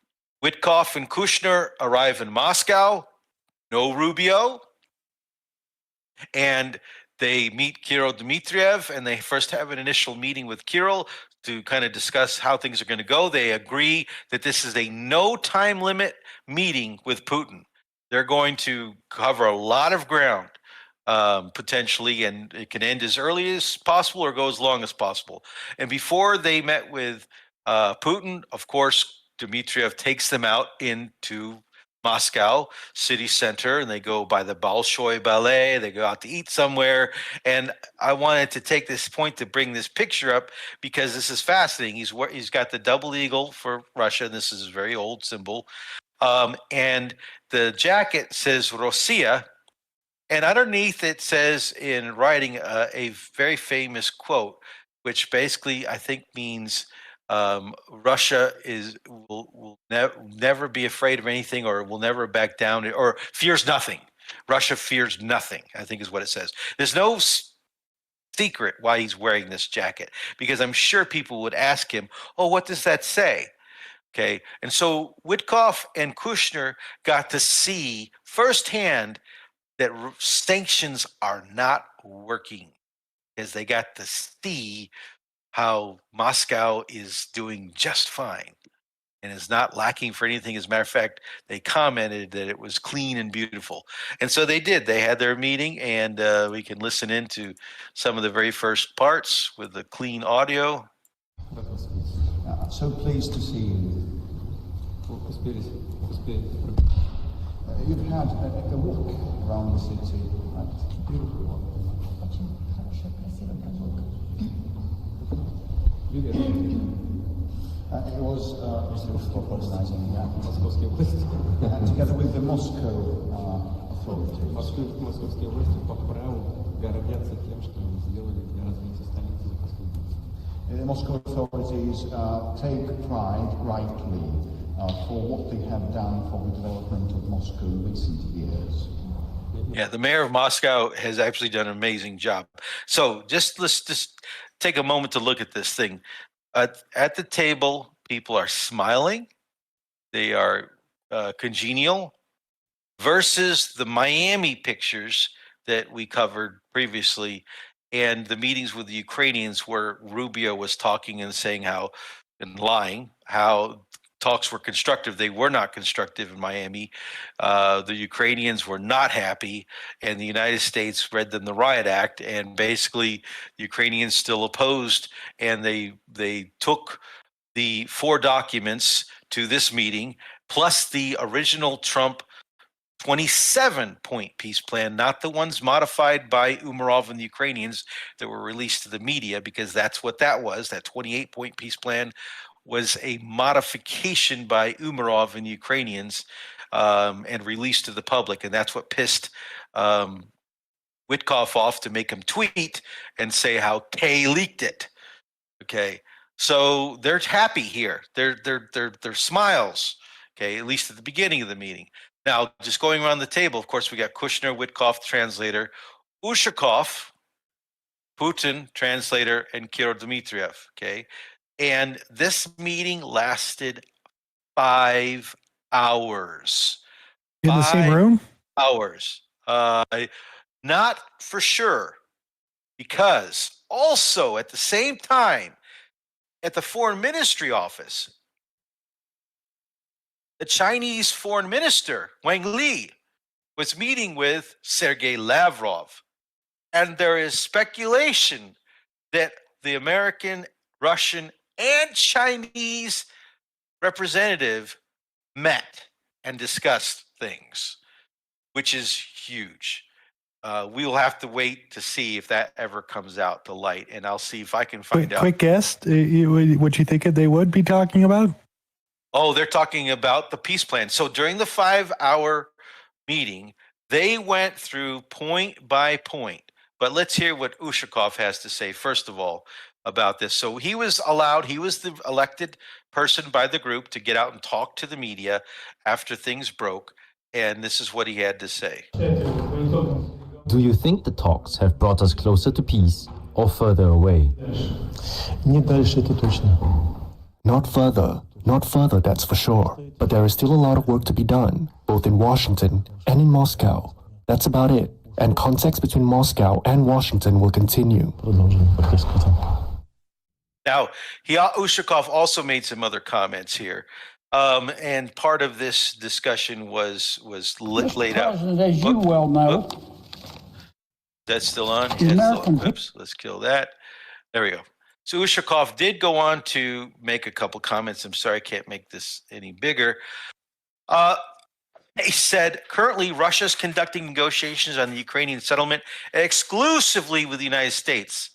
and Kushner arrive in Moscow. No Rubio. And they meet Kirill Dmitriev, and they first have an initial meeting with Kirill to kind of discuss how things are going to go. They agree that this is a no time limit meeting with Putin. They're going to cover a lot of ground potentially, and it can end as early as possible or go as long as possible. And before they met with Putin, of course, Dmitriev takes them out into Moscow city center, and they go by the Bolshoi Ballet. They go out to eat somewhere. And I wanted to take this point to bring this picture up because this is fascinating. He's got the double eagle for Russia, and this is a very old symbol. And the jacket says Rossiya, and underneath it says in writing a very famous quote, which basically I think means Russia will never be afraid of anything, or will never back down, or fears nothing. Russia fears nothing, I think is what it says. There's no secret why he's wearing this jacket, because I'm sure people would ask him, oh, what does that say? Okay, and so Witkoff and Kushner got to see firsthand that sanctions are not working, because they got to see how Moscow is doing just fine and is not lacking for anything. As a matter of fact, they commented that it was clean and beautiful. And so they did. They had their meeting, and we can listen into some of the very first parts with the clean audio. So pleased to see you. You've had a walk around the city, right? Beautiful walk. It was Mr. Rdoc organizing that, together with the Moscow authorities. The Moscow authorities take pride, rightly, for what they have done for the development of Moscow in recent years. Yeah, the mayor of Moscow has actually done an amazing job. So let's just take a moment to look at this thing. At the table, people are smiling. They are congenial versus the Miami pictures that we covered previously and the meetings with the Ukrainians where Rubio was talking and saying how, and lying, how talks were constructive. They were not constructive in Miami. The Ukrainians were not happy, and the United States read them the riot act, and basically the Ukrainians still opposed, and they took the 4 documents to this meeting, plus the original Trump 27-point peace plan, not the ones modified by Umarov and the Ukrainians that were released to the media, because that's what that was. That 28-point peace plan was a modification by Umarov and the Ukrainians and released to the public. And that's what pissed Witkoff off to make him tweet and say how Kay leaked it. Okay. So they're happy here. They're smiles. Okay. At least at the beginning of the meeting. Now, just going around the table, of course, we got Kushner, Witkoff, translator, Ushakov, Putin, translator, and Kirill Dmitriev. Okay. And this meeting lasted 5 hours. In the same room? Hours. Not for sure, because also at the same time, at the Foreign Ministry office, the Chinese Foreign Minister, Wang Li, was meeting with Sergei Lavrov. And there is speculation that the American, Russian, and Chinese representative met and discussed things, which is huge. We will have to wait to see if that ever comes out to light, and I'll see if I can find out. Quick guess, what you think they would be talking about? Oh, they're talking about the peace plan. So during the 5-hour meeting, they went through point by point. But let's hear what Ushakov has to say, first of all, about this. So he was the elected person by the group to get out and talk to the media after things broke. And this is what he had to say. Do you think the talks have brought us closer to peace or further away? Not further, that's for sure. But there is still a lot of work to be done, both in Washington and in Moscow. That's about it. And contacts between Moscow and Washington will continue. Now, Ushakov also made some other comments here. And part of this discussion was laid out. As you well know, that's still on? Yes, oops, let's kill that. There we go. So Ushakov did go on to make a couple comments. I'm sorry I can't make this any bigger. He said, currently Russia's conducting negotiations on the Ukrainian settlement exclusively with the United States,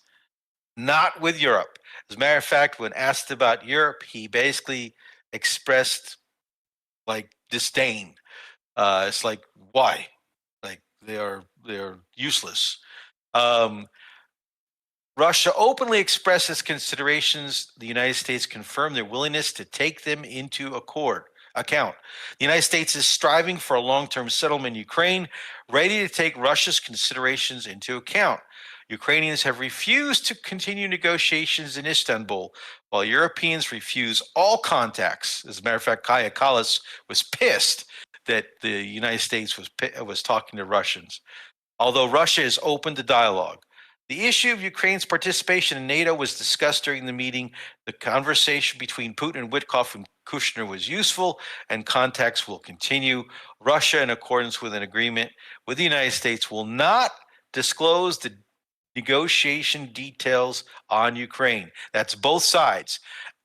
not with Europe. As a matter of fact, when asked about Europe, he basically expressed like disdain. It's like, why? Like they're useless. Russia openly expressed its considerations. The United States confirmed their willingness to take them into account. The United States is striving for a long-term settlement in Ukraine, ready to take Russia's considerations into account. Ukrainians have refused to continue negotiations in Istanbul, while Europeans refuse all contacts. As a matter of fact, Kaja Kallas was pissed that the United States was talking to Russians. Although Russia is open to dialogue. The issue of Ukraine's participation in NATO was discussed during the meeting. The conversation between Putin and Witkoff and Kushner was useful, and contacts will continue. Russia, in accordance with an agreement with the United States, will not disclose the negotiation details on Ukraine. That's both sides.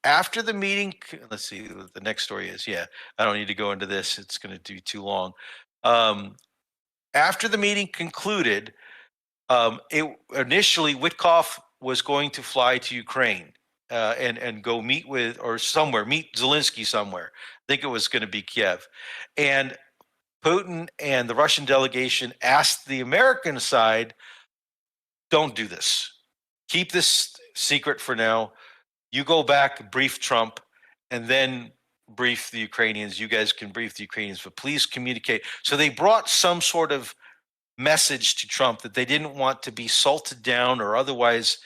After the meeting, let's see what the next story is. Yeah, I don't need to go into this. It's going to be too long. After the meeting concluded, initially Witkoff was going to fly to Ukraine and go meet Zelensky somewhere. I think it was going to be Kiev. And Putin and the Russian delegation asked the American side, don't do this. Keep this secret for now. You go back, brief Trump, and then brief the Ukrainians. You guys can brief the Ukrainians, but please communicate. So they brought some sort of message to Trump that they didn't want to be salted down, or otherwise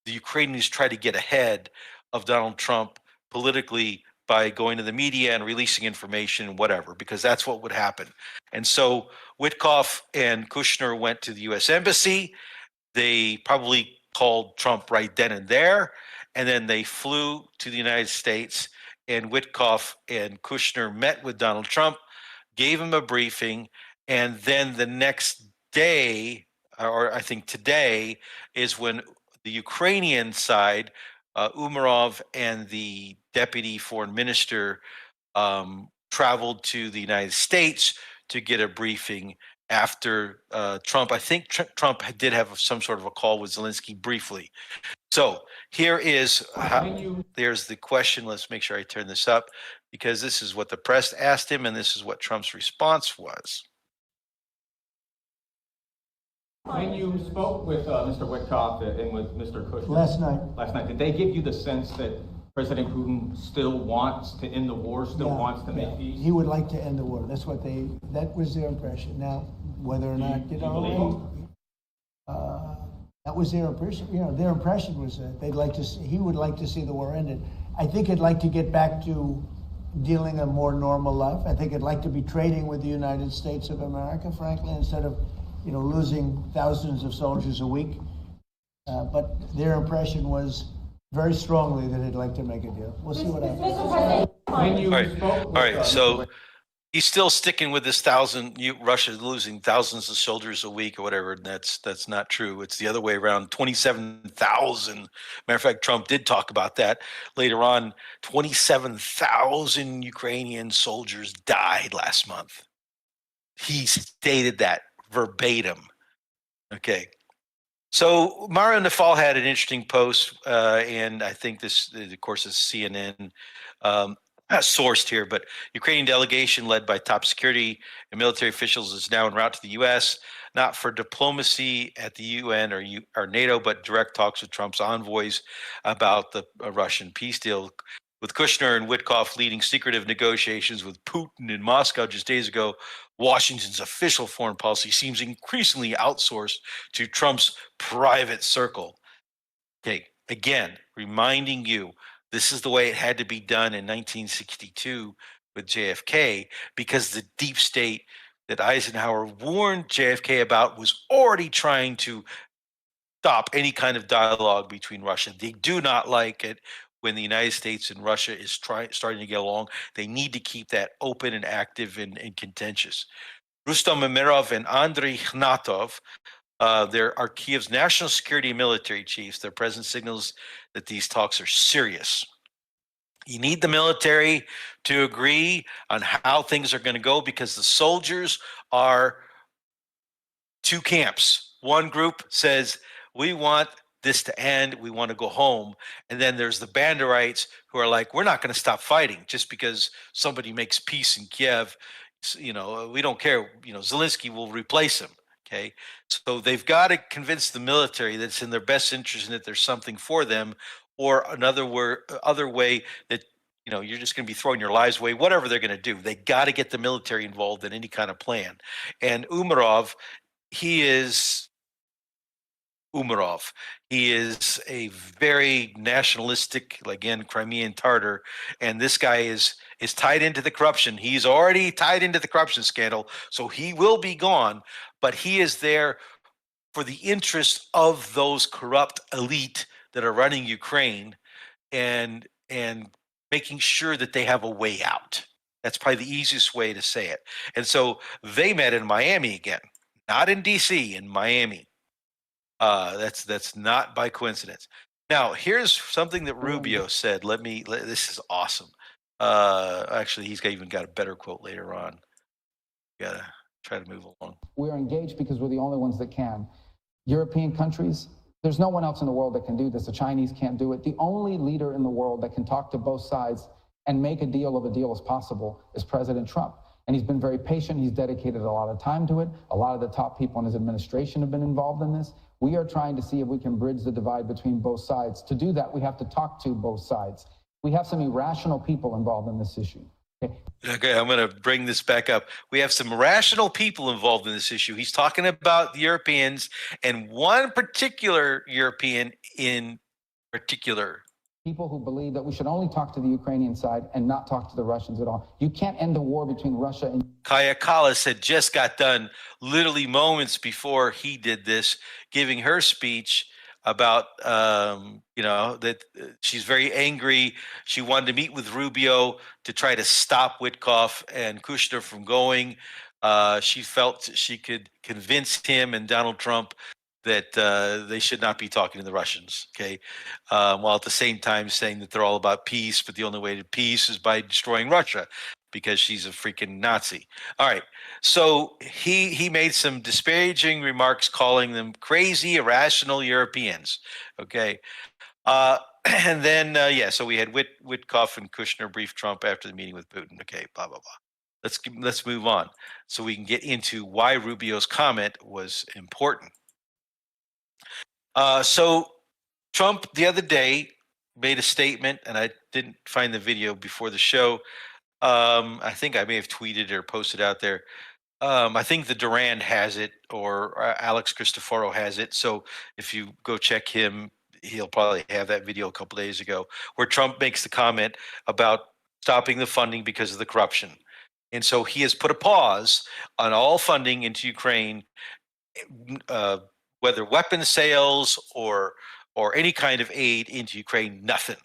the Ukrainians try to get ahead of Donald Trump politically by going to the media and releasing information, whatever, because that's what would happen. And so Witkoff and Kushner went to the U.S. Embassy. They probably called Trump right then and there, and then they flew to the United States, and Witkoff and Kushner met with Donald Trump, gave him a briefing, and then the next day, or I think today, is when the Ukrainian side, Umarov and the deputy foreign minister, traveled to the United States to get a briefing after Trump. I think Trump did have some sort of a call with Zelensky briefly. So here is there's the question. Let's make sure I turn this up, because this is what the press asked him, and this is what Trump's response was. When you spoke with Mr. Witkoff and with Mr. Kushner Last night, did they give you the sense that President Putin still wants to end the war, wants to make peace? He would like to end the war. That was their impression. Now, whether or not, that was their impression. Their impression was that he would like to see the war ended. I think he'd like to get back to dealing a more normal life. I think he'd like to be trading with the United States of America, frankly, instead of, losing thousands of soldiers a week. But their impression was very strongly that he'd like to make a deal. We'll see what happens. All right. So he's still sticking with this Russia losing thousands of soldiers a week or whatever. And that's not true. It's the other way around. 27,000. Matter of fact, Trump did talk about that later on. 27,000 Ukrainian soldiers died last month. He stated that verbatim. Okay. So Mario Nafal had an interesting post, and I think this, of course, is CNN sourced here, but Ukrainian delegation led by top security and military officials is now en route to the U.S., not for diplomacy at the UN or NATO, but direct talks with Trump's envoys about the Russian peace deal. With Kushner and Witkoff leading secretive negotiations with Putin in Moscow just days ago, Washington's official foreign policy seems increasingly outsourced to Trump's private circle. Okay, again, reminding you, this is the way it had to be done in 1962 with JFK, because the deep state that Eisenhower warned JFK about was already trying to stop any kind of dialogue between Russia. They do not like it when the United States and Russia is starting to get along. They need to keep that open and active and contentious. Rustam Umerov and Andrei Khnatov, there are Kiev's national security and military chiefs. Their presence signals that these talks are serious. You need the military to agree on how things are going to go, because the soldiers are two camps. One group says, we want this to end, we want to go home. And then there's the Banderites who are like, we're not going to stop fighting just because somebody makes peace in Kiev. We don't care. Zelensky will replace him. Okay. So they've got to convince the military that it's in their best interest and that there's something for them, or other way that, you're just going to be throwing your lives away, whatever they're going to do. They got to get the military involved in any kind of plan. And Umarov, he is a very nationalistic, again, Crimean Tatar, and this guy is tied into the corruption. He's already tied into the corruption scandal, so he will be gone, but he is there for the interest of those corrupt elite that are running Ukraine, and making sure that they have a way out. That's probably the easiest way to say it. And so they met in Miami again, not in DC, in Miami. That's not by coincidence. Now, here's something that Rubio said. This is awesome. Actually, he's even got a better quote later on. Gotta try to move along. We're engaged because we're the only ones that can. European countries, there's no one else in the world that can do this. The Chinese can't do it. The only leader in the world that can talk to both sides and make a deal as possible is President Trump. And he's been very patient. He's dedicated a lot of time to it. A lot of the top people in his administration have been involved in this. We are trying to see if we can bridge the divide between both sides. To do that, we have to talk to both sides. We have some irrational people involved in this issue. Okay, I'm going to bring this back up. We have some rational people involved in this issue. He's talking about the Europeans, and one particular European in particular. people who believe that we should only talk to the Ukrainian side and not talk to the Russians at all. You can't end the war between Russia and Kaya Kallas had just got done literally moments before he did this, giving her speech about, that she's very angry. She wanted to meet with Rubio to try to stop Witkoff and Kushner from going. She felt she could convince him and Donald Trump that they should not be talking to the Russians, okay? While at the same time saying that they're all about peace, but the only way to peace is by destroying Russia because she's a freaking Nazi. All right, so he made some disparaging remarks calling them crazy, irrational Europeans, okay? And then, so we had Witkoff and Kushner brief Trump after the meeting with Putin, okay, blah, blah, blah. Let's move on so we can get into why Rubio's comment was important. So Trump the other day made a statement, and I didn't find the video before the show. I think I may have tweeted or posted out there. I think the Durand has it, or Alex Cristoforo has it. So if you go check him, he'll probably have that video a couple days ago where Trump makes the comment about stopping the funding because of the corruption. And so he has put a pause on all funding into Ukraine, whether weapon sales or any kind of aid into Ukraine, nothing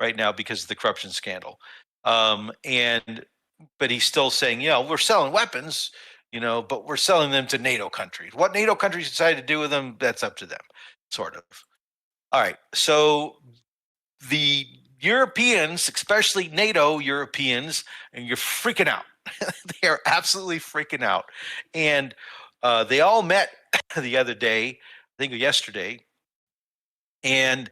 right now because of the corruption scandal. But he's still saying, we're selling weapons, but we're selling them to NATO countries. What NATO countries decide to do with them, that's up to them, sort of. All right, so the Europeans, especially NATO Europeans, and you're freaking out. They are absolutely freaking out. And they all met the other day, I think yesterday, and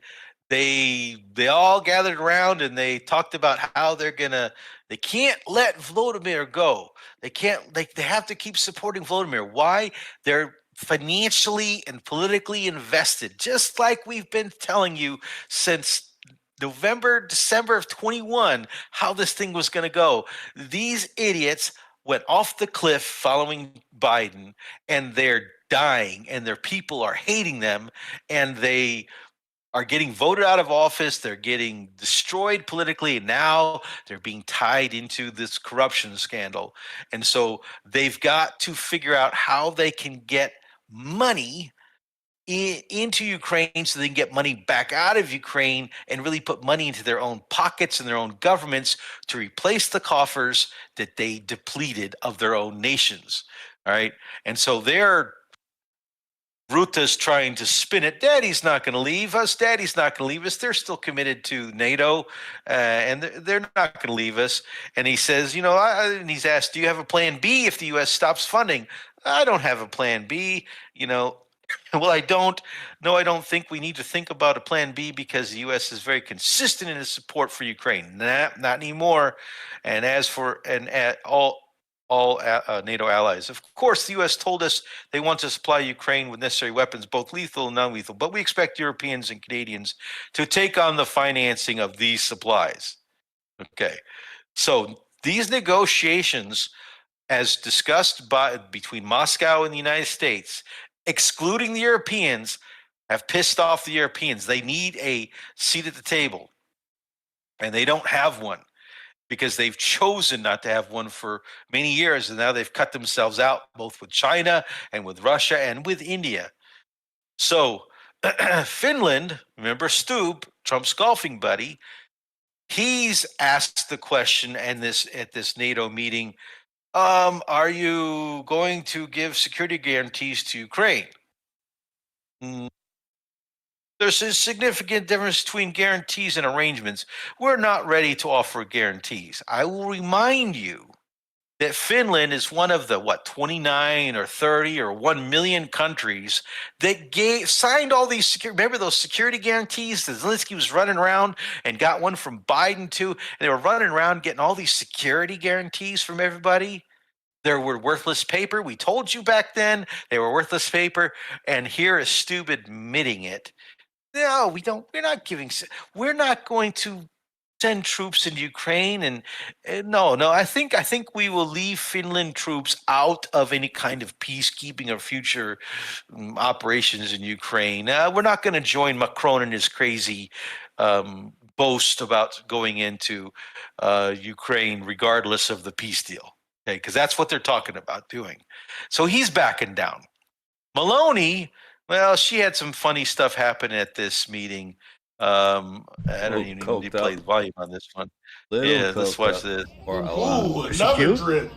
they all gathered around and they talked about how they can't let Volodymyr go. They have to keep supporting Volodymyr. Why? They're financially and politically invested, just like we've been telling you since December of 21, how this thing was going to go. These idiots went off the cliff following Biden, and they're dying, and their people are hating them, and they are getting voted out of office. They're getting destroyed politically, and now they're being tied into this corruption scandal. And so they've got to figure out how they can get money into Ukraine so they can get money back out of Ukraine and really put money into their own pockets and their own governments to replace the coffers that they depleted of their own nations. All right. And so Ruta's trying to spin it. Daddy's not going to leave us. Daddy's not going to leave us. They're still committed to NATO, and they're not going to leave us. And he says, and he's asked, do you have a plan B if the U.S. stops funding? I don't have a plan B. Well, I don't. No, I don't think we need to think about a plan B because the U.S. is very consistent in its support for Ukraine. Nah, not anymore. And as for all NATO allies, of course, the U.S. told us they want to supply Ukraine with necessary weapons, both lethal and non-lethal. But we expect Europeans and Canadians to take on the financing of these supplies. Okay, so these negotiations, as discussed between Moscow and the United States, excluding the Europeans, have pissed off the Europeans. They need a seat at the table, and they don't have one because they've chosen not to have one for many years, and now they've cut themselves out both with China and with Russia and with India. So Finland, remember Stubb, Trump's golfing buddy, he's asked the question at this NATO meeting, are you going to give security guarantees to Ukraine? There's a significant difference between guarantees and arrangements. We're not ready to offer guarantees. I will remind you that Finland is one of the, 29 or 30 or 1 million countries that signed all these remember those security guarantees that Zelensky was running around and got one from Biden too, and they were running around getting all these security guarantees from everybody. They were worthless paper. We told you back then they were worthless paper, and here is Stubb admitting it. No, we don't. We're not going to send troops into Ukraine, and no. I think we will leave Finland troops out of any kind of peacekeeping or future operations in Ukraine. We're not going to join Macron and his crazy boast about going into Ukraine regardless of the peace deal. Okay, because that's what they're talking about doing. So he's backing down. Maloney, well, she had some funny stuff happen at this meeting. I don't even need to play the volume on this one. Yeah, let's watch this. Ooh, another drip.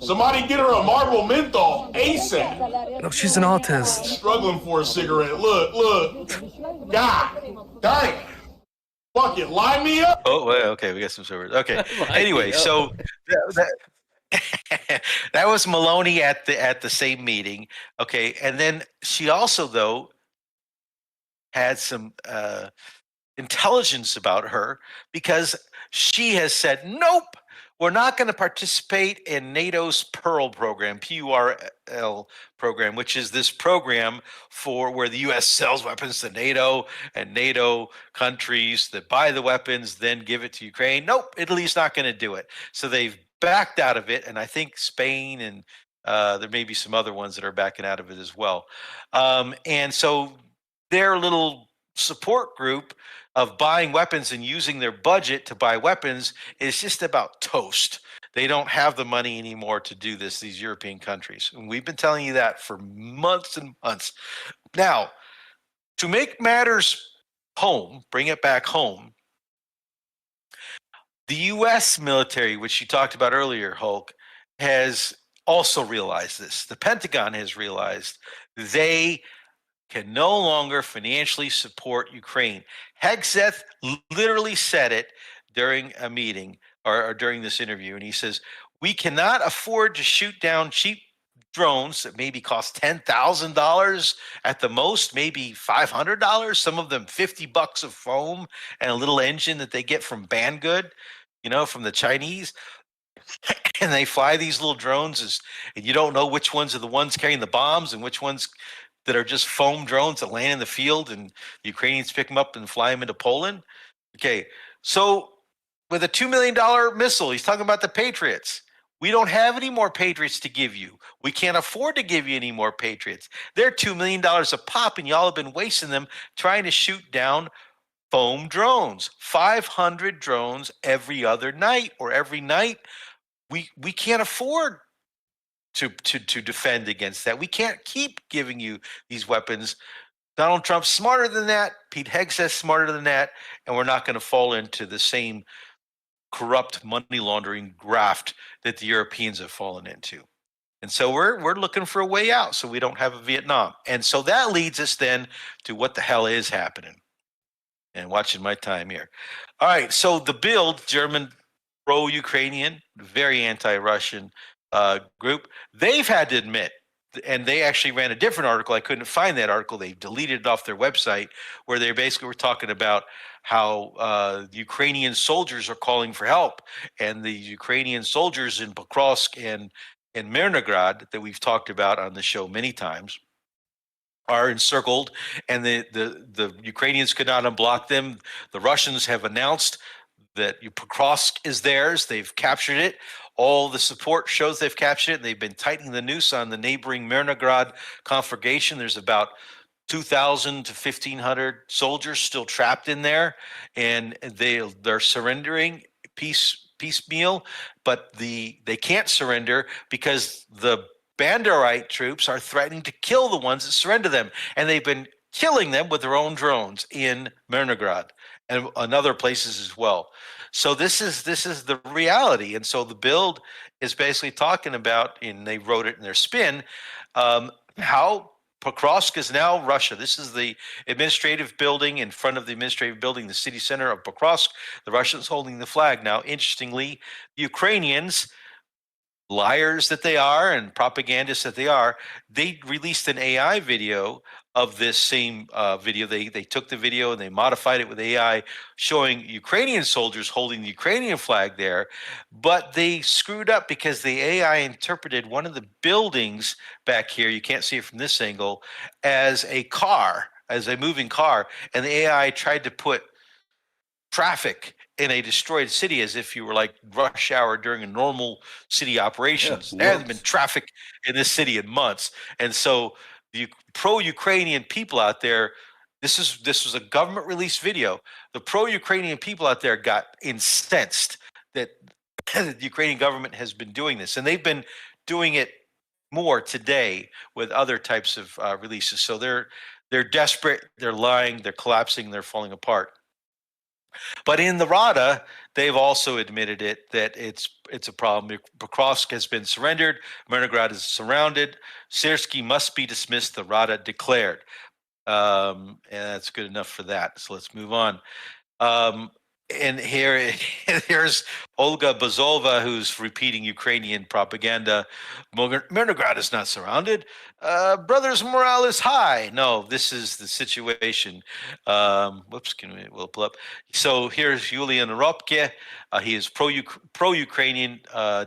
Somebody get her a Marlboro menthol ASAP. No, she's an autist. Struggling for a cigarette. Look. God dang. Fuck it, line me up. Oh, well, okay, we got some servers. Okay. Anyway, so that was Maloney at the same meeting. Okay, and then she also though had some intelligence about her because she has said, nope, we're not going to participate in NATO's Pearl program, PURL program, which is this program for where the U.S. sells weapons to NATO and NATO countries that buy the weapons, then give it to Ukraine. Nope, Italy's not going to do it. So they've backed out of it, and I think Spain and there may be some other ones that are backing out of it as well. And so their little support group of buying weapons and using their budget to buy weapons is just about toast. They don't have the money anymore to do this, these European countries. And we've been telling you that for months and months. Now, to make matters home, bring it back home, the U.S. military, which you talked about earlier, Hulk, has also realized this. The Pentagon has realized they can no longer financially support Ukraine. Hegseth literally said it during a meeting or during this interview, and he says, we cannot afford to shoot down cheap drones that maybe cost $10,000 at the most, maybe $500, some of them $50 of foam and a little engine that they get from Banggood, from the Chinese. And they fly these little drones and you don't know which ones are the ones carrying the bombs and which ones that are just foam drones that land in the field and the Ukrainians pick them up and fly them into Poland. Okay, so with a $2 million missile, he's talking about the Patriots. We don't have any more Patriots to give you. We can't afford to give you any more Patriots. They're $2 million a pop, and y'all have been wasting them trying to shoot down foam drones. 500 drones every other night or every night. We can't afford to defend against that. We can't keep giving you these weapons. Donald Trump's smarter than that. Pete Hegseth's smarter than that. And we're not going to fall into the same corrupt money laundering graft that the Europeans have fallen into. And so we're looking for a way out so we don't have a Vietnam. And so that leads us then to what the hell is happening. And watching my time here. All right, so the Bild, German pro-Ukrainian, very anti-Russian group, they've had to admit, and they actually ran a different article. I couldn't find that article. They deleted it off their website, where they basically were talking about how Ukrainian soldiers are calling for help, and the Ukrainian soldiers in Pokrovsk and Mirnograd that we've talked about on the show many times are encircled, and the Ukrainians could not unblock them. The Russians have announced that Pokrovsk is theirs. They've captured it. All the support shows they've captured it. And they've been tightening the noose on the neighboring Mirnograd conflagration. There's about 2,000 to 1,500 soldiers still trapped in there, and they're surrendering piecemeal, but they can't surrender because the Banderite troops are threatening to kill the ones that surrender them, and they've been killing them with their own drones in Mirnograd and other places as well. So this is the reality. And so the Bild is basically talking about, and they wrote it in their spin, how Pokrovsk is now Russia. This is the administrative building in front of the administrative building, the city center of Pokrovsk. The Russians holding the flag. Now, interestingly, the Ukrainians, liars that they are and propagandists that they are, they released an AI video of this same video. They took the video and they modified it with AI, showing Ukrainian soldiers holding the Ukrainian flag there, but they screwed up because the AI interpreted one of the buildings back here, you can't see it from this angle, as a car, as a moving car, and the AI tried to put traffic in a destroyed city as if you were like rush hour during a normal city operations. There hasn't been traffic in this city in months. And so the pro-Ukrainian people out there, This was a government released video. The pro-Ukrainian people out there got incensed that the Ukrainian government has been doing this, and they've been doing it more today with other types of releases. So they're desperate, they're lying, they're collapsing, they're falling apart. But in the Rada, they've also admitted that it's a problem. Pokrovsk has been surrendered. Mirnograd is surrounded. Syrskyi must be dismissed, the Rada declared. And that's good enough for that. So let's move on. And here's Olga Bazova, who's repeating Ukrainian propaganda. Mirnograd is not surrounded. Brothers' morale is high. No, this is the situation. Whoops, we'll pull up. So here's Yulian Rdoc. He is pro-Ukrainian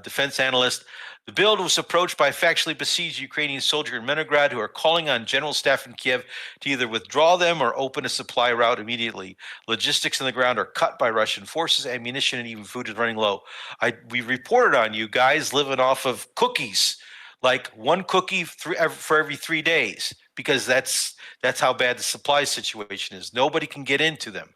defense analyst. The build was approached by factually besieged Ukrainian soldiers in Mirnograd who are calling on general staff in Kiev to either withdraw them or open a supply route immediately. Logistics on the ground are cut by Russian forces. Ammunition and even food is running low. We reported on you guys living off of cookies, like one cookie for every 3 days, because that's how bad the supply situation is. Nobody can get into them.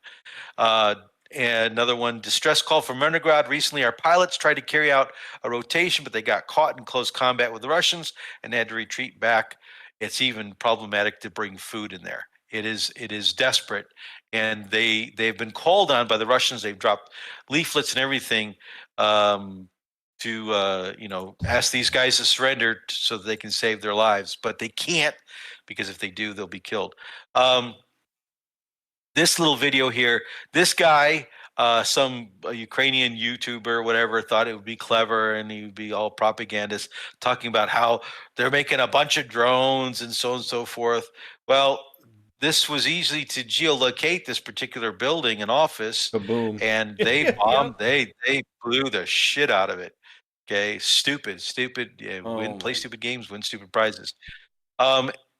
And another one, distress call from Mirnograd. Recently, our pilots tried to carry out a rotation, but they got caught in close combat with the Russians and had to retreat back. It's even problematic to bring food in there. It is desperate, and they've been called on by the Russians. They've dropped leaflets and everything to ask these guys to surrender so that they can save their lives, but they can't, because if they do, they'll be killed. This little video here, this guy, some Ukrainian YouTuber, whatever, thought it would be clever and he would be all propagandist, talking about how they're making a bunch of drones and so forth. Well, this was easy to geolocate this particular building and office. Kaboom. And they bombed, they blew the shit out of it. Okay, stupid. Play stupid games, win stupid prizes.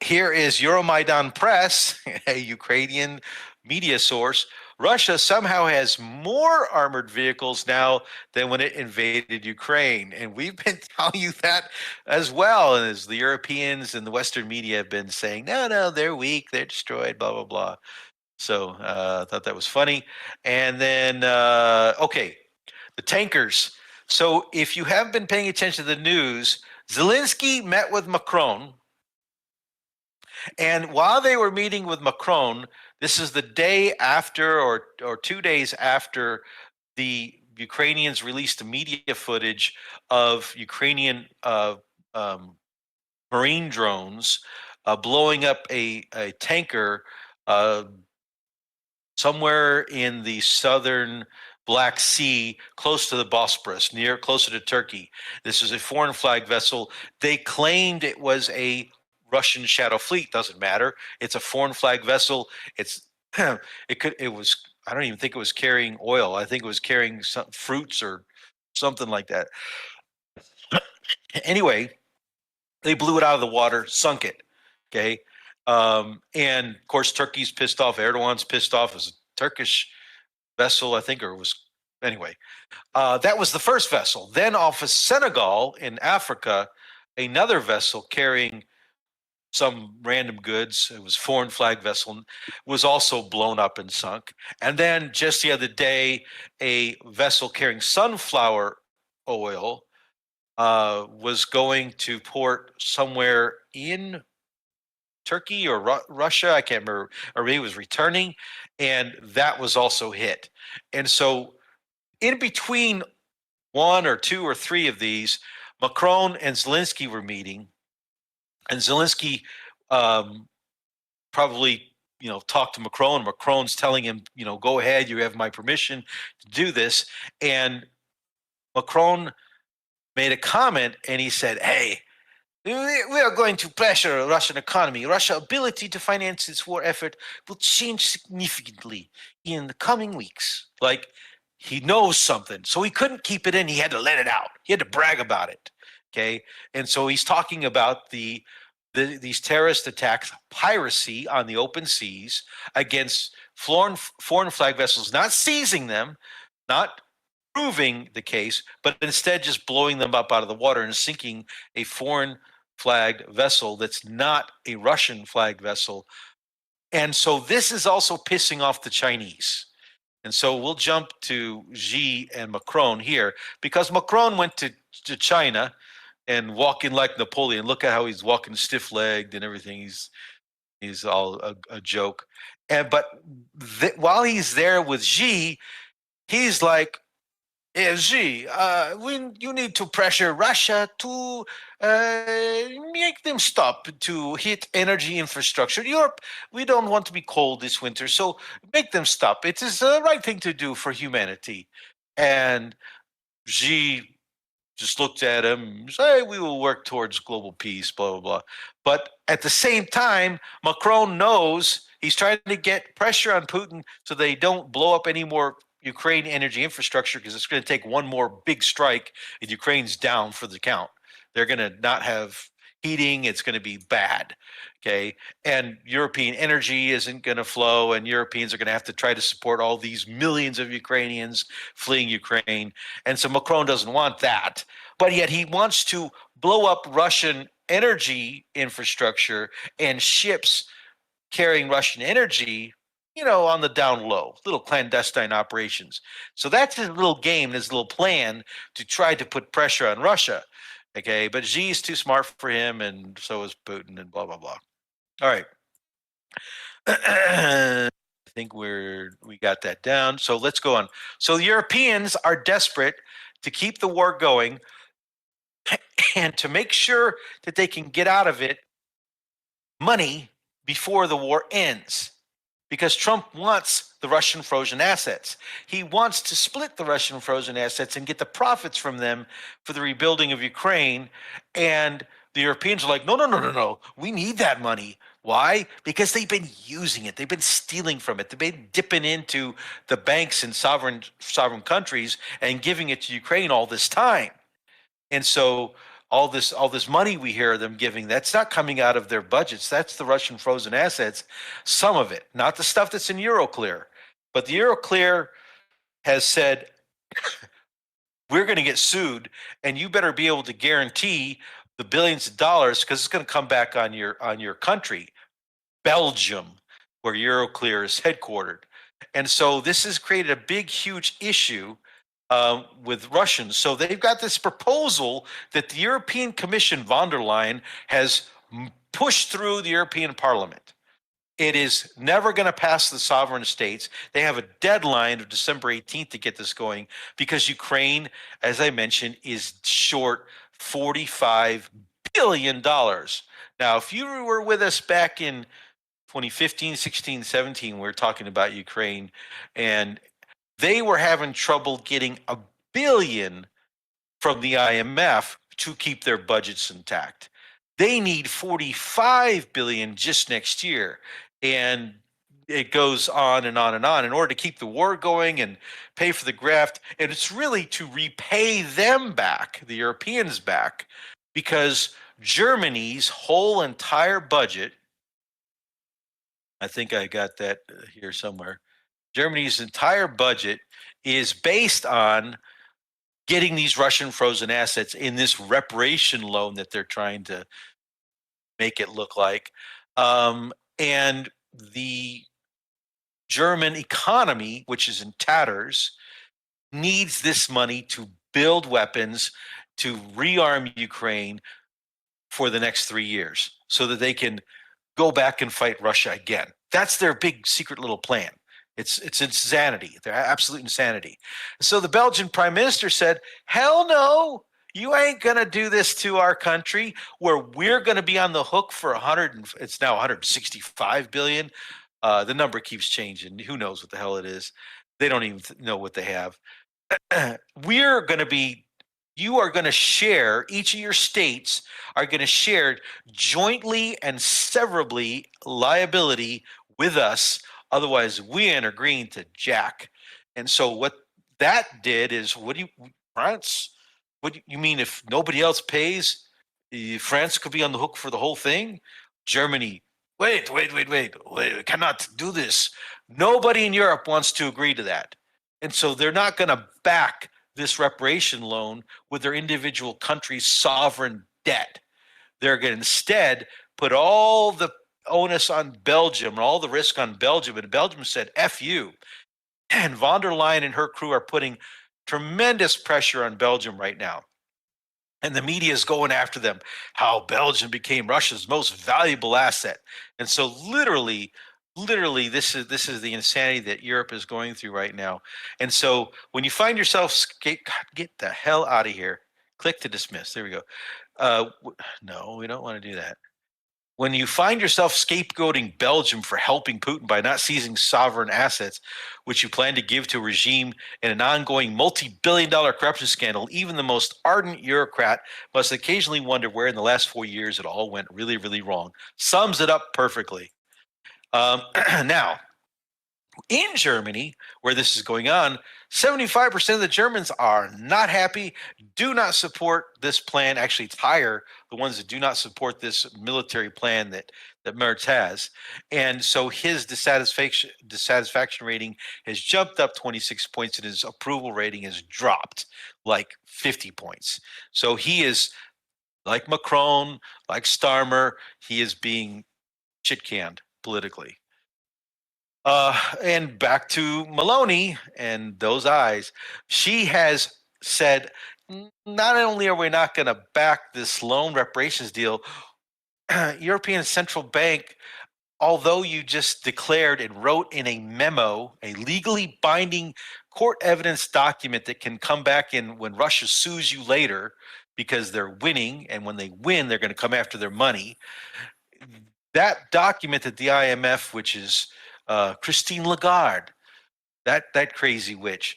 Here is Euromaidan Press, a Ukrainian media source. Russia somehow has more armored vehicles now than when it invaded Ukraine. And we've been telling you that as well. And as the Europeans and the Western media have been saying, no, they're weak, they're destroyed, blah, blah, blah. So I thought that was funny. And then, the tankers. So if you have been paying attention to the news, Zelensky met with Macron. And while they were meeting with Macron, this is the day after or 2 days after the Ukrainians released the media footage of Ukrainian marine drones blowing up a tanker somewhere in the southern Black Sea, close to the Bosporus, closer to Turkey. This is a foreign flag vessel. They claimed it was a Russian Shadow Fleet. Doesn't matter. It's a foreign flag vessel. It was. I don't even think it was carrying oil. I think it was carrying some fruits or something like that. Anyway, they blew it out of the water, sunk it. Okay, and of course Turkey's pissed off. Erdogan's pissed off. It was a Turkish vessel, I think, or it was anyway. That was the first vessel. Then off of Senegal in Africa, another vessel carrying some random goods, it was foreign flag vessel, was also blown up and sunk. And then just the other day, a vessel carrying sunflower oil was going to port somewhere in Turkey or Russia, I can't remember, or maybe it was returning, and that was also hit. And so in between one or two or three of these, Macron and Zelensky were meeting, and Zelensky probably, talked to Macron. Macron's telling him, go ahead, you have my permission to do this. And Macron made a comment, and he said, hey, we are going to pressure the Russian economy. Russia's ability to finance its war effort will change significantly in the coming weeks. Like, he knows something. So he couldn't keep it in. He had to let it out. He had to brag about it. Okay. And so he's talking about these terrorist attacks, piracy on the open seas against foreign flag vessels, not seizing them, not proving the case, but instead just blowing them up out of the water and sinking a foreign flagged vessel that's not a Russian flagged vessel. And so this is also pissing off the Chinese. And so we'll jump to Xi and Macron here, because Macron went to China and walking like Napoleon. Look at how he's walking stiff-legged and everything. He's all a joke. But while he's there with Xi, he's like, "Yeah, Xi, you need to pressure Russia to make them stop to hit energy infrastructure. Europe, we don't want to be cold this winter, so make them stop. It is the right thing to do for humanity." And Xi just looked at him and said, "Hey, we will work towards global peace, blah, blah, blah." But at the same time, Macron knows he's trying to get pressure on Putin so they don't blow up any more Ukraine energy infrastructure, because it's going to take one more big strike and Ukraine's down for the count. They're going to not have heating. It's going to be bad. Okay. And European energy isn't going to flow, and Europeans are going to have to try to support all these millions of Ukrainians fleeing Ukraine. And so Macron doesn't want that, but yet he wants to blow up Russian energy infrastructure and ships carrying Russian energy, on the down low, little clandestine operations. So that's his little game, his little plan to try to put pressure on Russia. Okay, but Xi's too smart for him, and so is Putin, and blah, blah, blah. All right. I think we got that down. So let's go on. So the Europeans are desperate to keep the war going and to make sure that they can get out of it money before the war ends, because Trump wants the Russian frozen assets. He wants to split the Russian frozen assets and get the profits from them for the rebuilding of Ukraine. And the Europeans are like, no. We need that money. Why? Because they've been using it. They've been stealing from it. They've been dipping into the banks in sovereign countries and giving it to Ukraine all this time. And so all this money we hear them giving, that's not coming out of their budgets. That's the Russian frozen assets, some of it, not the stuff that's in Euroclear. But the Euroclear has said, we're going to get sued, and you better be able to guarantee the billions of dollars, because it's going to come back on your country, Belgium, where Euroclear is headquartered. And so this has created a big, huge issue with Russians. So they've got this proposal that the European Commission, von der Leyen, has pushed through the European Parliament. It is never going to pass the sovereign states. They have a deadline of December 18th to get this going, because Ukraine, as I mentioned, is short $45 billion. Now, if you were with us back in 2015, 16, 17, we were talking about Ukraine, and they were having trouble getting $1 billion from the IMF to keep their budgets intact. They need $45 billion just next year. And it goes on and on and on in order to keep the war going and pay for the graft. And it's really to repay them back, the Europeans back, because Germany's whole entire budget, I think I got that here somewhere, Germany's entire budget is based on getting these Russian frozen assets in this reparation loan that they're trying to make it look like. And the German economy, which is in tatters, needs this money to build weapons, to rearm Ukraine for the next 3 years so that they can go back and fight Russia again. That's their big secret little plan. It's insanity. They're absolute insanity. So the Belgian prime minister said, hell no, you ain't going to do this to our country, where we're going to be on the hook for it's now 165 billion. The number keeps changing. Who knows what the hell it is? They don't even know what they have. You are going to share, each of your states are going to share jointly and severably liability with us. Otherwise, we ain't agreeing to jack. And so what that did is, France? What do you mean if nobody else pays, France could be on the hook for the whole thing? Germany, wait, we cannot do this. Nobody in Europe wants to agree to that. And so they're not going to back this reparation loan with their individual country's sovereign debt. They're going to instead put all the onus on Belgium and all the risk on Belgium. And Belgium said, F you. And von der Leyen and her crew are putting tremendous pressure on Belgium right now. And the media is going after them, how Belgium became Russia's most valuable asset. And so literally, this is the insanity that Europe is going through right now. And so when you find yourself, God, get the hell out of here. Click to dismiss. There we go. No, we don't want to do that. When you find yourself scapegoating Belgium for helping Putin by not seizing sovereign assets, which you plan to give to a regime in an ongoing multi-billion-dollar corruption scandal, even the most ardent Eurocrat must occasionally wonder where in the last 4 years it all went really, really wrong. Sums it up perfectly. Now, in Germany, where this is going on, 75% of the Germans are not happy, do not support this plan. Actually, it's higher, the ones that do not support this military plan that Merz has. And so his dissatisfaction rating has jumped up 26 points and his approval rating has dropped like 50 points. So he is, like Macron, like Starmer, he is being shit-canned politically. And back to Maloney and those eyes. She has said, not only are we not going to back this loan reparations deal, European Central Bank, although you just declared and wrote in a memo, a legally binding court evidence document that can come back in when Russia sues you later because they're winning, and when they win, they're going to come after their money. That document that the IMF, which is Christine Lagarde, that crazy witch,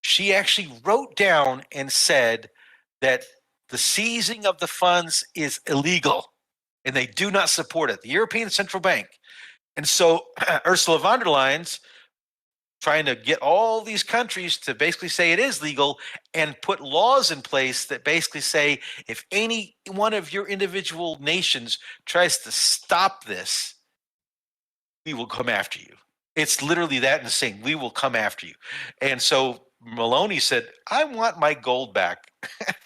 she actually wrote down and said that the seizing of the funds is illegal and they do not support it, the European Central Bank. And so Ursula von der Leyen's trying to get all these countries to basically say it is legal and put laws in place that basically say if any one of your individual nations tries to stop this, we will come after you. It's literally that insane. We will come after you. And so Maloney said, I want my gold back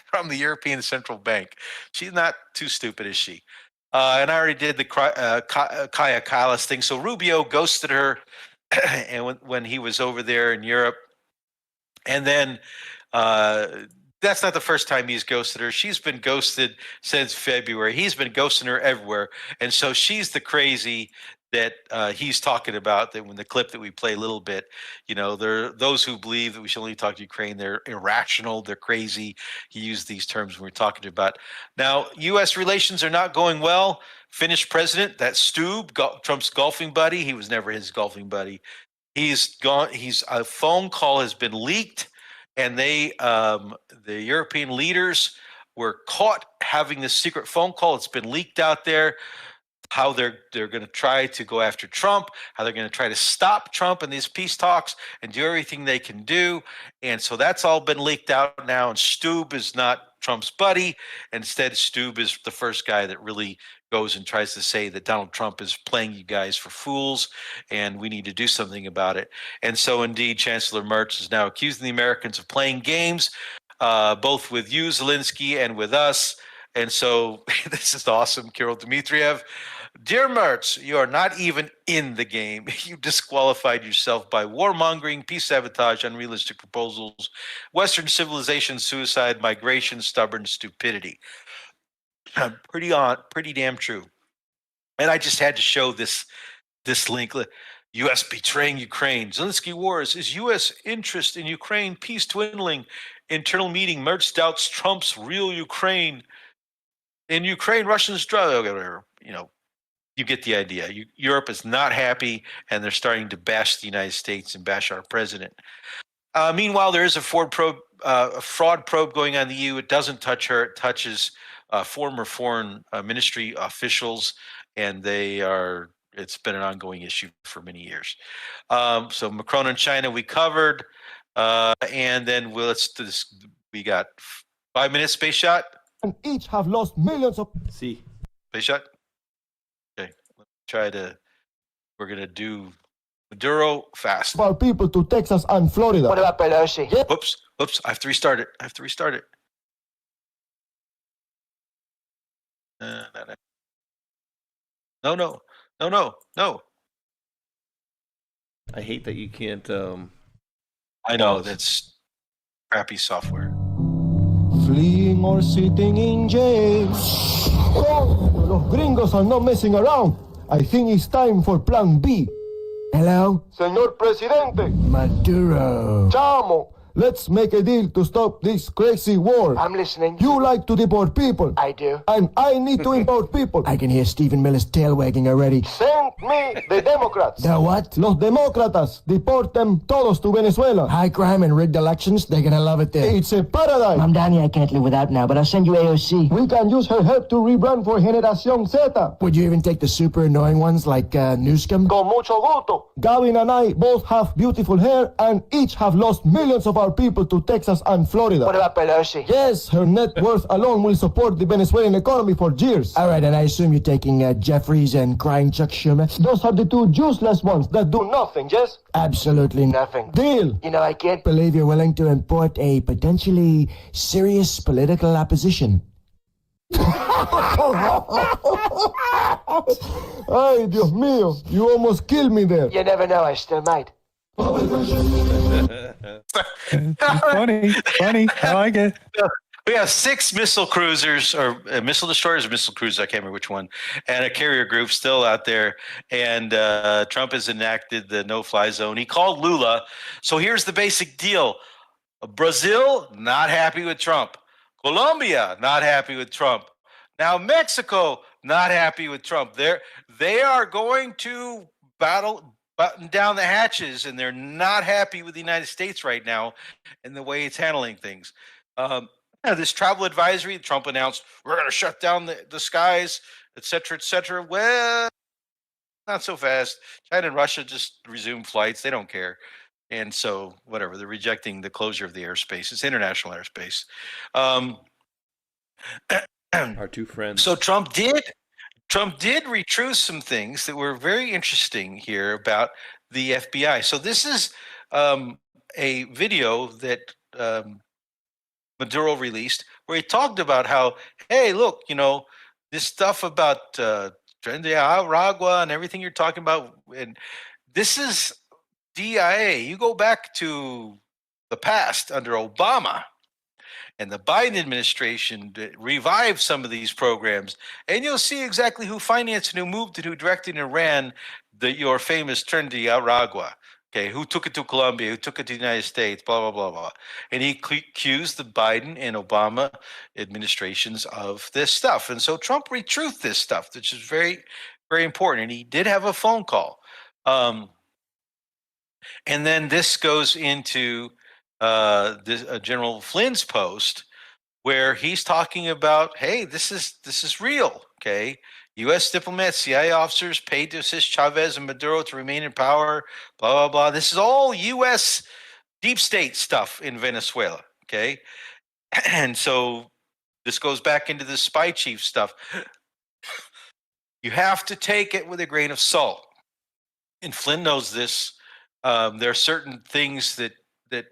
from the European Central Bank. She's not too stupid, is she? And I already did the Kaya Kallas thing. So Rubio ghosted her and when he was over there in Europe. And then that's not the first time he's ghosted her. She's been ghosted since February. He's been ghosting her everywhere. And so she's the crazy that he's talking about, that when the clip that we play a little bit, you know, there are those who believe that we should only talk to Ukraine. They're irrational. They're crazy. He used these terms when we're talking about. Now, U.S. relations are not going well. Finnish president, that Stubb, Trump's golfing buddy. He was never his golfing buddy. He's gone. A phone call has been leaked, and the European leaders were caught having this secret phone call. It's been leaked out there. How they're going to try to go after Trump, how they're going to try to stop Trump in these peace talks and do everything they can do. And so that's all been leaked out now. And Stubb is not Trump's buddy. Instead, Stubb is the first guy that really goes and tries to say that Donald Trump is playing you guys for fools and we need to do something about it. And so indeed, Chancellor Merz is now accusing the Americans of playing games, both with you, Zelensky, and with us. And so this is awesome, Kirill Dmitriev. Dear Merz, you are not even in the game. You disqualified yourself by warmongering, peace sabotage, unrealistic proposals, Western civilization, suicide, migration, stubborn stupidity. Pretty damn true. And I just had to show this link. U.S. betraying Ukraine. Zelensky wars. Is U.S. interest in Ukraine peace dwindling? Internal meeting. Merz doubts Trump's real Ukraine. In Ukraine, Russians drug. You know, you get the idea. Europe is not happy, and they're starting to bash the United States and bash our president. Meanwhile, there is a fraud probe going on in the EU. It doesn't touch her. It touches former foreign ministry officials, and it's been an ongoing issue for many years. So Macron and China we covered, and then let's do this. We got 5 minutes, space shot. And each have lost millions of... See. Space shot? Okay. We're going to do Maduro fast. Our people to Texas and Florida. What about Pelosi? Oops. I have to restart it. No. No. I hate that you can't. I know that's crappy software. Fleeing or sitting in jail. Oh, los gringos are not messing around. I think it's time for Plan B. Hello? Señor Presidente. Maduro. Chamo, let's make a deal to stop this crazy war. I'm listening. You like to deport people. I do. And I need to import people. I can hear Stephen Miller's tail wagging already. Send me the Democrats. The what? Los Demócratas. Deport them todos to Venezuela. High crime and rigged elections. They're gonna love it there. It's a paradise. I'm down here. I can't live without now, but I'll send you AOC. We can use her help to rebrand for Generación Z. Would you even take the super annoying ones like Newscom? Con mucho gusto. Gavin and I both have beautiful hair and each have lost millions of our people to Texas and Florida. What about Pelosi? Yes, her net worth alone will support the Venezuelan economy for years. All right, and I assume you're taking Jeffries and crying Chuck Schumer. Those are the two useless ones that do nothing, yes? Absolutely nothing. Deal. You know, I can't believe you're willing to import a potentially serious political opposition. Ay, Dios mío, you almost killed me there. You never know, I still might. Funny. I like it. We have 6 missile cruisers or missile destroyers or missile cruisers, I can't remember which one, and a carrier group still out there. And Trump has enacted the no-fly zone. He called Lula. So here's the basic deal. Brazil, not happy with Trump. Colombia, not happy with Trump. Now Mexico, not happy with Trump. They are going to button down the hatches, and they're not happy with the United States right now and the way it's handling things. This travel advisory, Trump announced, we're going to shut down the skies, et cetera. Well, not so fast. China and Russia just resumed flights. They don't care. And so, whatever, they're rejecting the closure of the airspace. It's international airspace. Our two friends. So Trump did retruth some things that were very interesting here about the FBI. So this is a video that Maduro released where he talked about how, hey, look, this stuff about Tren de Aragua and everything you're talking about, and this is DIA. You go back to the past under Obama and the Biden administration revived some of these programs, and you'll see exactly who financed and who moved it, who directed and ran your famous Tren de Aragua. Okay, who took it to Colombia, who took it to the United States, blah, blah, blah, blah. And he accused the Biden and Obama administrations of this stuff. And so Trump retruthed this stuff, which is very, very important. And he did have a phone call. And then this goes into General Flynn's post where he's talking about, hey, this is real, okay? U.S. diplomats, CIA officers paid to assist Chavez and Maduro to remain in power, blah, blah, blah. This is all U.S. deep state stuff in Venezuela, okay? And so this goes back into the spy chief stuff. You have to take it with a grain of salt. And Flynn knows this. There are certain things that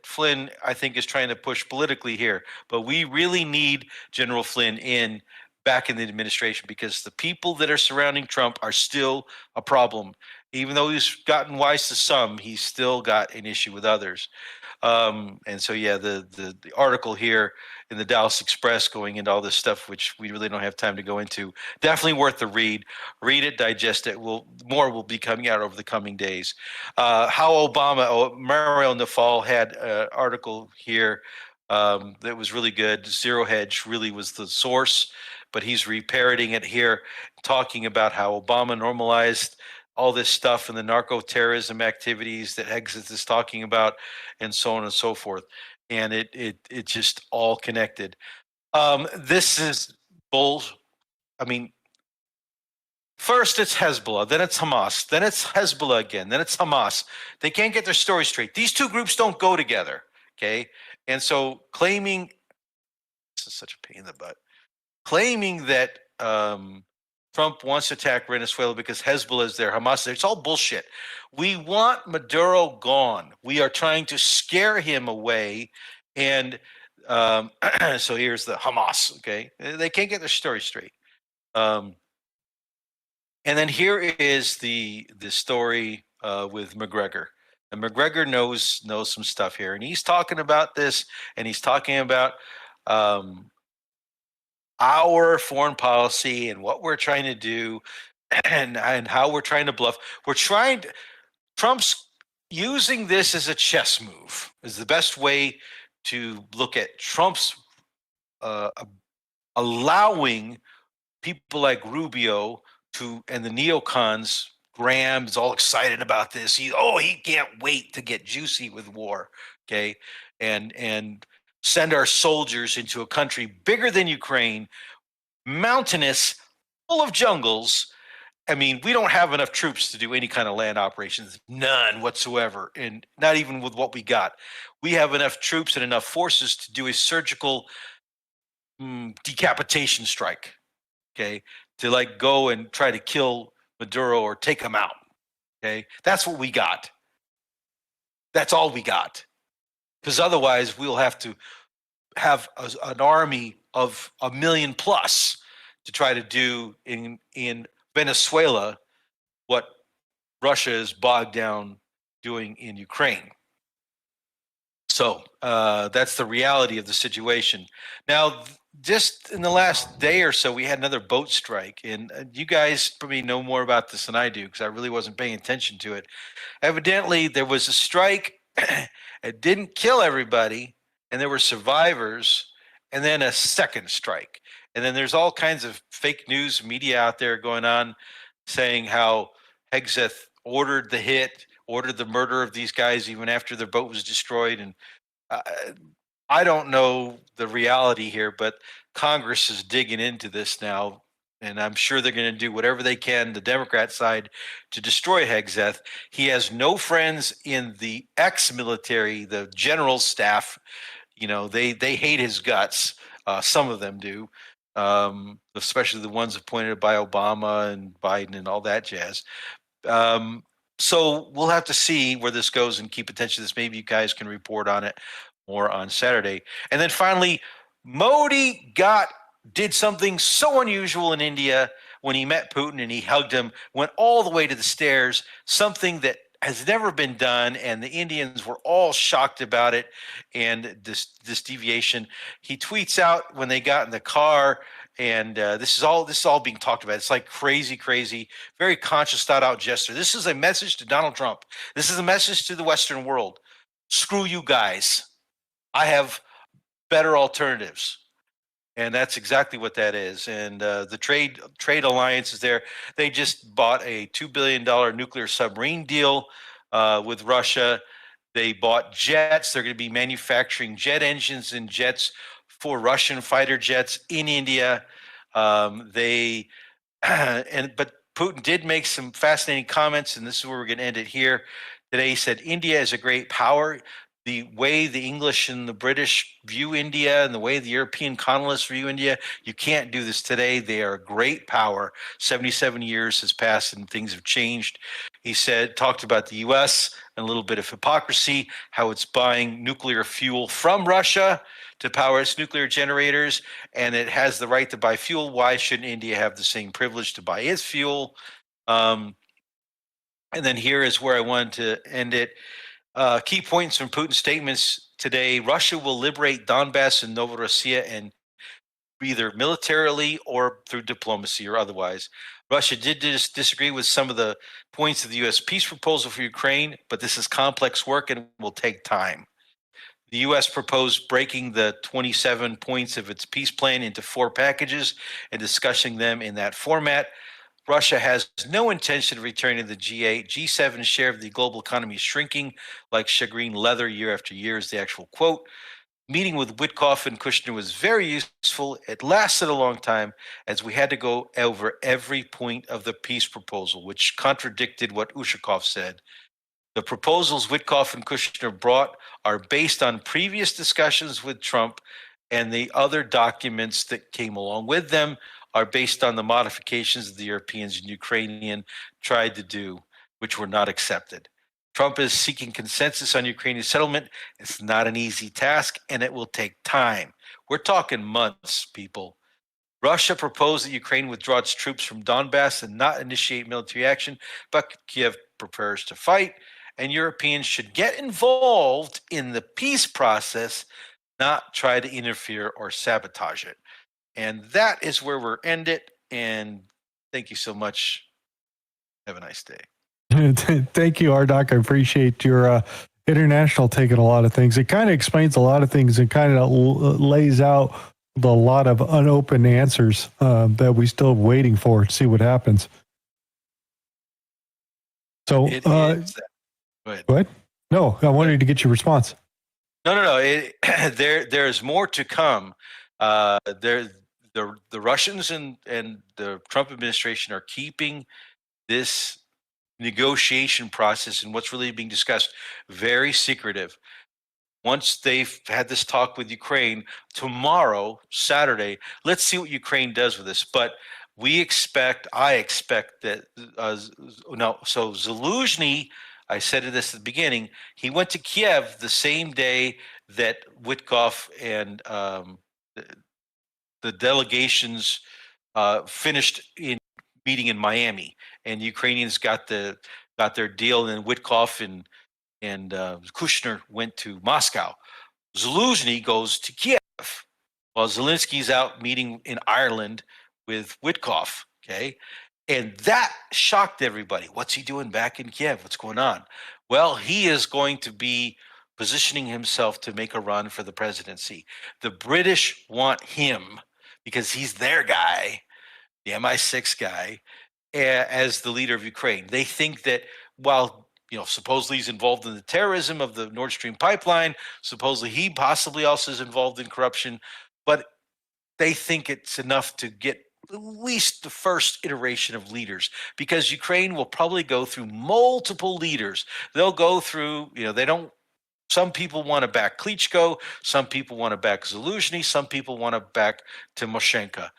Flynn, I think, is trying to push politically here. But we really need General Flynn back in the administration, because the people that are surrounding Trump are still a problem. Even though he's gotten wise to some, he's still got an issue with others. And so, yeah, the article here in the Dallas Express going into all this stuff, which we really don't have time to go into, definitely worth the read. Read it, digest it. More will be coming out over the coming days. How Mario Nafal had an article here that was really good. Zero Hedge really was the source, but he's reparroting it here, talking about how Obama normalized all this stuff and the narco-terrorism activities that Exit is talking about, and so on and so forth. And it just all connected. This is bull. I mean, first it's Hezbollah, then it's Hamas, then it's Hezbollah again, then it's Hamas. They can't get their story straight. These two groups don't go together, okay? And so claiming, this is such a pain in the butt, claiming that Trump wants to attack Venezuela because Hezbollah is there, Hamas is there, it's all bullshit. We want Maduro gone. We are trying to scare him away. And so here's the Hamas, okay? They can't get their story straight. And then here is the story with McGregor. And McGregor knows some stuff here, and he's talking about this, and he's talking about our foreign policy and what we're trying to do, and how we're trying to bluff. Trump's using this as a chess move. Is the best way to look at Trump's allowing people like Rubio and the neocons. Graham's all excited about this. He can't wait to get juicy with war, okay, and send our soldiers into a country bigger than Ukraine, mountainous, full of jungles. I mean, we don't have enough troops to do any kind of land operations, none whatsoever, and not even with what we got. We have enough troops and enough forces to do a surgical decapitation strike, okay, to like go and try to kill Maduro or take him out, okay? That's what we got. That's all we got. Because otherwise we'll have to have an army of 1 million plus to try to do in Venezuela what Russia is bogged down doing in Ukraine. So that's the reality of the situation. Now, just in the last day or so, we had another boat strike, and you guys probably know more about this than I do because I really wasn't paying attention to it. Evidently, there was a strike. It didn't kill everybody, and there were survivors, and then a second strike. And then there's all kinds of fake news media out there going on saying how Hegseth ordered the hit, ordered the murder of these guys even after their boat was destroyed. And I don't know the reality here, but Congress is digging into this now, and I'm sure they're going to do whatever they can, the Democrat side, to destroy Hegseth. He has no friends in the ex-military, the general staff. You know, they hate his guts. Some of them do, especially the ones appointed by Obama and Biden and all that jazz. So we'll have to see where this goes and keep attention to this. Maybe you guys can report on it more on Saturday. And then finally, Modi did something so unusual in India when he met Putin and he hugged him, went all the way to the stairs, something that has never been done, and the Indians were all shocked about it and this deviation. He tweets out when they got in the car, and this is all being talked about. It's like crazy, very conscious, thought out gesture. This is a message to Donald Trump. This is a message to the Western world. Screw you guys. I have better alternatives. And that's exactly what that is. And the trade alliance is there. They just bought a $2 billion nuclear submarine deal with Russia. They bought jets. They're going to be manufacturing jet engines and jets for Russian fighter jets in India. But Putin did make some fascinating comments, and this is where we're going to end it here. Today he said, India is a great power. The way the English and the British view India and the way the European colonists view India, you can't do this today. They are a great power. 77 years has passed and things have changed. He talked about the U.S. and a little bit of hypocrisy, how it's buying nuclear fuel from Russia to power its nuclear generators, and it has the right to buy fuel. Why shouldn't India have the same privilege to buy its fuel? And then here is where I wanted to end it. Key points from Putin's statements today: Russia will liberate Donbass and Novorossiya, and either militarily or through diplomacy or otherwise. Russia did disagree with some of the points of the U.S. peace proposal for Ukraine, but this is complex work and will take time. The U.S. proposed breaking the 27 points of its peace plan into 4 packages and discussing them in that format. Russia has no intention of returning to the G8. G7 share of the global economy is shrinking like shagreen leather year after year is the actual quote. Meeting with Witkoff and Kushner was very useful. It lasted a long time as we had to go over every point of the peace proposal, which contradicted what Ushakov said. The proposals Witkoff and Kushner brought are based on previous discussions with Trump, and the other documents that came along with them are based on the modifications the Europeans and Ukrainian tried to do, which were not accepted. Trump is seeking consensus on Ukrainian settlement. It's not an easy task, and it will take time. We're talking months, people. Russia proposed that Ukraine withdraw its troops from Donbass and not initiate military action, but Kiev prepares to fight. And Europeans should get involved in the peace process, not try to interfere or sabotage it. And that is where we're ended. And thank you so much. Have a nice day. Thank you, Rdoc. I appreciate your international take on a lot of things. It kind of explains a lot of things and kind of lays out a lot of unopened answers that we still waiting for to see what happens. So, go ahead. No, I wanted to get your response. No. There's more to come. The Russians and the Trump administration are keeping this negotiation process and what's really being discussed very secretive. Once they've had this talk with Ukraine, tomorrow, Saturday, let's see what Ukraine does with this. But I expect that, so Zaluzhny, I said this at the beginning, he went to Kiev the same day that Witkoff and the delegations finished in meeting in Miami, and the Ukrainians got their deal, and Witkoff and Kushner went to Moscow. Zaluzhny goes to Kiev while Zelensky's out meeting in Ireland with Witkoff, okay? And that shocked everybody. What's he doing back in Kiev? What's going on? Well, he is going to be positioning himself to make a run for the presidency. The British want him because he's their guy, the MI6 guy, as the leader of Ukraine. They think that while supposedly he's involved in the terrorism of the Nord Stream pipeline, supposedly he possibly also is involved in corruption, but they think it's enough to get at least the first iteration of leaders, because Ukraine will probably go through multiple leaders. They'll go through, some people want to back Klitschko, some people want to back Zaluzhny, some people want to back Tymoshenko.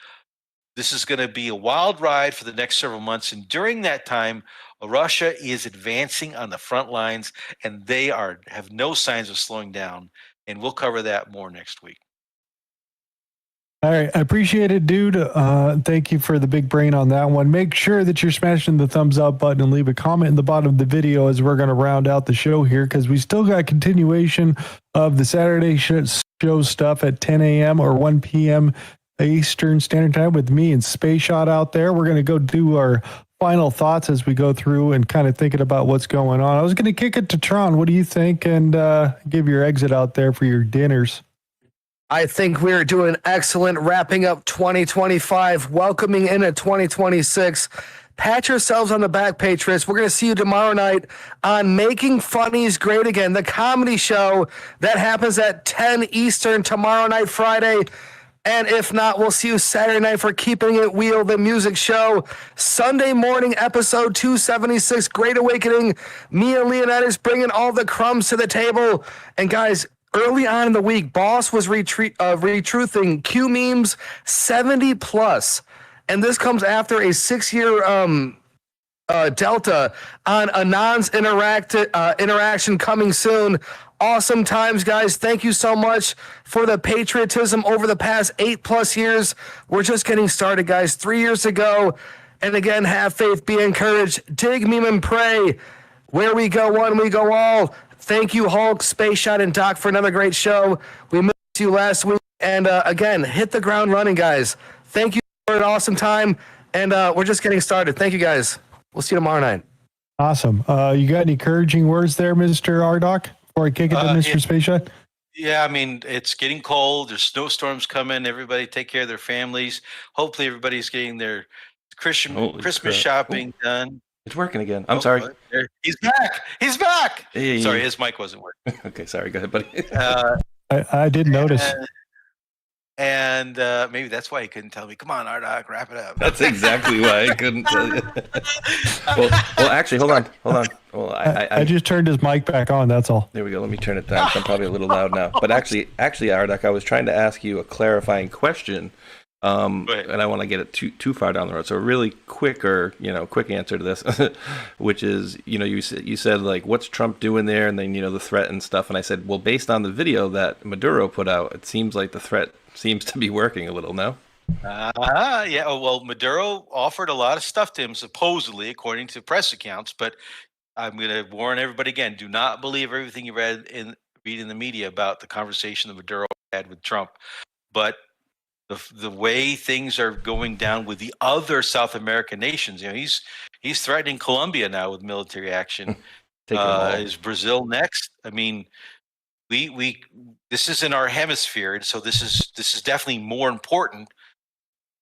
This is going to be a wild ride for the next several months. And during that time, Russia is advancing on the front lines, and they have no signs of slowing down. And we'll cover that more next week. All right. I appreciate it, dude. Thank you for the big brain on that one. Make sure that you're smashing the thumbs up button and leave a comment in the bottom of the video as we're going to round out the show here, because we still got continuation of the Saturday show stuff at 10 a.m. or 1 p.m. Eastern Standard Time with me and Space Shot out there. We're going to go do our final thoughts as we go through and kind of thinking about what's going on. I was going to kick it to Tron. What do you think? And give your exit out there for your dinners. I think we're doing excellent wrapping up 2025, welcoming in a 2026. Pat yourselves on the back, Patriots. We're going to see you tomorrow night on Making Funnies Great Again, the comedy show that happens at 10 Eastern tomorrow night, Friday. And if not, we'll see you Saturday night for Keeping It Wheel, the music show. Sunday morning, episode 276, Great Awakening. Me and Leonidas bringing all the crumbs to the table. And guys, early on in the week, Boss was retruthing Q memes 70 plus. And this comes after a 6-year delta on Anon's interaction coming soon. Awesome times, guys. Thank you so much for the patriotism over the past 8+ years. We're just getting started, guys. 3 years ago. And again, have faith, be encouraged, dig, meme, and pray. Where we go one, we go all. Thank you, Hulk, Space Shot, and Doc for another great show. We missed you last week. And again, hit the ground running, guys. Thank you for an awesome time. And we're just getting started. Thank you, guys. We'll see you tomorrow night. Awesome. You got any encouraging words there, Mr. Rdoc, before I kick it to Mr. Space Shot? Yeah, I mean, it's getting cold. There's snowstorms coming. Everybody take care of their families. Hopefully everybody's getting their Christmas shopping done. It's working again. I'm sorry. He's back. He's back. Hey. Sorry, his mic wasn't working. Okay, sorry. Go ahead, buddy. I did notice. And maybe that's why he couldn't tell me. Come on, Rdoc, wrap it up. That's exactly why I couldn't tell you. well, actually, hold on. Well, I just turned his mic back on. That's all. There we go. Let me turn it down. I'm probably a little loud now. But actually, Rdoc, I was trying to ask you a clarifying question, and I want to get it too far down the road. So a really quick answer to this, which is, you said like, what's Trump doing there, and then the threat and stuff, and I said, well, based on the video that Maduro put out, it seems like the threat seems to be working a little. No? Yeah. Oh, well, Maduro offered a lot of stuff to him, supposedly, according to press accounts. But I'm going to warn everybody again: do not believe everything you read in the media about the conversation that Maduro had with Trump. But the way things are going down with the other South American nations, he's threatening Colombia now with military action. Is Brazil next? I mean, we this is in our hemisphere, and so this is definitely more important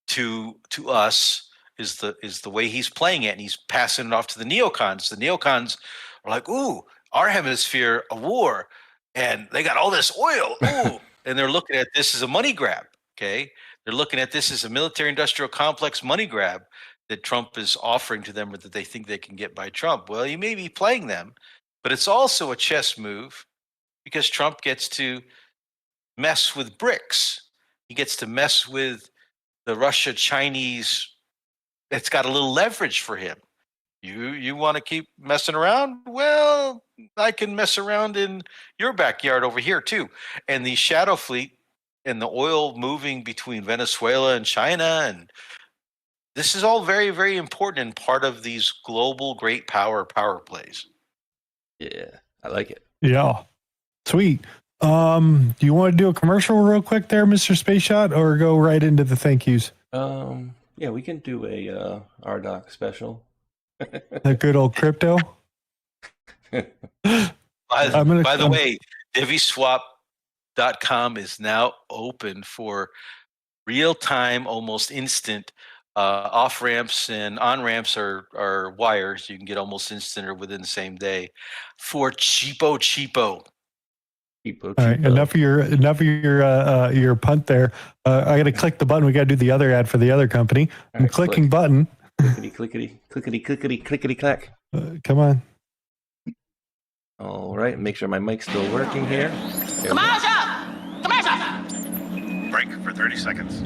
to us is the way he's playing it, and he's passing it off to the neocons. The neocons are like, ooh, our hemisphere, a war, and they got all this oil, ooh, and they're looking at this as a money grab. Okay, they're looking at this as a military-industrial complex money grab that Trump is offering to them, or that they think they can get by Trump. Well, you may be playing them, but it's also a chess move because Trump gets to mess with BRICS. He gets to mess with the Russia-Chinese. It's got a little leverage for him. You want to keep messing around? Well, I can mess around in your backyard over here too. And the shadow fleet and the oil moving between Venezuela and China, and this is all very, very important and part of these global great power plays. Yeah, I like it. Yeah, sweet. Do you want to do a commercial real quick there, Mr. Space Shot, or go right into the thank yous? Yeah, we can do a Rdoc special. The good old crypto. By the way, DiviSwap.com is now open for real-time, almost instant off ramps and on ramps are wires. You can get almost instant or within the same day for cheapo. All right, enough of your punt there. I got to click the button. We got to do the other ad for the other company. I'm clicking button. Clickety clack. Come on. All right, make sure my mic's still working here. Break for 30 seconds.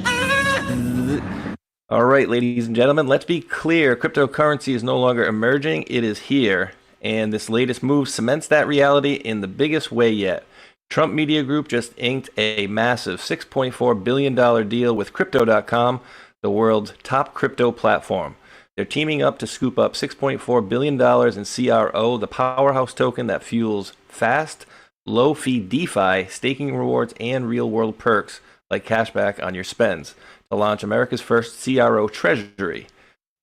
All right, ladies and gentlemen, let's be clear. Cryptocurrency is no longer emerging. It is here. And this latest move cements that reality in the biggest way yet. Trump Media Group just inked a massive $6.4 billion deal with Crypto.com, the world's top crypto platform. They're teaming up to scoop up $6.4 billion in CRO, the powerhouse token that fuels fast, low-fee DeFi, staking rewards, and real-world perks like cashback on your spends to launch America's first CRO treasury.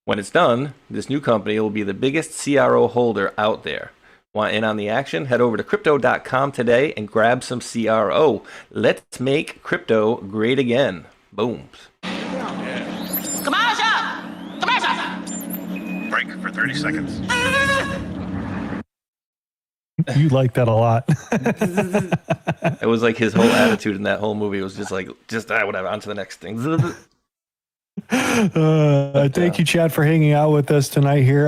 When it's done, this new company will be the biggest CRO holder out there. Want in on the action? Head over to Crypto.com today and grab some CRO. Let's make crypto great again. Boom. Break for 30 seconds. You like that a lot. It was like his whole attitude in that whole movie was just whatever, on to the next thing. Thank you, Chad, for hanging out with us tonight here.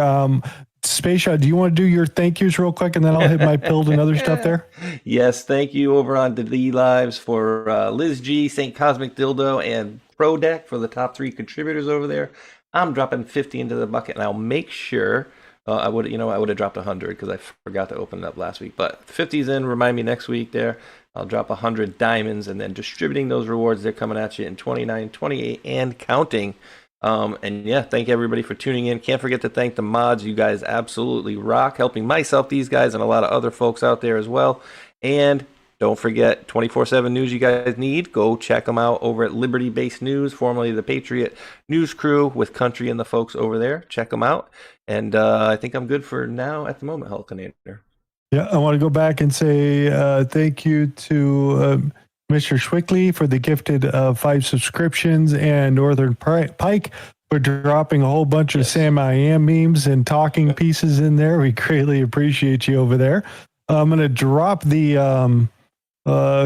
Space Shot, do you want to do your thank yous real quick, and then I'll hit my build and other stuff there? Yes, thank you over on the Lives for Liz G, St. Cosmic Dildo, and Pro Deck for the top 3 contributors over there. I'm dropping 50 into the bucket, and I'll make sure I would have dropped 100 because I forgot to open it up last week. But 50's in. Remind me next week there. I'll drop 100 diamonds, and then distributing those rewards. They're coming at you in 29, 28, and counting. And yeah, thank everybody for tuning in. Can't forget to thank the mods. You guys absolutely rock, helping myself, these guys, and a lot of other folks out there as well. And don't forget, 24/7 news you guys need. Go check them out over at Liberty Based News, formerly the Patriot News Crew with Country and the folks over there. Check them out. And I think I'm good for now at the moment, Hulkinator. Yeah, I want to go back and say thank you to Mr. Schwickley for the gifted 5 subscriptions, and Northern Pike for dropping a whole bunch of Sam I Am memes and talking pieces in there. We greatly appreciate you over there. I'm going to drop the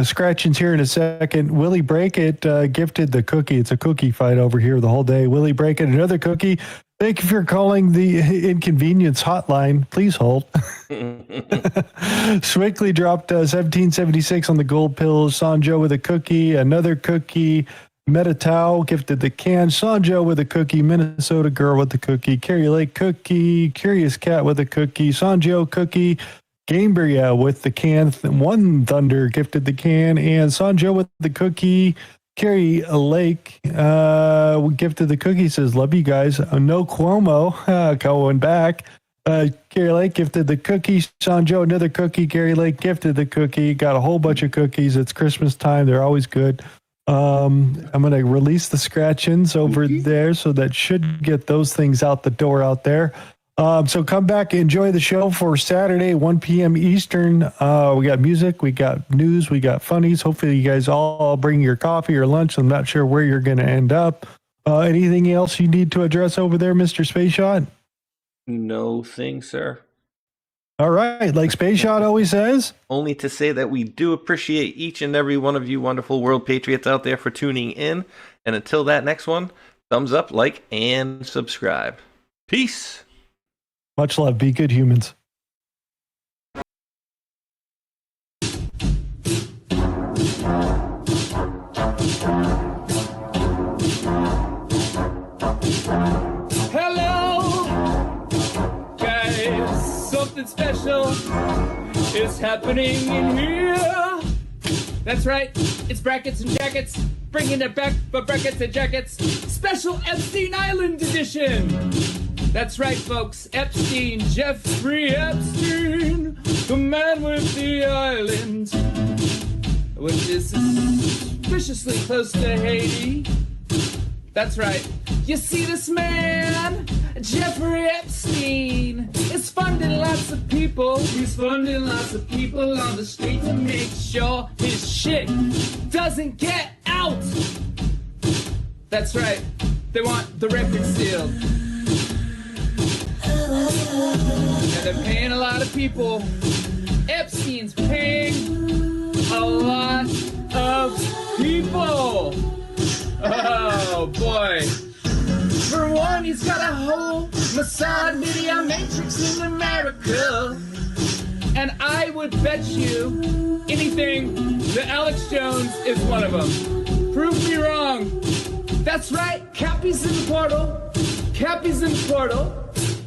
scratchings here in a second. Willie Break It gifted the cookie. It's a cookie fight over here the whole day. Willie Break It, another cookie. Thank you for calling the inconvenience hotline. Please hold. Swickley dropped 1776 on the gold pills. Sanjo with a cookie, another cookie. Metatau gifted the can. Sanjo with a cookie. Minnesota girl with the cookie. Carrie Lake cookie. Curious Cat with a cookie. Sanjo cookie. Gameberry with the can. One Thunder gifted the can. And Sanjo with the cookie. Carrie Lake gifted the cookie, says, love you guys. No Cuomo going back. Carrie Lake gifted the cookie. Sean Joe, another cookie. Carrie Lake gifted the cookie. Got a whole bunch of cookies. It's Christmas time. They're always good. I'm going to release the scratch-ins over there, so that should get those things out the door out there. So come back, enjoy the show for Saturday, 1 p.m. Eastern. We got music, we got news, we got funnies. Hopefully you guys all bring your coffee or lunch. I'm not sure where you're going to end up. Anything else you need to address over there, Mr. Space Shot? No thing, sir. All right, like Space Shot always says. Only to say that we do appreciate each and every one of you wonderful world patriots out there for tuning in. And until that next one, thumbs up, like, and subscribe. Peace. Much love. Be good humans. Hello, guys. Something special is happening in here. That's right. It's Brackets and Jackets. Bringing it back for Brackets and Jackets. Special Epstein Island edition. That's right, folks. Epstein, Jeffrey Epstein, the man with the island, which is suspiciously close to Haiti. That's right. You see, this man, Jeffrey Epstein, is funding lots of people. He's funding lots of people on the street to make sure his shit doesn't get out. That's right. They want the record sealed. And they're paying a lot of people. Epstein's paying a lot of people. Oh, boy. For one, he's got a whole Mossad media matrix in America. And I would bet you anything that Alex Jones is one of them. Prove me wrong. That's right. Cappy's in the portal. Cappy's in the portal.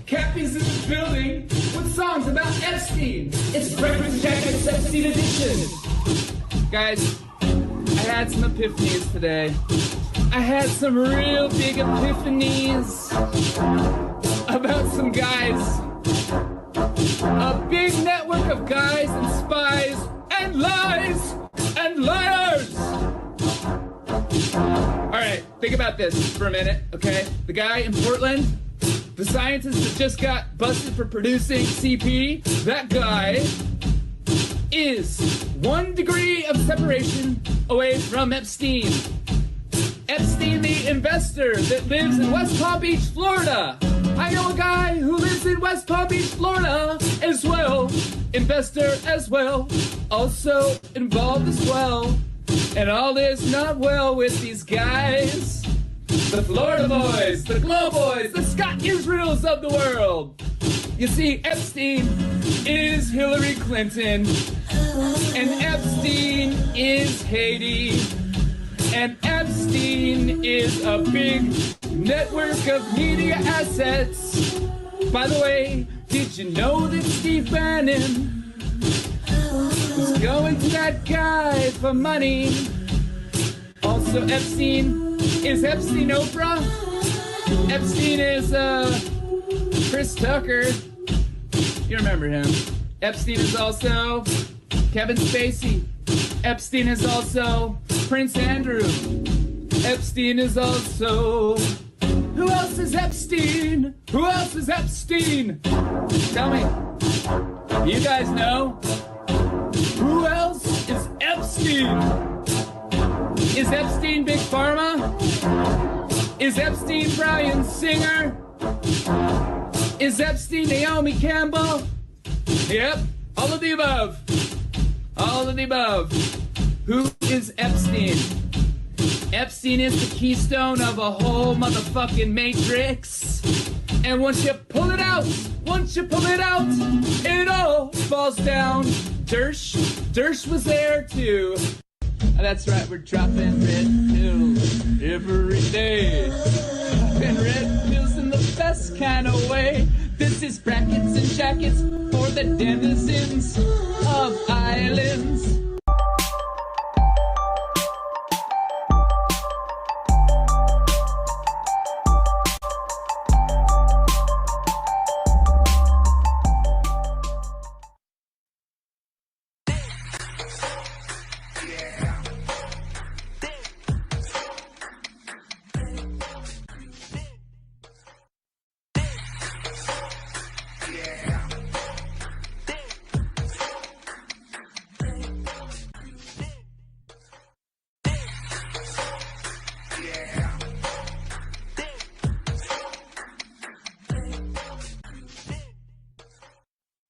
Cappy's in the building with songs about Epstein. It's Breakfast Jackets Epstein edition. Guys, I had some epiphanies today. I had some real big epiphanies about some guys. A big network of guys and spies and lies and liars. All right, think about this for a minute, okay? The guy in Portland, the scientist that just got busted for producing CP, that guy is 1 degree of separation away from Epstein. Epstein, the investor that lives in West Palm Beach, Florida. I know a guy who lives in West Palm Beach, Florida as well. Investor as well. Also involved as well. And all is not well with these guys. The Florida boys, the Glow boys, the Scott Israels of the world. You see, Epstein is Hillary Clinton. And Epstein is Haiti. And Epstein is a big network of media assets. By the way, did you know that Steve Bannon was going to that guy for money? Also, Epstein is Epstein Oprah. Epstein is Chris Tucker. You remember him. Epstein is also Kevin Spacey. Epstein is also Prince Andrew. Epstein is also... Who else is Epstein? Who else is Epstein? Tell me. You guys know? Who else is Epstein? Is Epstein Big Pharma? Is Epstein Brian Singer? Is Epstein Naomi Campbell? Yep, all of the above. All of the above. Who is Epstein? Epstein is the keystone of a whole motherfucking matrix. And once you pull it out, it all falls down. Dersh was there too. That's right, we're dropping red pills every day. Dropping red pills in the best kind of way. This is Brackets and Jackets for the denizens